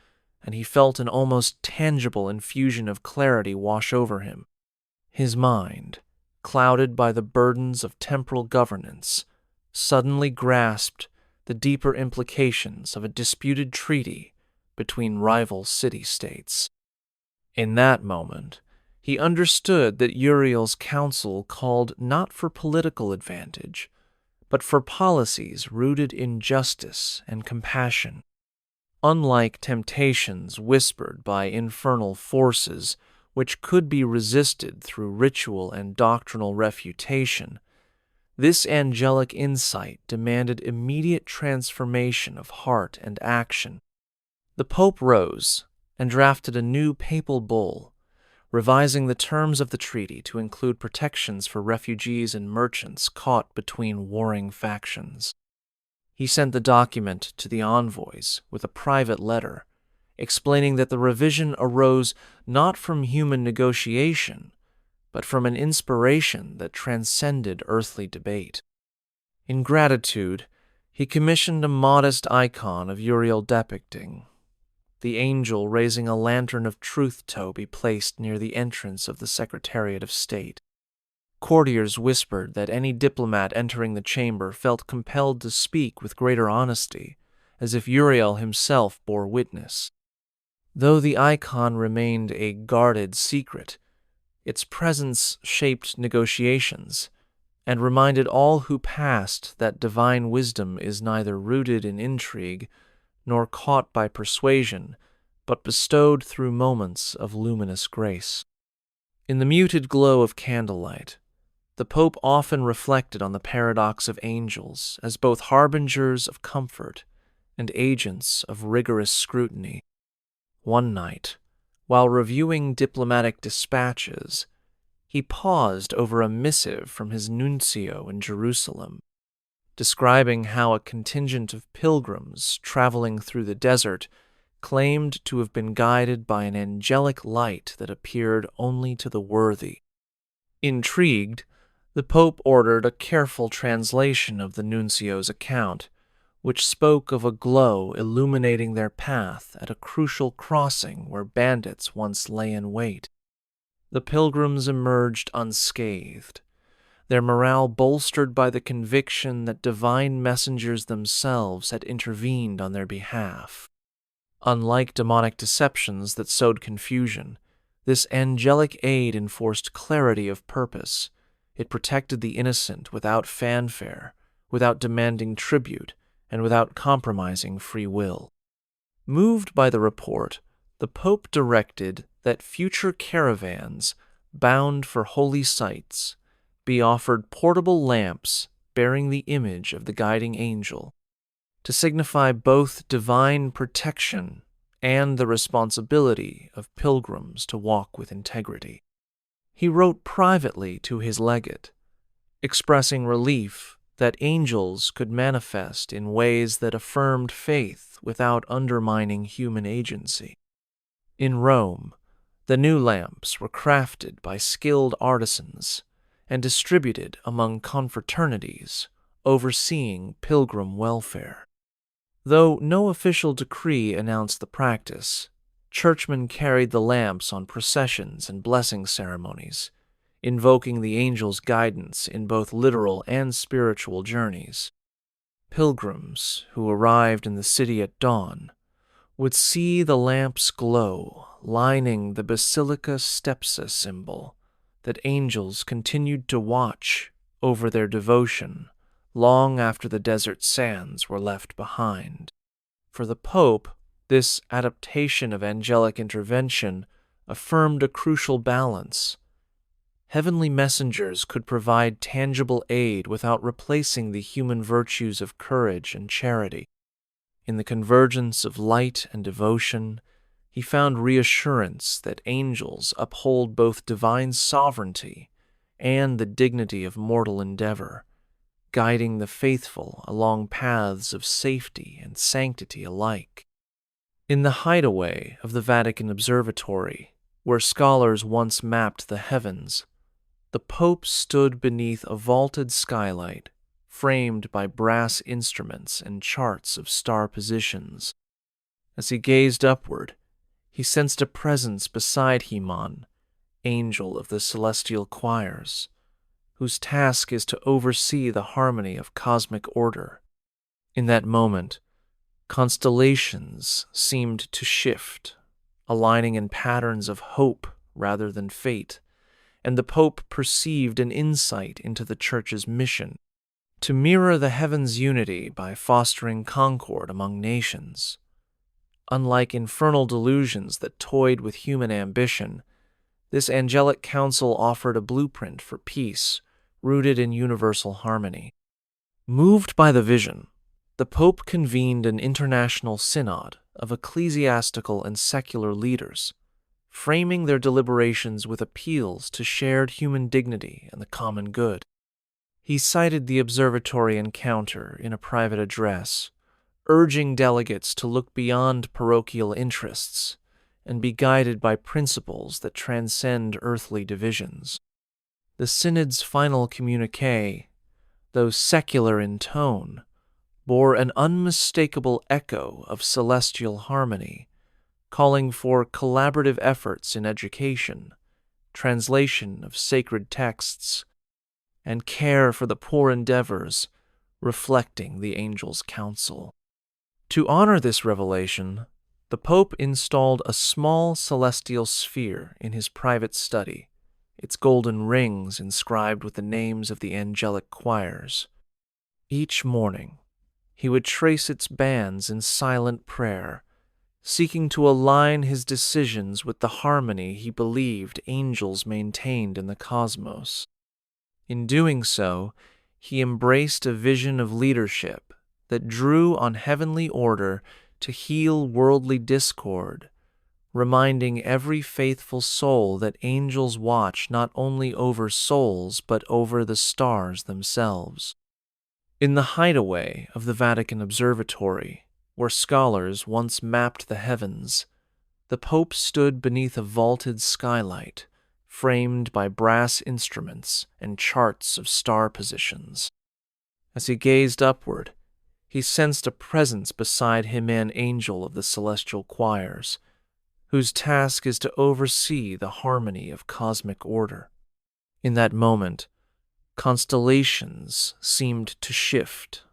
and he felt an almost tangible infusion of clarity wash over him. His mind, clouded by the burdens of temporal governance, suddenly grasped the deeper implications of a disputed treaty between rival city-states. In that moment, he understood that Uriel's counsel called not for political advantage, but for policies rooted in justice and compassion. Unlike temptations whispered by infernal forces, which could be resisted through ritual and doctrinal refutation, this angelic insight demanded immediate transformation of heart and action. The Pope rose and drafted a new papal bull, revising the terms of the treaty to include protections for refugees and merchants caught between warring factions. He sent the document to the envoys with a private letter, explaining that the revision arose not from human negotiation, but from an inspiration that transcended earthly debate. In gratitude, he commissioned a modest icon of Uriel depicting the angel raising a lantern of truth to be placed near the entrance of the Secretariat of State. Courtiers whispered that any diplomat entering the chamber felt compelled to speak with greater honesty, as if Uriel himself bore witness. Though the icon remained a guarded secret, its presence shaped negotiations and reminded all who passed that divine wisdom is neither rooted in intrigue nor caught by persuasion, but bestowed through moments of luminous grace. In the muted glow of candlelight, the Pope often reflected on the paradox of angels as both harbingers of comfort and agents of rigorous scrutiny. One night, while reviewing diplomatic dispatches, he paused over a missive from his nuncio in Jerusalem, describing how a contingent of pilgrims traveling through the desert claimed to have been guided by an angelic light that appeared only to the worthy. Intrigued, the Pope ordered a careful translation of the nuncio's account, which spoke of a glow illuminating their path at a crucial crossing where bandits once lay in wait. The pilgrims emerged unscathed, their morale bolstered by the conviction that divine messengers themselves had intervened on their behalf. Unlike demonic deceptions that sowed confusion, this angelic aid enforced clarity of purpose. It protected the innocent without fanfare, without demanding tribute, and without compromising free will. Moved by the report, the Pope directed that future caravans bound for holy sites be offered portable lamps bearing the image of the guiding angel, to signify both divine protection and the responsibility of pilgrims to walk with integrity. He wrote privately to his legate, expressing relief that angels could manifest in ways that affirmed faith without undermining human agency. In Rome, the new lamps were crafted by skilled artisans and distributed among confraternities overseeing pilgrim welfare. Though no official decree announced the practice, churchmen carried the lamps on processions and blessing ceremonies, invoking the angels' guidance in both literal and spiritual journeys. Pilgrims who arrived in the city at dawn would see the lamps glow, lining the Basilica Stepsa symbol that angels continued to watch over their devotion long after the desert sands were left behind. For the Pope, this adaptation of angelic intervention affirmed a crucial balance. Heavenly messengers could provide tangible aid without replacing the human virtues of courage and charity. In the convergence of light and devotion, he found reassurance that angels uphold both divine sovereignty and the dignity of mortal endeavor, guiding the faithful along paths of safety and sanctity alike. In the hideaway of the Vatican Observatory, where scholars once mapped the heavens, the Pope stood beneath a vaulted skylight framed by brass instruments and charts of star positions. As he gazed upward, he sensed a presence beside Himon, angel of the celestial choirs, whose task is to oversee the harmony of cosmic order. In that moment, constellations seemed to shift, aligning in patterns of hope rather than fate, and the Pope perceived an insight into the Church's mission to mirror the heavens' unity by fostering concord among nations. Unlike infernal delusions that toyed with human ambition, this angelic council offered a blueprint for peace rooted in universal harmony. Moved by the vision, the Pope convened an international synod of ecclesiastical and secular leaders, framing their deliberations with appeals to shared human dignity and the common good. He cited the observatory encounter in a private address, urging delegates to look beyond parochial interests and be guided by principles that transcend earthly divisions. The Synod's final communiqué, though secular in tone, bore an unmistakable echo of celestial harmony, calling for collaborative efforts in education, translation of sacred texts, and care for the poor endeavors reflecting the angels' counsel. To honor this revelation, the Pope installed a small celestial sphere in his private study, its golden rings inscribed with the names of the angelic choirs. Each morning, he would trace its bands in silent prayer, seeking to align his decisions with the harmony he believed angels maintained in the cosmos. In doing so, he embraced a vision of leadership that drew on heavenly order to heal worldly discord, reminding every faithful soul that angels watch not only over souls but over the stars themselves. In the hideaway of the Vatican Observatory, where scholars once mapped the heavens, the Pope stood beneath a vaulted skylight, framed by brass instruments and charts of star positions. As he gazed upward, he sensed a presence beside him, an angel of the celestial choirs, whose task is to oversee the harmony of cosmic order. In that moment, constellations seemed to shift,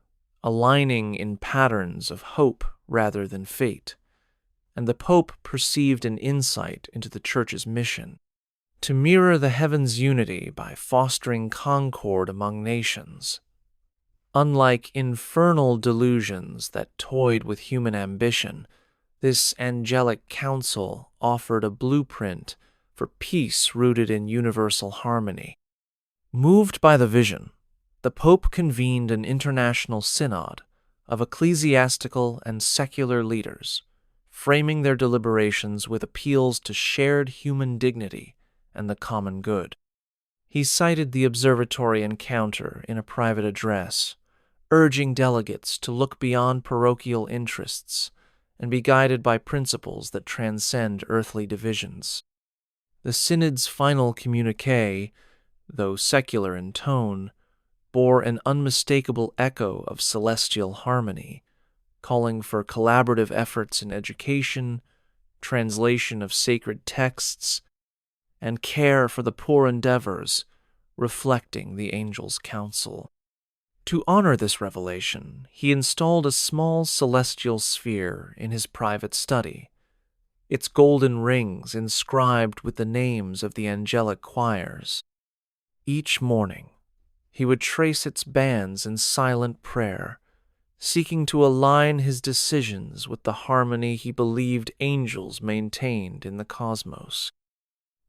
aligning in patterns of hope rather than fate, and the Pope perceived an insight into the Church's mission to mirror the heavens' unity by fostering concord among nations. Unlike infernal delusions that toyed with human ambition, this angelic council offered a blueprint for peace rooted in universal harmony. Moved by the vision, the Pope convened an international synod of ecclesiastical and secular leaders, framing their deliberations with appeals to shared human dignity and the common good. He cited the observatory encounter in a private address, urging delegates to look beyond parochial interests and be guided by principles that transcend earthly divisions. The Synod's final communiqué, though secular in tone, bore an unmistakable echo of celestial harmony, calling for collaborative efforts in education, translation of sacred texts, and care for the poor endeavors, reflecting the angels' counsel. To honor this revelation, he installed a small celestial sphere in his private study, its golden rings inscribed with the names of the angelic choirs. Each morning, he would trace its bands in silent prayer, seeking to align his decisions with the harmony he believed angels maintained in the cosmos.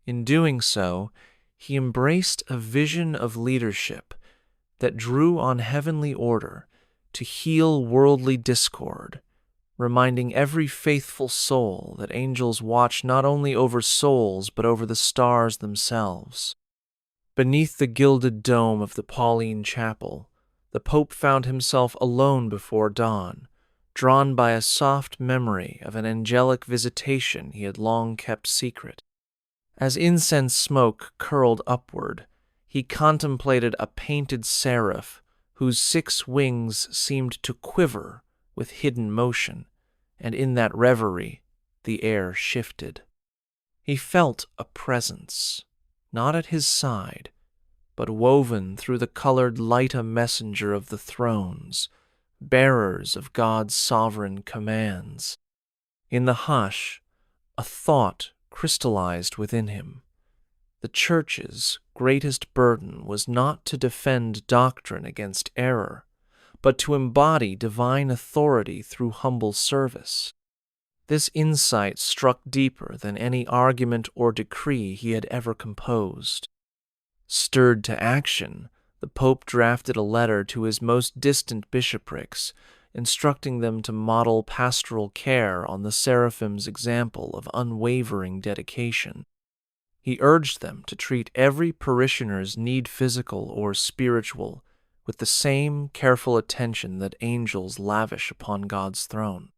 In doing so, he embraced a vision of leadership that drew on heavenly order to heal worldly discord, reminding every faithful soul that angels watch not only over souls but over the stars themselves. Beneath the gilded dome of the Pauline Chapel, the Pope found himself alone before dawn, drawn by a soft memory of an angelic visitation he had long kept secret. As incense smoke curled upward, he contemplated a painted seraph whose 6 wings seemed to quiver with hidden motion, and in that reverie the air shifted. He felt a presence, not at his side, but woven through the colored light, a messenger of the thrones, bearers of God's sovereign commands. In the hush, a thought crystallized within him. The Church's greatest burden was not to defend doctrine against error, but to embody divine authority through humble service. This insight struck deeper than any argument or decree he had ever composed. Stirred to action, the Pope drafted a letter to his most distant bishoprics, instructing them to model pastoral care on the Seraphim's example of unwavering dedication. He urged them to treat every parishioner's need, physical or spiritual, with the same careful attention that angels lavish upon God's throne.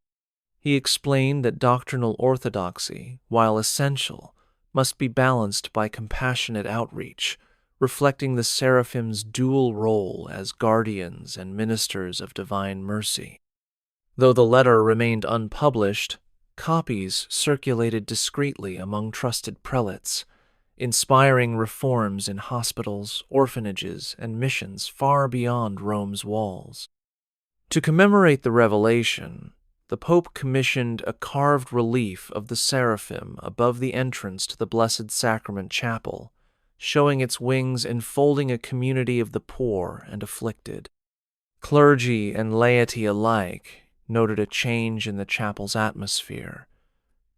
He explained that doctrinal orthodoxy, while essential, must be balanced by compassionate outreach, reflecting the Seraphim's dual role as guardians and ministers of divine mercy. Though the letter remained unpublished, copies circulated discreetly among trusted prelates, inspiring reforms in hospitals, orphanages, and missions far beyond Rome's walls. To commemorate the revelation, the Pope commissioned a carved relief of the Seraphim above the entrance to the Blessed Sacrament Chapel, showing its wings enfolding a community of the poor and afflicted. Clergy and laity alike noted a change in the chapel's atmosphere.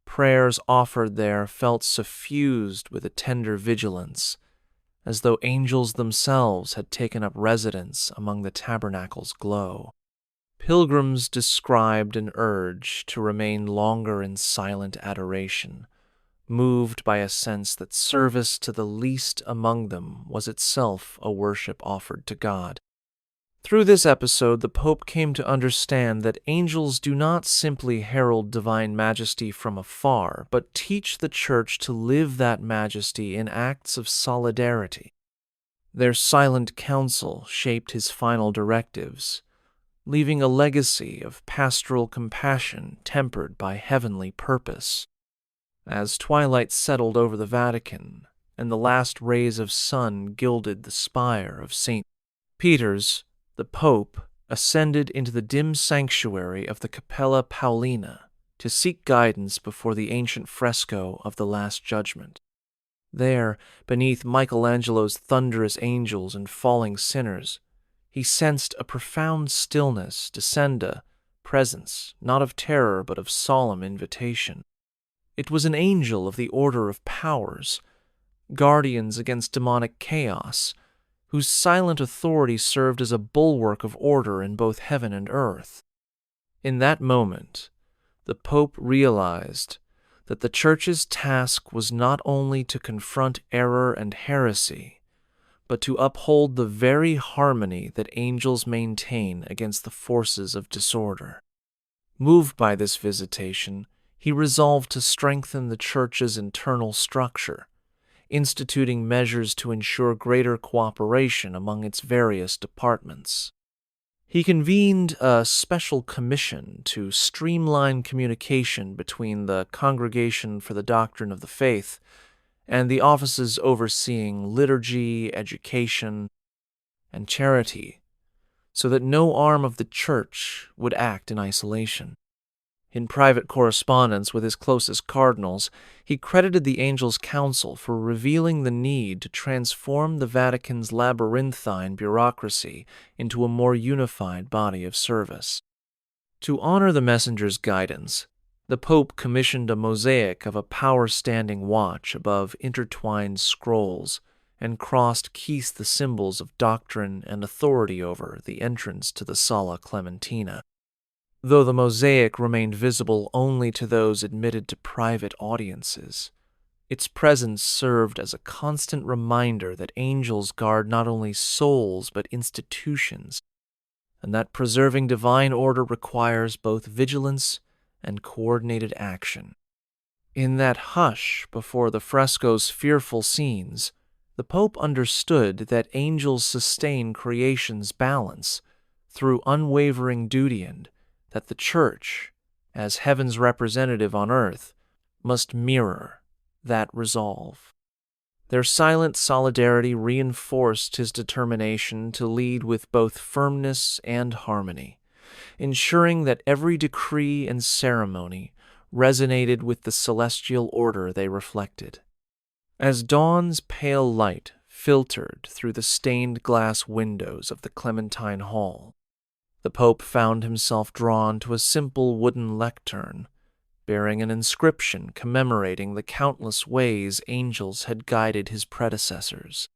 Prayers offered there felt suffused with a tender vigilance, as though angels themselves had taken up residence among the tabernacle's glow. Pilgrims described an urge to remain longer in silent adoration, moved by a sense that service to the least among them was itself a worship offered to God. Through this episode, the Pope came to understand that angels do not simply herald divine majesty from afar, but teach the Church to live that majesty in acts of solidarity. Their silent counsel shaped his final directives, leaving a legacy of pastoral compassion tempered by heavenly purpose. As twilight settled over the Vatican and the last rays of sun gilded the spire of St. Peter's, the Pope ascended into the dim sanctuary of the Capella Paulina to seek guidance before the ancient fresco of the Last Judgment. There, beneath Michelangelo's thunderous angels and falling sinners, he sensed a profound stillness descend, a presence not of terror but of solemn invitation. It was an angel of the order of powers, guardians against demonic chaos, whose silent authority served as a bulwark of order in both heaven and earth. In that moment, the Pope realized that the Church's task was not only to confront error and heresy, but to uphold the very harmony that angels maintain against the forces of disorder. Moved by this visitation, he resolved to strengthen the Church's internal structure, instituting measures to ensure greater cooperation among its various departments. He convened a special commission to streamline communication between the Congregation for the Doctrine of the Faith and the offices overseeing liturgy, education, and charity, so that no arm of the Church would act in isolation. In private correspondence with his closest cardinals, he credited the Angels' Council for revealing the need to transform the Vatican's labyrinthine bureaucracy into a more unified body of service. To honor the messenger's guidance, the Pope commissioned a mosaic of a power-standing watch above intertwined scrolls and crossed-keys the symbols of doctrine and authority over the entrance to the Sala Clementina. Though the mosaic remained visible only to those admitted to private audiences, its presence served as a constant reminder that angels guard not only souls but institutions, and that preserving divine order requires both vigilance and coordinated action. In that hush before the fresco's fearful scenes, the Pope understood that angels sustain creation's balance through unwavering duty and that the Church, as heaven's representative on earth, must mirror that resolve. Their silent solidarity reinforced his determination to lead with both firmness and harmony, ensuring that every decree and ceremony resonated with the celestial order they reflected. As dawn's pale light filtered through the stained glass windows of the Clementine Hall, the Pope found himself drawn to a simple wooden lectern, bearing an inscription commemorating the countless ways angels had guided his predecessors.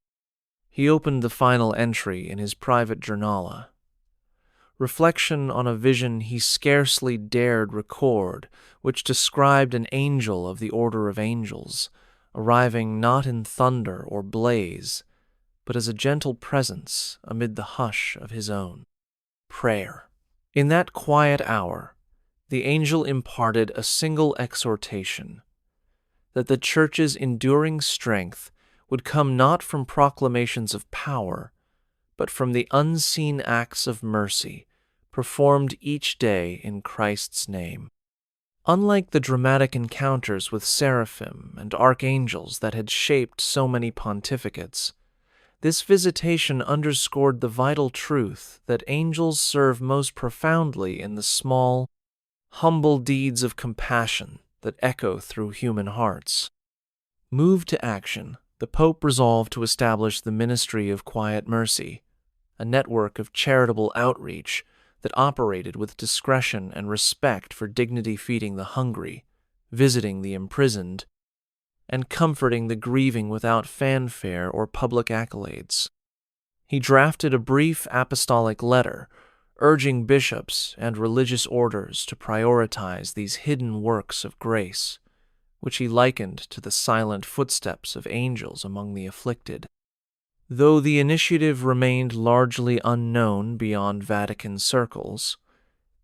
He opened the final entry in his private journala. Reflection on a vision he scarcely dared record, which described an angel of the order of angels, arriving not in thunder or blaze, but as a gentle presence amid the hush of his own. Prayer. In that quiet hour, the angel imparted a single exhortation, that the Church's enduring strength would come not from proclamations of power, but from the unseen acts of mercy performed each day in Christ's name. Unlike the dramatic encounters with seraphim and archangels that had shaped so many pontificates, this visitation underscored the vital truth that angels serve most profoundly in the small, humble deeds of compassion that echo through human hearts. Moved to action, the Pope resolved to establish the Ministry of Quiet Mercy, a network of charitable outreach that operated with discretion and respect for dignity, feeding the hungry, visiting the imprisoned, and comforting the grieving without fanfare or public accolades. He drafted a brief apostolic letter urging bishops and religious orders to prioritize these hidden works of grace, which he likened to the silent footsteps of angels among the afflicted. Though the initiative remained largely unknown beyond Vatican circles,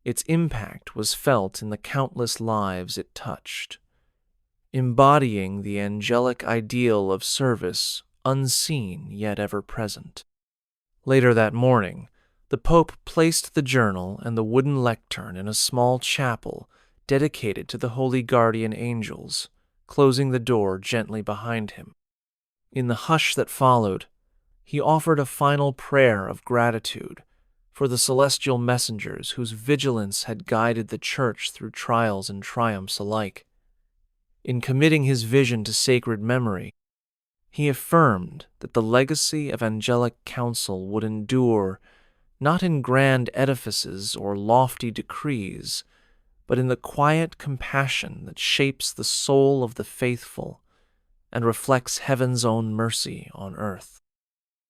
its impact was felt in the countless lives it touched, embodying the angelic ideal of service unseen yet ever present. Later that morning, the Pope placed the journal and the wooden lectern in a small chapel dedicated to the holy guardian angels, closing the door gently behind him. In the hush that followed, he offered a final prayer of gratitude for the celestial messengers whose vigilance had guided the Church through trials and triumphs alike. In committing his vision to sacred memory, he affirmed that the legacy of angelic counsel would endure not in grand edifices or lofty decrees, but in the quiet compassion that shapes the soul of the faithful and reflects heaven's own mercy on earth.